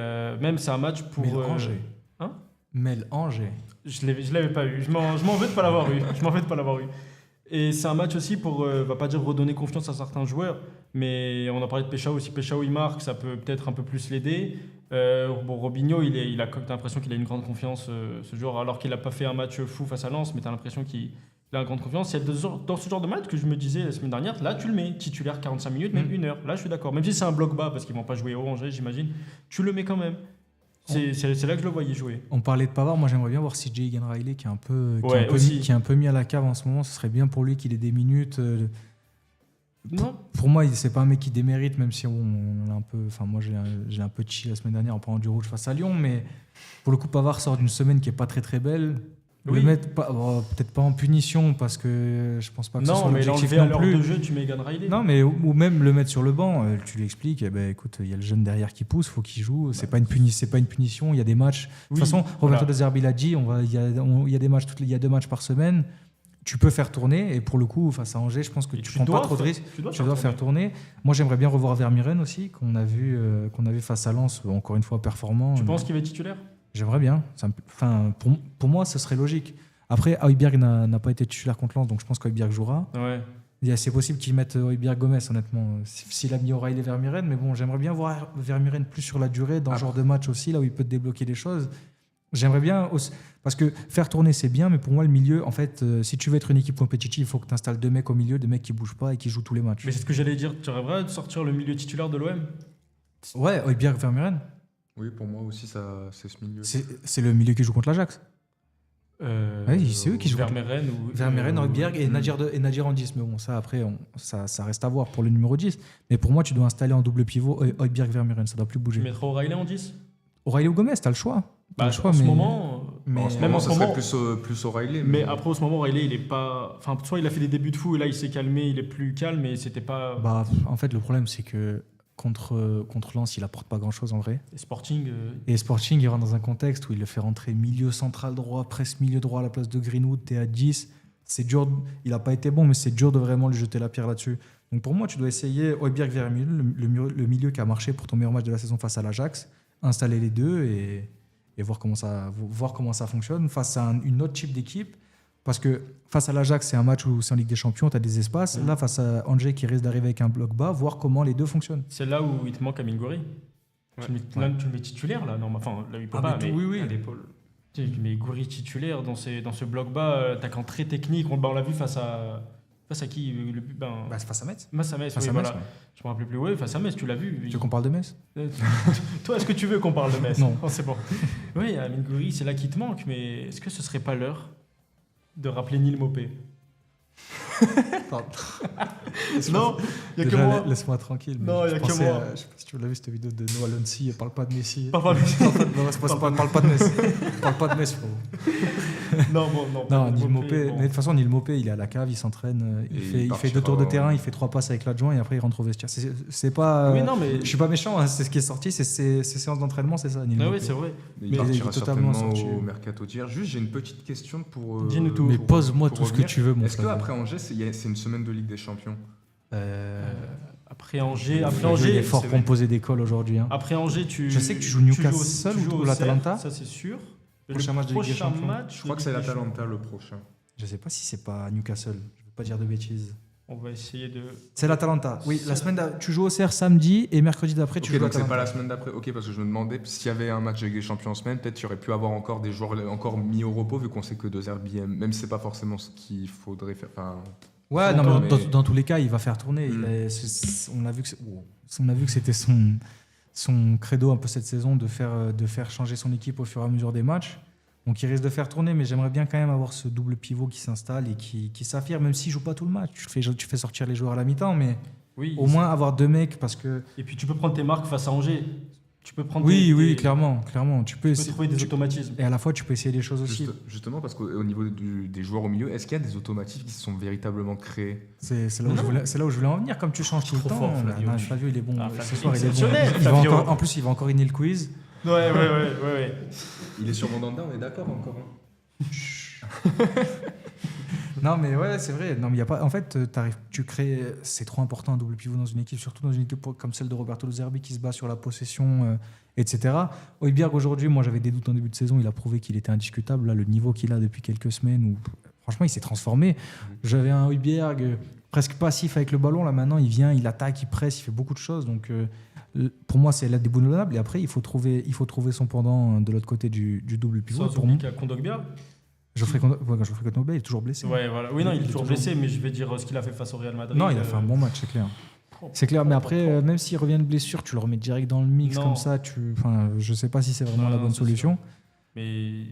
même c'est un match pour. Angers. Hein Mel Angers. Je l'avais pas eu. Je m'en veux de pas l'avoir eu. Je m'en veux de pas l'avoir eu. Et c'est un match aussi pour, va pas dire redonner confiance à certains joueurs, mais on a parlé de Péchao aussi. Péchao, il marque, ça peut peut-être un peu plus l'aider. Robinho, t'as l'impression qu'il a une grande confiance ce jour, alors qu'il a pas fait un match fou face à Lens, mais t'as l'impression qu'il a une grande confiance. Il y a dans ce genre de match que je me disais la semaine dernière, là tu le mets titulaire 45 minutes, même 1 heure. Là je suis d'accord. Même si c'est un bloc bas, parce qu'ils vont pas jouer au Angers, j'imagine, tu le mets quand même. C'est là que je le voyais jouer. On parlait de Pavard, moi j'aimerais bien voir CJ Egan Riley qui est un peu mis à la cave en ce moment. Ce serait bien pour lui qu'il ait des minutes. Non. Pour moi, c'est pas un mec qui démérite, même si on a un peu. Enfin, moi j'ai un peu chill la semaine dernière en prenant du rouge face à Lyon, mais pour le coup, Pavard sort d'une semaine qui est pas très très belle. Oui. Le mettre peut-être pas en punition parce que je pense pas que ce soit Non, mais l'objectif l'enlever à non l'heure plus. de jeu, tu mets Egan Riley. Non, mais ou même le mettre sur le banc, tu lui expliques, écoute, il y a le jeune derrière qui pousse, faut qu'il joue, c'est pas une punition, il y a des matchs. De toute façon, Roberto De Zerbi l'a dit, il y a des matchs il y a 2 matchs par semaine. Tu peux faire tourner, et pour le coup, face à Angers, je pense que tu prends pas trop de risques. Tu dois faire tourner. Moi, j'aimerais bien revoir Vermiren aussi, qu'on a vu face à Lens, encore une fois performant. Tu penses qu'il va être titulaire? J'aimerais bien. Pour moi, ce serait logique. Après, Højbjerg n'a pas été titulaire contre Lens, donc je pense qu'Højbjerg jouera. Ouais. C'est possible qu'ils mettent Højbjerg Gomez, honnêtement, s'il a mis O'Reilly Vermiren. Mais bon, j'aimerais bien voir Vermiren plus sur la durée, dans ce genre de match aussi, là où il peut te débloquer des choses. J'aimerais bien, parce que faire tourner, c'est bien, mais pour moi, le milieu, en fait, si tu veux être une équipe compétitive, il faut que tu installes 2 mecs au milieu, 2 mecs qui bougent pas et qui jouent tous les matchs. Mais c'est ce que j'allais dire. Tu rêverais de sortir le milieu titulaire de l'OM? Ouais, Højbjerg Vermiren. Oui, pour moi aussi, c'est ce milieu. C'est le milieu qui joue contre l'Ajax. C'est eux qui jouent. Vermeeren, Højbjerg et Nadir Andis. Mais bon, ça, après, ça reste à voir pour le numéro 10. Mais pour moi, tu dois installer en double pivot Højbjerg, Vermeeren. Ça doit plus bouger. Tu mettras O'Reilly en 10? O'Reilly ou Gomez, t'as le choix. En ce moment, ça serait plus O'Reilly. Mais après, au ce moment, O'Reilly, il est pas. Enfin, soit il a fait des débuts de fou et là, il s'est calmé, il est plus calme, mais c'était pas. En fait, le problème, c'est que contre Lens, il apporte pas grand-chose en vrai. Et Sporting. Et Sporting, il rentre dans un contexte où il le fait rentrer milieu central droit, presque milieu droit à la place de Greenwood, t'es à 10. C'est dur, il a pas été bon, mais c'est dur de vraiment lui jeter la pierre là-dessus. Donc pour moi, tu dois essayer Højbjerg Vermeeren, le milieu qui a marché pour ton meilleur match de la saison face à l'Ajax, installer les deux et voir comment ça fonctionne face à une autre type d'équipe. Parce que face à l'Ajax, c'est un match où c'est en Ligue des Champions, tu as des espaces. Là, face à Angers qui risque d'arriver avec un bloc bas, voir comment les deux fonctionnent. C'est là où il te manque Amine Gouiri. Ouais. Tu le mets titulaire, là. Non, enfin, là, il peut pas. Oui. À l'épaule. Mais Gouiri titulaire dans ce bloc bas, attaquant très technique. On l'a vu face à qui Bah, c'est face à Metz. Face à Metz, Face oui, à Metz, voilà. ouais. Je me rappelais plus. Oui, face à Metz, tu l'as vu. Tu veux qu'on parle de Metz? Toi, est-ce que tu veux qu'on parle de Metz? Non. C'est bon. Oui, Amine Gouiri, c'est là qui te manque, mais est-ce que ce serait pas l'heure de rappeler Neil Maupay? Non, il y a que Déjà, moi. Laisse-moi tranquille. mais Non, je y a que pensais moi. je sais pas si tu l'as vu cette vidéo de Noah Lonsi. Parle pas de Messi. Parle pas de Messi. Non, parle pas de Messi. Parle pas de Messi, frérot. Non, Non, Neil Neil Maupay. bon. Mais de toute façon, Neil Maupay, il est à la cave, il s'entraîne. Et Il il fait 2 tours de terrain, il fait 3 passes avec l'adjoint et après il rentre au vestiaire. C'est pas. Oui, non, mais. Je suis pas méchant, hein, c'est ce qui est sorti, c'est ces séances d'entraînement, c'est ça, Neil Ah Maupay. oui, c'est vrai. Mais Mais il partira il est totalement certainement sorti. au mercato d'hier. Juste, j'ai une petite question pour. Dis-nous tout. Mais pour- pose-moi pour tout ce que revenir. tu veux, mon Est-ce frère. qu'après Angers, c'est une semaine de Ligue des Champions? Après Angers, Il est fort composé d'école aujourd'hui. Hein. Après Angers, Je sais que tu joues Newcastle tu joues ou au l'Atalanta. CF, ça c'est sûr. Prochain match de Ligue des prochain Champions. match Je crois de que c'est Ligue des l'Atalanta le prochain. Je sais pas si c'est pas Newcastle, je veux pas dire de bêtises. Champions. On va essayer de. C'est l'Atalanta. Oui, la semaine tu joues au CR samedi et mercredi d'après tu Ok, joues à donc c'est pas l'Atalanta. la semaine d'après. Ok, parce que je me demandais s'il y avait un match de Ligue des Champions en semaine, peut-être qu'il y aurait pu avoir encore des joueurs encore mis au repos, vu qu'on sait que De Zerbi, même si c'est pas forcément ce qu'il faudrait faire. Enfin, Ouais, non, Encore, mais mais- dans tous les cas, il va faire tourner. Mm. On a vu que on a vu que c'était son credo un peu cette saison de faire changer son équipe au fur et à mesure des matchs. Donc il risque de faire tourner, mais j'aimerais bien quand même avoir ce double pivot qui s'installe et qui s'affirme, même s'il joue pas tout le match. Tu fais sortir les joueurs à la mi-temps, mais Oui. au moins avoir 2 mecs parce que. Et puis tu peux prendre tes marques face à Angers. Tu peux prendre. Oui, clairement. Tu peux Tu peux trouver des automatismes. Et à la fois, tu peux essayer des choses aussi. justement, parce qu'au niveau des joueurs au milieu, est-ce qu'il y a des automatismes qui se sont véritablement créés? C'est là, où je voulais en venir. Comme tu changes tout le Trop temps. fort, Flavio. Non, Flavio, il est bon. Ah, Ce Flavio, soir, il est bon. exceptionnel, Il va Flavio. en plus, il va encore inner le quiz. Ouais. Il est sur mon danda, on est d'accord encore. Non, mais ouais, c'est vrai. Non, mais y a pas. En fait, tu crées. C'est trop important un double pivot dans une équipe, surtout dans une équipe comme celle de Roberto De Zerbi qui se bat sur la possession, etc. Højbjerg aujourd'hui, moi j'avais des doutes en début de saison. Il a prouvé qu'il était indiscutable. Là, le niveau qu'il a depuis quelques semaines, où franchement, il s'est transformé. J'avais un Højbjerg presque passif avec le ballon. Là, maintenant, il vient, il attaque, il presse, il fait beaucoup de choses. Donc, pour moi, c'est l'indéboulonnable. Et après, il faut trouver son pendant de l'autre côté du double pivot. Sans Pour moi, oublier qu'à Kondogbia. Geoffrey Kondogbia, il est toujours blessé. Ouais, voilà. Oui, non, il est toujours blessé, mais je vais dire ce qu'il a fait face au Real Madrid. Non, il a fait un bon match, c'est clair. C'est clair, mais après, même s'il revient de blessure, tu le remets direct dans le mix Non. comme ça. Je sais pas si c'est vraiment Non, la non, bonne c'est solution. Mais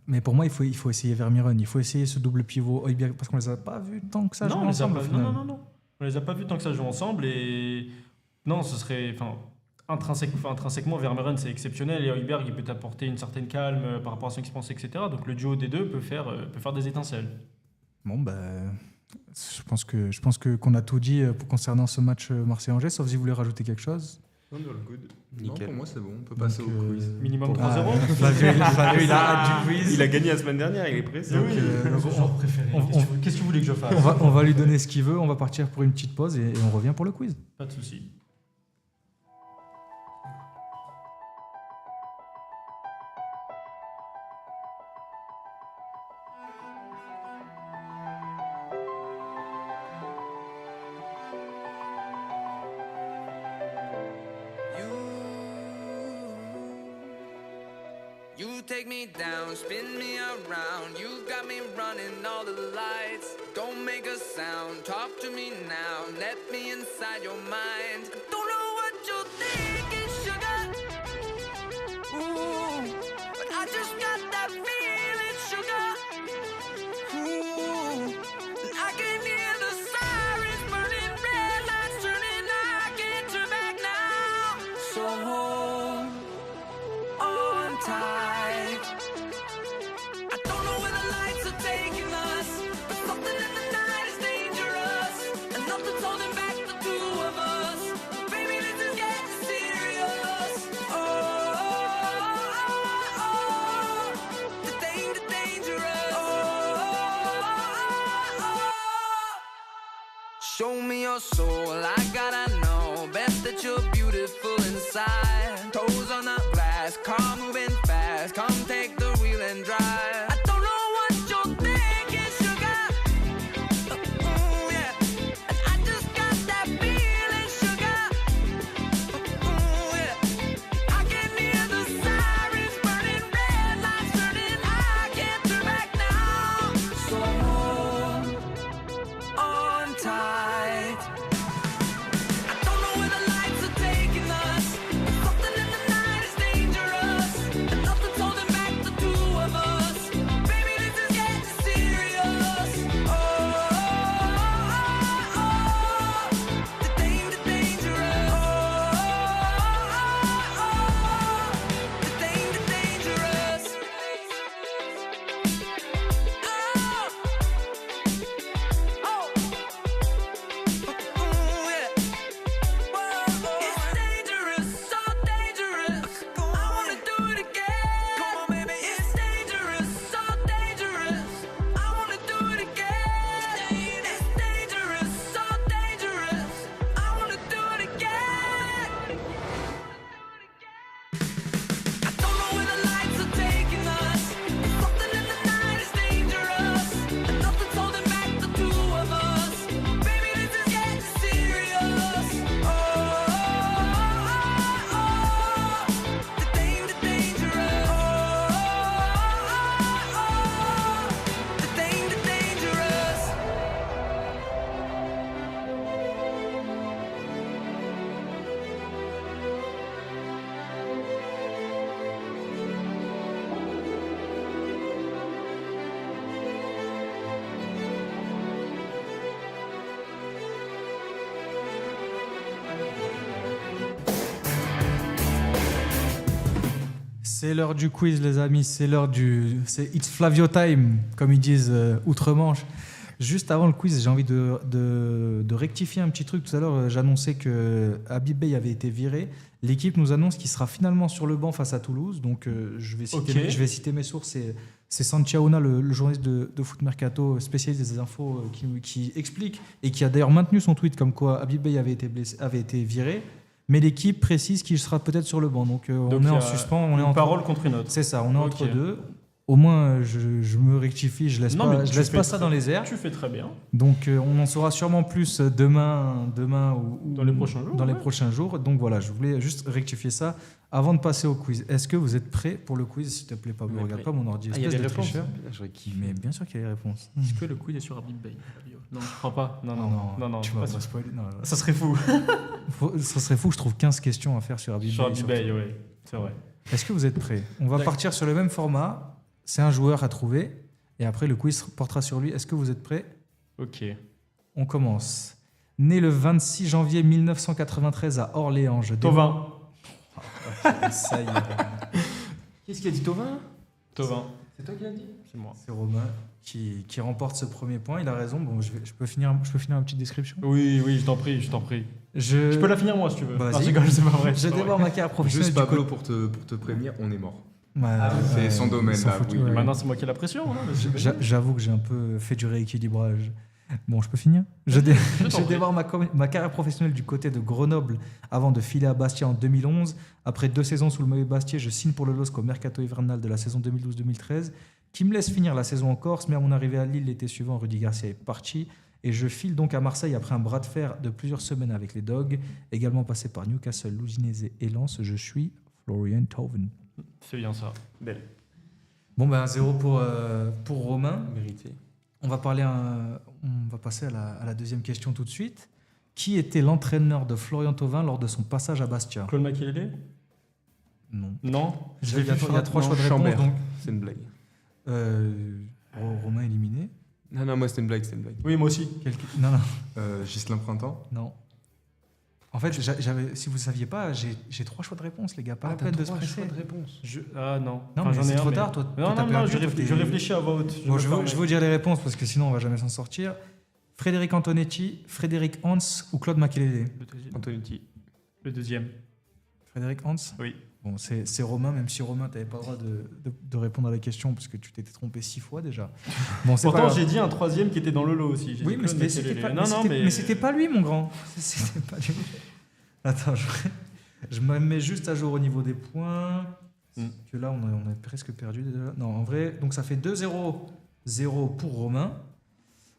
Mais pour moi, il faut essayer Vermieren. Il faut essayer ce double pivot Højbjerg, parce qu'on les a pas vus tant que ça jouer on les a ensemble. pas- au final. non. On les a pas vus tant que ça joue ensemble et non, ce serait intrinsèquement Vermeeren c'est exceptionnel et Højbjerg il peut t'apporter une certaine calme par rapport à son expérience, etc. Donc le duo des deux peut faire des étincelles. Bon, ben, je pense que qu'on a tout dit concernant ce match Marseille-Angers, sauf si vous voulez rajouter quelque chose. Non, Nickel. pour moi c'est bon, on peut passer au quiz. Minimum Ah, 3-0. Flavio, il a hâte du quiz. Il a gagné la semaine dernière, il est pressé. Donc, préféré. on- Qu'est-ce que tu voulais que je fasse? on va lui donner ce qu'il veut. On va partir pour une petite pause et on revient pour le quiz. Pas de souci. You take me down, spin me around. You got me running all the lights. Don't make a sound, talk to me now. Let me inside your mind. Don't know what you're thinking, sugar. Ooh, but I just got that feeling, sugar. Ooh, and I can hear the sirens burning, red lights turning. I can't turn back now. So hold on tight. I don't know where the lights are taking us, but something in the night is dangerous, and nothing's holding back the two of us. Baby, this is getting serious. The danger, dangerous. Show me your soul, I gotta know. Best that you're beautiful inside. Toes on the glass, car moving fast. Come take the wheel and drive. I don't know what you're thinking, sugar. Ooh, yeah. And I just got that feeling, sugar. Ooh, yeah. I can hear the sirens burning, red lights turning. C'est l'heure du quiz, les amis. C'est l'heure c'est It's Flavio Time, comme ils disent outre-Manche. Juste avant le quiz, j'ai envie de rectifier un petit truc. Tout à l'heure, j'annonçais que Habib Beye avait été viré. L'équipe nous annonce qu'il sera finalement sur le banc face à Toulouse. Donc, je vais citer mes sources. C'est Santiaona, le journaliste de Foot Mercato, spécialiste des infos, qui explique et qui a d'ailleurs maintenu son tweet comme quoi Habib Beye avait été viré. Mais l'équipe précise qu'il sera peut-être sur le banc. Donc, on est en suspens. On est Une parole contre une autre. C'est ça, on est entre Ok. deux. Au moins, je me rectifie, je laisse pas ça dans les airs. Tu fais très bien. Donc, on en saura sûrement plus demain ou Dans les prochains jours, Dans les ouais. prochains jours. Donc voilà, je voulais juste rectifier ça avant de passer au quiz. Est-ce que vous êtes prêts pour le quiz, s'il te plaît, Pablo? On est Regarde prêt. pas mon ordi. Ah, il y a espèce des de réponses. tricheur. J'aurais kiffé. Mais bien sûr qu'il y a des réponses. Est-ce que le quiz est sur Habib Beye? Non, je crois pas. Non, tu pas vas sûr. pas spoiler. Non, Ça serait fou. ça serait fou que je trouve 15 questions à faire sur Habib Sur Beye, Habib surtout. Beye, oui. C'est vrai. Est-ce que vous êtes prêts? On va D'accord. partir sur le même format. C'est un joueur à trouver. Et après, le quiz portera sur lui. Est-ce que vous êtes prêts? Ok. On commence. Né le 26 janvier 1993 à Orléans. Tovin. Ça y est. Qu'est-ce qu'il a dit, Tovin? Tovin. C'est toi qui l'as dit? C'est moi. C'est Romain qui remporte ce premier point. Il a raison. Bon, je peux finir ma petite description. Oui, je t'en prie. Je peux la finir moi si tu veux. Vas-y. Non, je rigole, c'est pas vrai. Je c'est pas démarre ma carrière professionnelle. Juste du Pablo, côté- pour te prévenir, on est mort. Ouais, c'est son domaine, ils s'en là, foutent, oui. ouais. vrai. Maintenant, c'est moi qui ai la pression. Hein, mais c'est bien. J'avoue que j'ai un peu fait du rééquilibrage. Bon, je peux finir. Je t'en démarre ma carrière professionnelle du côté de Grenoble avant de filer à Bastia en 2011. Après 2 saisons sous le maillot Bastia, je signe pour le LOSC au mercato hivernal de la saison 2012-2013, qui me laisse finir la saison en Corse. Mais à mon arrivée à Lille l'été suivant, Rudy Garcia est parti. Et je file donc à Marseille après un bras de fer de plusieurs semaines avec les Dogs. Également passé par Newcastle, l'Udinese et Lens, je suis Florian Thauvin. C'est bien ça. Belle. Bon, ben 0 pour Romain. Mérité. On va passer à la deuxième question tout de suite. Qui était l'entraîneur de Florian Thauvin lors de son passage à Bastia? Claude Makélélé? Non. Non. Il y a 3 choix de réponse. Chambert. Donc, C'est une blague. Romain éliminé. Non, moi c'était une blague. Oui, moi aussi. Non. Ghislain Printemps. Non. En fait, si vous ne saviez pas, j'ai 3 choix de réponse, les gars. Pas la peine de se presser. réponse. Ah non. Non, Enfin, mais j'en ai c'est un, trop mais- tard. Toi, Non, t'as non, perdu, je toi, t'es- réfléchis à voix haute. Bon, je me vais permets. vous dire les réponses parce que sinon on va jamais s'en sortir. Frédéric Antonetti, Frédéric Hans ou Claude Makélélé? Le deuxième. Antonetti. Le deuxième. Frédéric Hans? Oui. Bon, c'est Romain, même si Romain, tu n'avais pas le droit de répondre à la question parce que tu t'étais trompé 6 fois déjà. Bon, c'est pas Pourtant, grave. j'ai dit un troisième qui était dans le lot aussi. J'ai Oui, dit mais Claude c'était Makélélé. pas, Non, non, mais c'était pas lui, mon grand. C'était pas lui. Attends, je me mets juste à jour au niveau des points. Que là, on a presque perdu déjà. Non, en vrai, donc ça fait 2-0 pour Romain.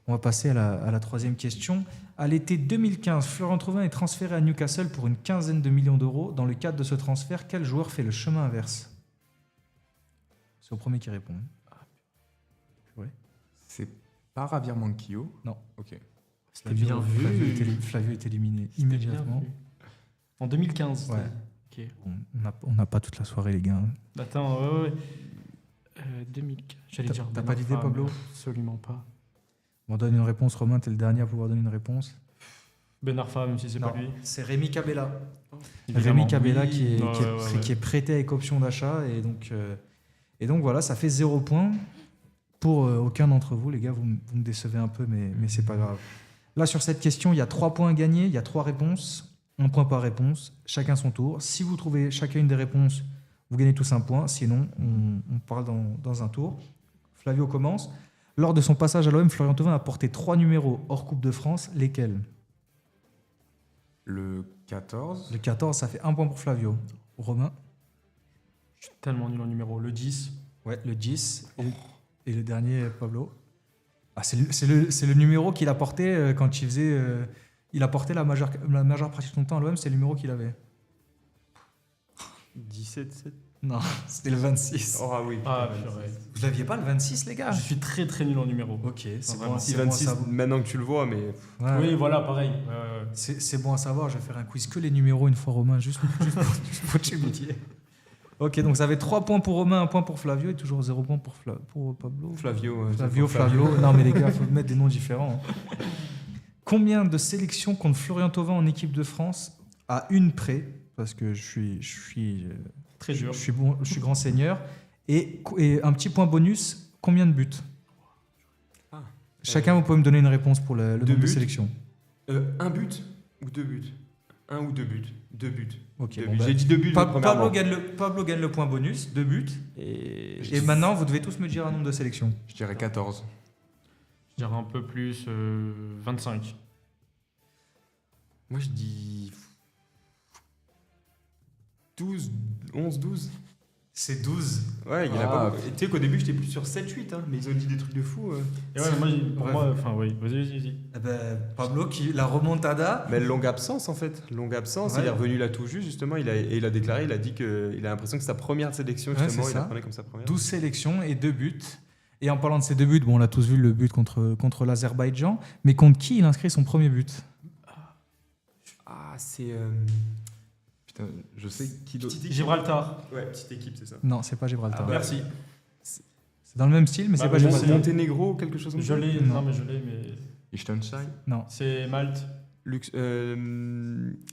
On va passer à la troisième question. À l'été 2015, Florian Thauvin est transféré à Newcastle pour une quinzaine de millions d'euros. Dans le cadre de ce transfert, quel joueur fait le chemin inverse? C'est au premier qui répond. C'est pas Javier Manquillo. Non. Ok. C'était bien vu. Flavio est éliminé C'était bien immédiatement. vu. En 2015. Ouais. Ok. On n'a pas toute la soirée, les gars. Attends, ouais. 2015. J'allais T'as- dire. t'as Ben pas d'idée, Arfa, Pablo? mais Absolument pas. On donne une réponse. Romain, t'es le dernier à pouvoir donner une réponse. Ben Arfa, même si c'est pas lui. C'est Rémi Cabella. Évidemment. Rémi Cabella Oui. qui est, Ouais, qui est- ouais, ouais. qui est prêté avec option d'achat. Et donc voilà, ça fait 0 points pour aucun d'entre vous. Les gars, vous me décevez un peu, mais c'est pas grave. Là, sur cette question, il y a 3 points à gagner. Il y a 3 réponses. 1 point par réponse. Chacun son tour. Si vous trouvez chacun une des réponses, vous gagnez tous 1 point. Sinon, on parle dans un tour. Flavio commence. Lors de son passage à l'OM, Florian Thauvin a porté 3 numéros hors Coupe de France. Lesquels? Le 14. Le 14, ça fait 1 point pour Flavio. Romain? Je suis tellement nul en numéro. Le 10. Ouais, le 10. Et le dernier, Pablo? Ah, c'est le numéro qu'il a porté quand il faisait... il a porté la majeure partie de son temps à l'OM, c'est le numéro qu'il avait. 17-7. Non, c'était le 26. Oh oui. Ah, putain, purée. Vous l'aviez pas, le 26, les gars? Je suis très très nul en numéro. Ok, c'est vraiment. bon, Si c'est bon à 26, savoir. maintenant que tu le vois, mais Ouais, Oui, ouais. voilà, pareil. Ouais, ouais. C'est bon à savoir, je vais faire un quiz que les numéros une fois, Romain, juste pour t'humilier. Ok, donc ça avait 3 points pour Romain, 1 point pour Flavio et toujours 0 point pour Pablo. Flavio. Flavio. Non, mais les gars, il faut mettre des noms différents. Combien de sélections compte Florian Thauvin en équipe de France à une près, parce que je suis Très dur. je suis grand seigneur. Et un petit point bonus, combien de buts? Ah. Chacun, vous pouvez me donner une réponse pour le Deux nombre de buts. sélections. Un but ou 2 buts? Un ou 2 buts? 2 buts. Ok, Deux bon, buts. bah, J'ai dit 2 buts. Pablo gagne le point bonus, 2 buts. Et Et maintenant, vous devez tous me dire un nombre de sélections. Je dirais 14. Je dirais un peu plus, 25. moi, je dis 12, 11, 12. C'est 12. Ouais, il y en a Ah, pas beaucoup. Et tu sais qu'au début, j'étais plus sur 7, 8, hein, mais ils ont dit des trucs de fou. Et ouais, pour Ouais. moi, enfin, oui. Vas-y. Eh ben, Pablo, la remontada. Mais longue absence, en fait. Longue absence. Ouais. Il est revenu là tout juste, justement. Il a déclaré, il a dit qu'il a l'impression que c'est sa première sélection, Ouais, justement. c'est Il ça. la prenait comme sa première. 12 sélections et 2 buts. Et en parlant de ces 2 buts, bon, on a tous vu le but contre l'Azerbaïdjan. Mais contre qui il inscrit son premier but? Ah, c'est. Putain, je sais qui d'autre. Gibraltar. Ouais, petite équipe, c'est ça. Non, c'est pas Gibraltar. Merci. C'est dans le même style, mais c'est Ah, pas mais Gibraltar. c'est- Monténégro ou quelque chose comme Je ça. l'ai, Non. non, mais je l'ai, mais. Liechtenstein. Non. C'est Malte.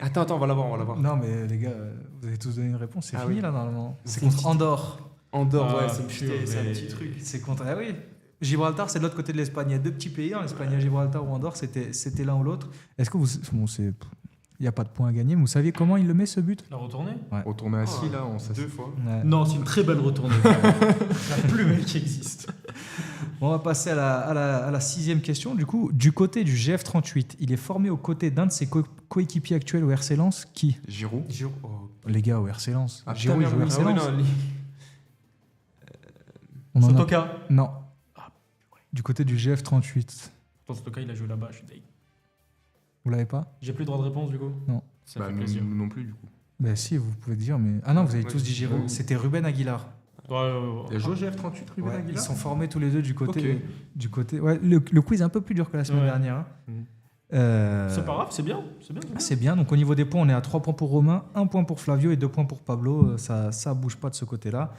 Attends, on va l'avoir. Non, mais les gars, vous avez tous donné une réponse. C'est Ah fini oui. là, normalement. C'est C'est contre une petite- Andorre. Andorre, Ah, ouais, c'est un purée. petit truc. C'est contre. Ah oui. Gibraltar, c'est de l'autre côté de l'Espagne. Il y a 2 petits pays. En Espagne, il y a Gibraltar ou Andorre. C'était l'un ou l'autre. Est-ce que vous. Bon, c'est. Il n'y a pas de point à gagner, mais vous saviez comment il le met ce but? La retournée Retourné assis, là, on s'assied. 2 fois. Ouais. Non, c'est une très belle retournée. La plus belle qui existe. On va passer à la 6e question. Du coup, du côté du GF38, il est formé aux côtés d'un de ses coéquipiers actuels au RC Lens. Qui? Giroud. Les gars, au RC Lens. Ah, Giroud, il putain, joue au merde, RC Ah ouais, Lens. non, On en a- Sotoka. Non. Du côté du GF38. Pourtant, Sotoka, il a joué là-bas, je suis deg. Vous l'avez pas? J'ai plus le droit de réponse, du coup Non. Ça Bah, fait nous plaisir. nous non plus, du coup. Ben si, vous pouvez dire, mais... Ah non, vous avez Ouais, tous dit Giroud. Giroud. C'était Ruben Aguilar. Il a joué au GF38, Ruben Ouais, ils Aguilar sont formés tous les deux du côté... Ok. Du côté ouais, le quiz est un peu plus dur que la semaine Ouais. dernière. Hein. Mhm. C'est pas grave, c'est bien. C'est bien. C'est bien. Donc au niveau des points, on est à 3 points pour Romain, 1 point pour Flavio et 2 points pour Pablo. Ça bouge pas de ce côté-là.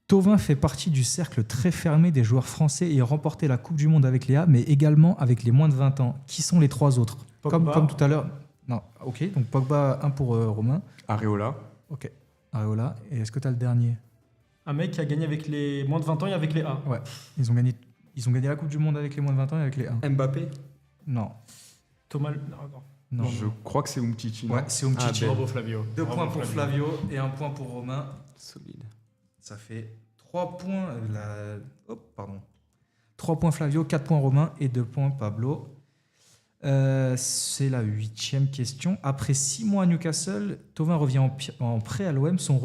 Thauvin fait partie du cercle très fermé des joueurs français ayant remporté la Coupe du Monde avec Léa, mais également avec les moins de 20 ans. Qui sont les 3 autres? Pogba. Comme tout à l'heure. Non, ok. Donc Pogba, 1 pour Romain. Areola. Ok. Areola. Et est-ce que tu as le dernier? Un mec qui a gagné avec les moins de 20 ans et avec les A. Ouais. Ils ont gagné la Coupe du Monde avec les moins de 20 ans et avec les 1. Mbappé. Non. Thomas. Non. Non. Je crois que c'est Umtiti. non Ouais, c'est Umtiti. Ah, ben. Bravo, Flavio. 2 Bravo, points pour Flavio et 1 point pour Romain. Solide. Ça fait 3 points. 3 points Flavio, 4 points Romain et 2 points Pablo. C'est la 8e question. Après 6 mois à Newcastle, Thauvin revient en prêt à l'OM. Son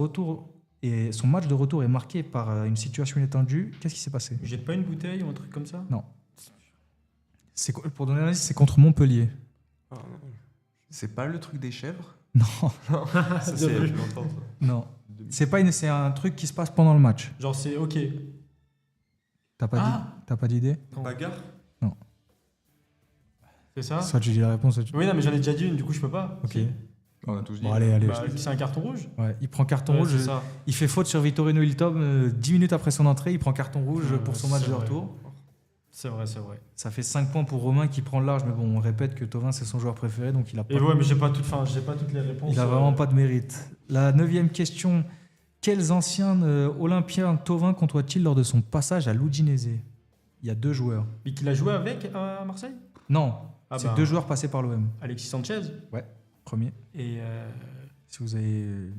match de retour est marqué par une situation inattendue. Qu'est-ce qui s'est passé? Il jette pas une bouteille ou un truc comme ça? Pour donner un indice, c'est contre Montpellier. Ah, non. C'est pas le truc des chèvres? Non, Ça, c'est il y a plus longtemps, ça. non. C'est un truc qui se passe pendant le match. Genre, c'est ok. T'as pas d'idée? Bagarre. C'est ça? Soit tu dis la réponse, soit tu... Oui, non, mais j'en ai déjà dit une, du coup, je peux pas. Ok. Si. On a tous dit. Bon, allez. Bah, c'est un carton rouge? Ouais, il prend carton Ouais, rouge. c'est ça. Il fait faute sur Vittorino Hilton 10 minutes après son entrée. Il prend carton rouge Ouais, pour son match c'est de vrai. retour. C'est vrai. Ça fait 5 points pour Romain qui prend le large. Mais bon, on répète que Thauvin, c'est son joueur préféré. Donc il a, Et ouais, mais j'ai pas toutes les réponses. il a vraiment pas de mérite. La 9e question. Quels anciens Olympiens Thauvin côtoie-t-il lors de son passage à l'Udinese? Il y a 2 joueurs. Mais qu'il a joué avec à Marseille? Non, Ah c'est bah, 2 joueurs passés par l'OM. Alexis Sanchez. Premier. Et. Si vous avez...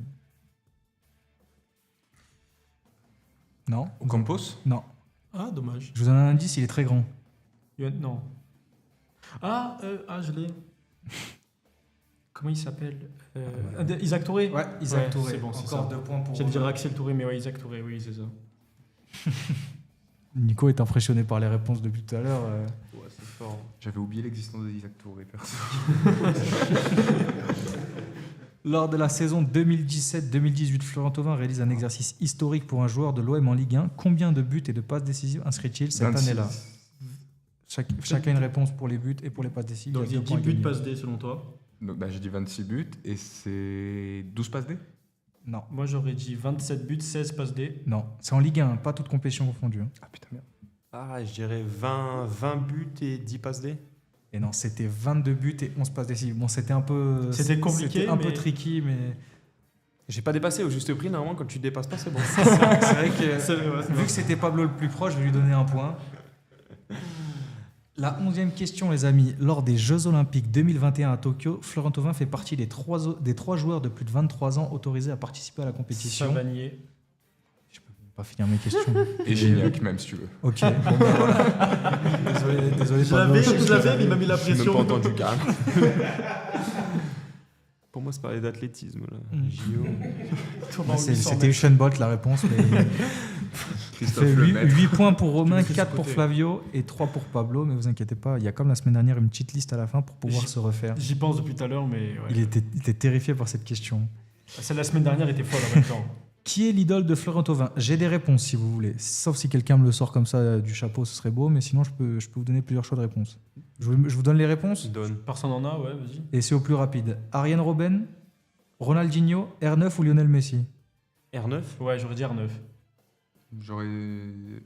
Non? Campos. Non. Ah, dommage. Je vous donne un indice, il est très grand. Non. Je l'ai. Comment il s'appelle Isaac Touré. Ouais, Isaac Ouais, Touré. c'est bon, c'est Encore ça. 2 points pour J'allais dire Romain. Axel Touré, mais ouais, Isaac Touré, oui, c'est ça. Nico est impressionné par les réponses depuis tout à l'heure. Ouais, c'est fort. J'avais oublié l'existence d'Isaac Touré, perso. Lors de la saison 2017-2018, Florent Thauvin réalise un exercice historique pour un joueur de l'OM en Ligue 1. Combien de buts et de passes décisives inscrit-il cette 26. année-là? Chacun une réponse pour les buts et pour les passes décisives. Donc, Il y il y a a 2 10 points à buts gagner. passe D selon toi. Donc, j'ai dit 26 buts et c'est 12 passes D. Non, Moi, j'aurais dit 27 buts, 16 passes D. non. C'est en Ligue 1, pas toute compétition confondue. Hein. Ah putain, merde. Ah, je dirais 20 buts et 10 passes D. Et non, c'était 22 buts et 11 passes décisives. Bon, c'était un peu... C'était compliqué, C'était un peu mais- tricky, mais... J'ai pas dépassé au juste prix, normalement, quand tu dépasses pas, c'est bon. C'est vrai que... C'est vrai, c'est Vu vrai. que c'était Pablo le plus proche, je vais lui donner un point. La 11e question, les amis. Lors des Jeux Olympiques 2021 à Tokyo, Florent Thauvin fait partie des trois joueurs de plus de 23 ans autorisés à participer à la compétition. Savanier. Je peux pas finir mes questions. Et Gignac, même si tu veux. Ok. Bon, ben voilà. Désolé Je Pablo. l'avais, mais il m'a mis la J'ai même pression. pas entendu carrément. Pour moi, c'est parler d'athlétisme. Là. Mm. JO. Thomas C'était 800 Usain Bolt la réponse. Mais... Christophe fait Lemaitre. 8 points pour Romain, fais 4 ce pour côté. Flavio et 3 pour Pablo. Mais vous inquiétez pas, il y a comme la semaine dernière une petite liste à la fin pour pouvoir J'y- se refaire. J'y pense depuis tout à l'heure, mais ouais. Il était terrifié par cette question. Celle de la semaine dernière était folle en même temps. Qui est l'idole de Florent Thauvin? J'ai des réponses si vous voulez. Sauf si quelqu'un me le sort comme ça du chapeau, ce serait beau. Mais sinon, je peux vous donner plusieurs choix de réponses. Je vous donne les réponses Donne. Personne en a, ouais, vas-y. et c'est au plus rapide. Ariane Robben, Ronaldinho, R9 ou Lionel Messi? R9. Ouais, j'aurais dit R9. J'aurais.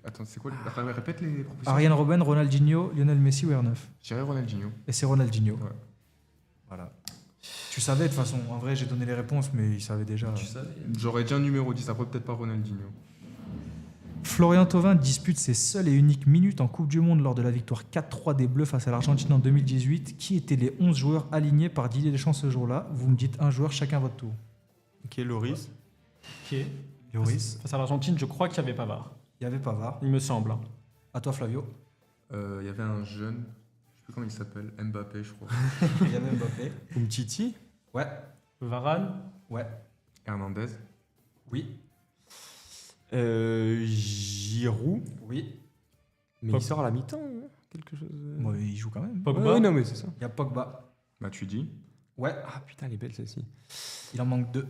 Attends, c'est quoi répète les propositions. Ariane Robben, Ronaldinho, Lionel Messi ou R9? J'irais Ronaldinho. Et c'est Ronaldinho. Ouais. Voilà. Tu savais de toute façon. En vrai, j'ai donné les réponses, mais il savait déjà. J'aurais dit un numéro 10, après peut-être pas Ronaldinho. Florian Thauvin dispute ses seules et uniques minutes en Coupe du Monde lors de la victoire 4-3 des Bleus face à l'Argentine en 2018. Qui étaient les 11 joueurs alignés par Didier Deschamps ce jour-là? Vous me dites un joueur, chacun votre tour. Ok, Loris. Ok. Lloris. Face à l'Argentine, je crois qu'il y avait Pavard. Il y avait Pavard. Il me semble. À toi, Flavio. Il y avait un jeune, je sais plus comment il s'appelle, Mbappé, je crois. Il y avait Mbappé. Umtiti. Ouais. Varane. Ouais. Hernandez. Oui. Giroud. Oui. Mais il sort à la mi-temps, hein, quelque chose. Bon, il joue quand même. Pogba. Ouais, non, mais c'est ça. Il y a Pogba. Matuidi. Ouais. Ah putain, elle est belle celle-ci. Il en manque 2.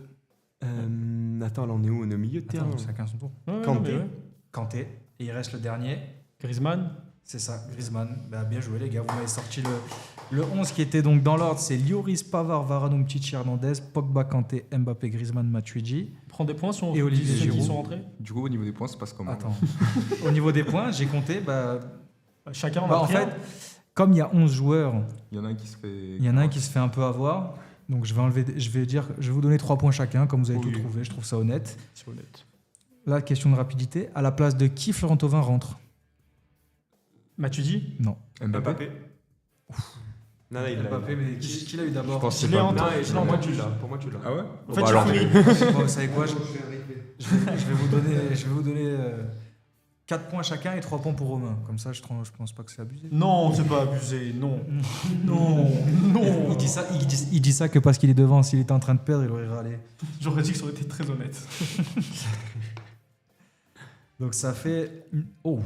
Attends, là on est où? On est au milieu de terrain. Attends, chacun son tour. Ouais, ouais, Kanté. non, mais ouais. Kanté. Et il reste le dernier. Griezmann. C'est ça, Griezmann. Bah, bien joué les gars, vous m'avez sorti le 11 qui était donc dans l'ordre. C'est Lloris, Pavard, Varane, Umtiti, Hernandez, Pogba, Kanté, Mbappé, Griezmann, Matuidi. Prend des points sur Et Olivier ceux qui Giroud. sont rentrés. Du coup, au niveau des points, ça passe comment Attends. Au niveau des points, j'ai compté. Chacun en En a pris un. fait, comme il y a 11 joueurs, Il y en a un qui se fait. il y en a un qui se fait un peu avoir. Donc je vais vous donner 3 points chacun, comme vous avez Oui. tout trouvé. Je trouve ça honnête. C'est honnête. Là, question de rapidité. À la place de qui Florent Thauvin rentre? Matuidi. Non. Mbappé. Non, non, il l'a. Mbappé, mais qui l'a eu d'abord? Je pense que Je c'est l'ai pas. en Non, tête. pour moi tu l'as. Pour moi tu l'as. Ah ouais En fait, Bah, tu alors, fouilles. Bon, vous savez quoi, je vais vous donner 4 points chacun et 3 points pour Romain. Comme ça, je pense pas que c'est abusé. Non, c'est pas abusé. Non. Non. Non. Il dit ça que parce qu'il est devant. S'il était en train de perdre, il aurait râlé. J'aurais dit que ça aurait été très honnête. Donc ça fait... Oh.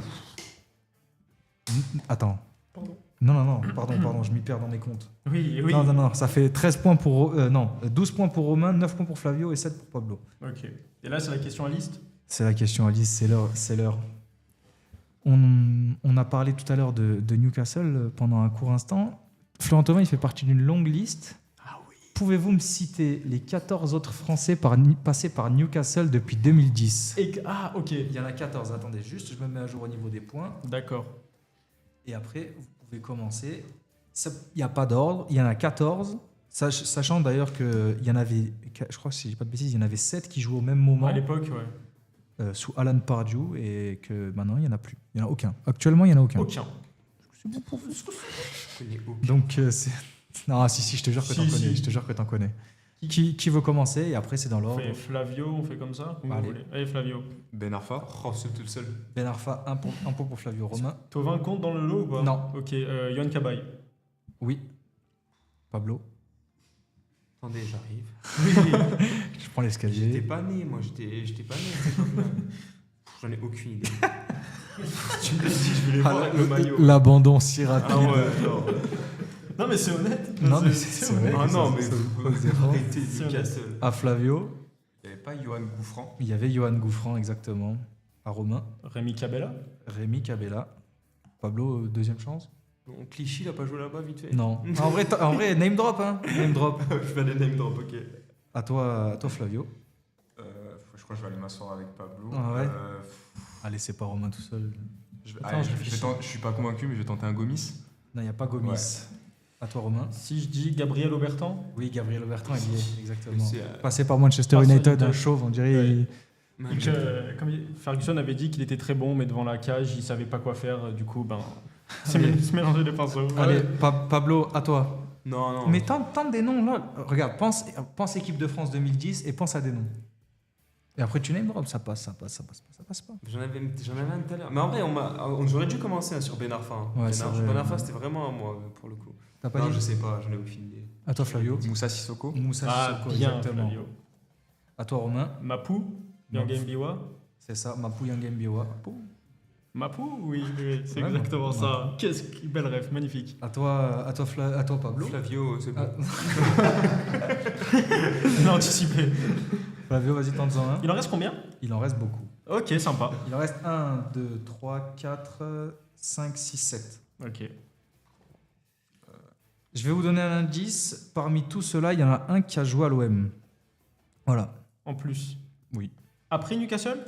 Attends. Pardon. Non, pardon, je m'y perds dans mes comptes. Oui, oui. Non, ça fait 13 points pour... 12 points pour Romain, 9 points pour Flavio et 7 pour Pablo. Ok. Et là, c'est la question à liste. C'est la question, Alice, c'est l'heure. On a parlé tout à l'heure de Newcastle pendant un court instant. Florent Thauvin, il fait partie d'une longue liste. Ah oui. Pouvez-vous me citer les 14 autres Français passés par Newcastle depuis 2010? Ah, ok. Il y en a 14, attendez juste, je me mets à jour au niveau des points. D'accord. Et après, vous pouvez commencer. Il n'y a pas d'ordre, il y en a 14. Sachant d'ailleurs qu'il y en avait, je crois que si je dis pas de bêtises, il y en avait 7 qui jouaient au même moment À l'époque, ouais. sous Alan Pardew et que maintenant il n'y en a plus. Il n'y en a aucun. Actuellement, il n'y en a aucun. Aucun. Donc, c'est... Non, si, je te jure que Si, t'en connais. si. Je te jure que t'en connais. Qui veut commencer? Et après, c'est dans On l'ordre. fait Flavio, on fait comme ça comme vous Allez. voulez. Allez, Flavio. Ben Arfa. Oh, c'est tout le seul. Ben Arfa, un point pour Flavio. Romain? Thauvin compte dans le lot ou pas? Non. Ok, Yohan Cabaye. Oui. Pablo? Attendez, j'arrive. Je prends J'étais l'escalier. pas né, moi, j'étais pas né. à cette époque-là. J'en ai aucune idée. Tu me l'as dit, je voulais voir avec le maillot. L'abandon si rapide. Ah ouais, genre. Non, mais c'est honnête. Non, mais c'est vrai. Ah non, mais C'est arrêtez C'est Newcastle. À Flavio, Il n'y avait pas Johan Gouffran. il y avait Johan Gouffran, exactement. À Romain, Rémi Cabella. Rémi Cabella. Pablo, deuxième chance? Bon, Clichy, il a pas joué là-bas, vite fait. Non. En vrai, name drop, hein. Name drop. Je fais des name drop, ok. À toi, Flavio. Je crois que je vais aller m'asseoir avec Pablo. Ah ouais. Allez, c'est pas Romain tout seul. Je, Attends, allez, je je réfléchis. suis pas convaincu, mais je vais tenter un Gomis. Non, il n'y a pas Gomis. À toi, Romain. Si je dis Gabriel Aubertan, Oui, Gabriel Aubertan, il y est, exactement. C'est, Passé par Manchester Par United, United. un chauve, on dirait. Ouais. il- comme Ferguson avait dit qu'il était très bon, mais devant la cage, il savait pas quoi faire. Du coup, c'est Allez. se mélanger les pinceaux. Allez, Pablo, à toi. Non. Mais tente des noms, là. Regarde, pense équipe de France 2010 et pense à des noms. Et après, tu name drop, ça passe pas. J'en avais un tout à l'heure. Mais en vrai, j'aurais dû commencer sur Ben Arfa. hein. Ouais, c'est vrai. Ben Arfa, c'était vraiment à moi, pour le coup. T'as pas Non, dit je sais pas, j'en ai aucune idée. À toi, Flavio. Moussa Sissoko. Moussa Ah, Sissoko, bien, exactement. Flavio. À toi, Romain. Mapou, Yanga Mbiwa. C'est ça, Mapou Yangembiwa. Mapou, oui, c'est Ouais, exactement Mapou. ça. Qu'est-ce que belle rêve, magnifique. À toi, Pablo. Flavio, c'est bon. Ah, Il a anticipé. Flavio, vas-y, tente-en un. Il en reste combien? Il en reste beaucoup. Ok, sympa. Il en reste 1, 2, 3, 4, 5, 6, 7. Ok. Je vais vous donner un indice. Parmi tous ceux-là, il y en a un qui a joué à l'OM. Voilà. En plus. Oui. Après Newcastle?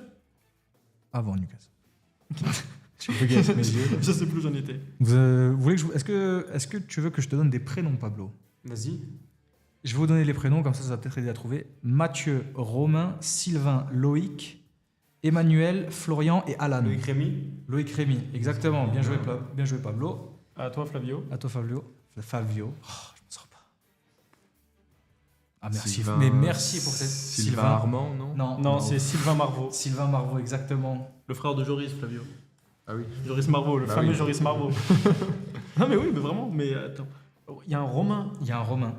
Avant Newcastle. Je vais avec mes yeux. Je sais plus où j'en étais. Vous voulez que est-ce que tu veux que je te donne des prénoms, Pablo? Vas-y. Je vais vous donner les prénoms, comme ça va peut-être aider à trouver. Mathieu, Romain, Sylvain, Loïc, Emmanuel, Florian et Alan. Loïc Rémy. Loïc Rémy, exactement. Bien joué, Pablo. À toi, Flavio. À toi, Fabio. Fabio. Oh, je me sors pas. Ah, merci. Sylvain- Mais merci pour cette. Sylvain Armand, non? Non, c'est Sylvain Marvaux, Sylvain Marvaux, exactement. le frère de Joris, Flavio. Ah oui. Joris Marvaux, le Bah fameux oui. Joris Marvaux. Non, mais oui, mais vraiment. Mais attends. Il y a un Romain. Il y a un Romain.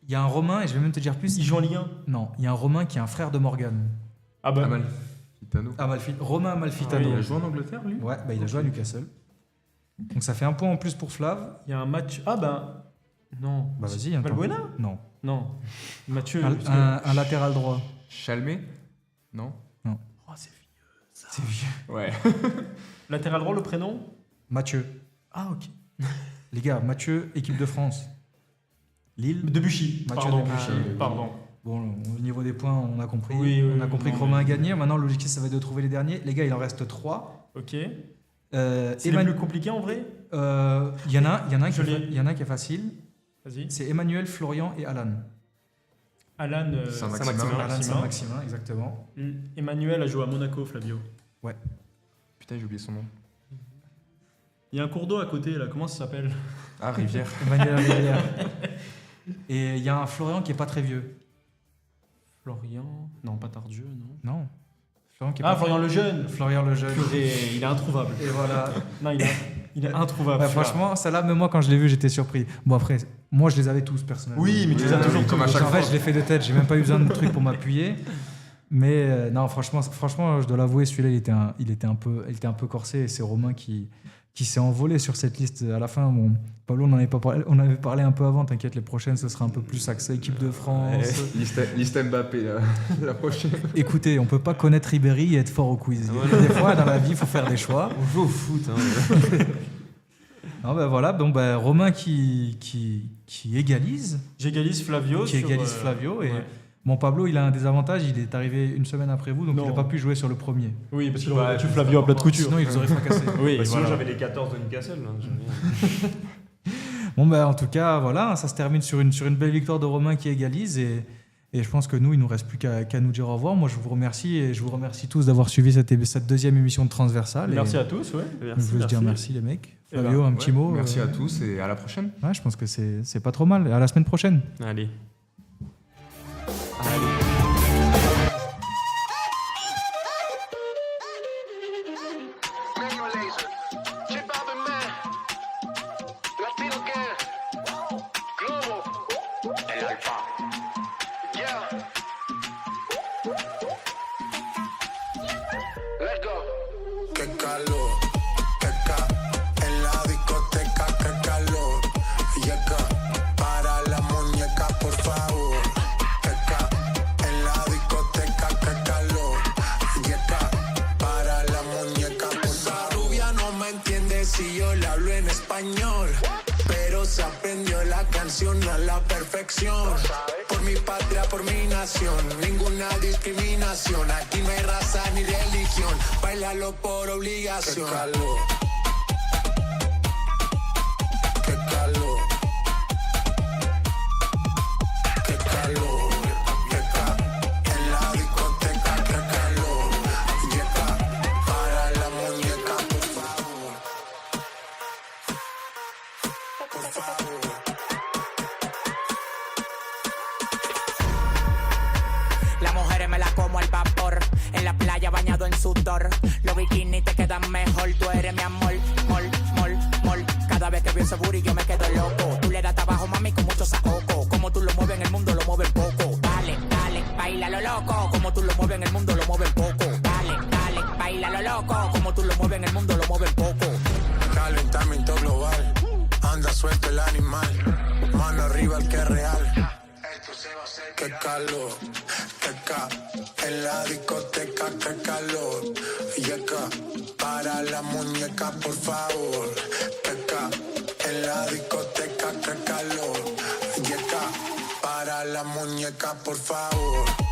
Il y a un Romain, et je vais même te dire plus. Il joue en Ligue 1. Non, il y a un Romain qui est un frère de Morgane. Ah bah. Amalfitano. Romain Amalfitano. Il a joué en Angleterre, lui? Ouais, bah, il a joué à Newcastle. Donc ça fait un point en plus pour Flav. Il y a un match. Ah ben. Non. Bah vas-y. un Valbuena? temps. Non. Non. Mathieu. Un, parce que- un latéral droit. Chalmé? Non? Oh, c'est vieux. C'est vieux. Ouais. Latéral droit, le prénom? Mathieu. Ah, ok. Les gars, Mathieu, équipe de France. Lille. Debuchy. Mathieu Pardon. Debuchy. Pardon. Bon, au niveau des points, on a compris. Oui, oui, on a compris non, que Romain a mais- gagné. Maintenant, l'objectif, ça va être de trouver les derniers. Les gars, il en reste 3. Ok. C'est les plus compliqués en vrai? Il y en a un Je l'ai. il y en a un qui est facile. Vas-y. C'est Emmanuel, Florian et Alan. Alan. Saint-Maximin. Alan Saint-Maximin, exactement. Emmanuel a joué à Monaco, Flavio. Putain, j'ai oublié son nom. Il y a un cours d'eau à côté là, comment ça s'appelle? Ah, Rivière. Emmanuel Rivière. Et il y a un Florian qui est pas très vieux. Florian. Non, pas Tardieu, non. Non. Florian qui est Ah, pas Florian le jeune. Florian le jeune. Purée, il est introuvable. Et voilà. Non, il est introuvable. Ouais, celui-là. franchement, celle-là, même moi, quand je l'ai vu, j'étais surpris. Bon, après, moi, je les avais tous personnellement. Oui, mais tu les as toujours comme à tous. chaque En fait, fois. je l'ai fait de tête. J'ai même pas eu besoin de trucs pour m'appuyer. Mais non, franchement, je dois l'avouer, celui-là, il était un peu corsé. Et c'est Romain qui s'est envolé sur cette liste à la fin. Bon, Pablo, on en avait parlé un peu avant. T'inquiète, les prochaines, ce sera un peu plus axé équipe de France. Liste Mbappé, la prochaine. Écoutez, on peut pas connaître Ribéry et être fort au quiz. Des fois, dans la vie, il faut faire des choix. On joue au foot. Hein. Non, ben voilà, donc Romain qui égalise. J'égalise Flavio. Qui égalise Flavio. Et bon, Pablo, il a un désavantage, il est arrivé une semaine après vous, donc Non. il n'a pas pu jouer sur le premier. Oui, parce qu'il Bah, aurait battu c'est Flavio à plat de couture. Sinon, il vous aurait fracassé. Oui, Bah, sinon, voilà. j'avais les 14 de Newcastle. Hein, j'aime bien. Bon, ben en tout cas, voilà, ça se termine sur une belle victoire de Romain qui égalise. Et je pense que nous, il ne nous reste plus qu'à nous dire au revoir. Moi, je vous remercie et je vous remercie tous d'avoir suivi cette deuxième émission de Transversal. Merci Et à tous, ouais. je veux dire merci, les mecs. Eh ben, Fabio, un petit mot. Merci à tous et à la prochaine. Ouais, je pense que c'est pas trop mal. À la semaine prochaine. Allez. Qué calor, qué en la discoteca, qué calor. Llega para la muñeca, por favor. Qué en la discoteca, qué calor. Llega para la muñeca, por favor. Esa rubia no me entiende si yo le hablo en español, pero se aprendió la canción a la perfección. Por mi patria, por mi nación, ninguna discriminación. Aquí no hay raza ni religión, bailalo por obligación. Qué calor, qué calor. favor. Las mujeres me la como al vapor. En la playa bañado en sudor. Los bikinis te quedan mejor. Tú eres mi amor, mol, mol, mol. Cada vez que veo ese booty yo me quedo loco. Tú le das trabajo, mami, con mucho saoco. Como tú lo mueves en el mundo, lo mueves poco. Dale, dale, baila lo loco. Como tú lo mueves en el mundo, lo mueves poco. Dale, dale, baila lo loco. Como tú lo mueves en el mundo, lo mueves poco. Calentamiento global, anda suelto el animal. Mano arriba el que es real. Qué calor, qué ca. En la discoteca, qué calor. Yeca, para la muñeca, por favor. Qué ca. En la discoteca, qué calor. Yeca, para la muñeca, por favor.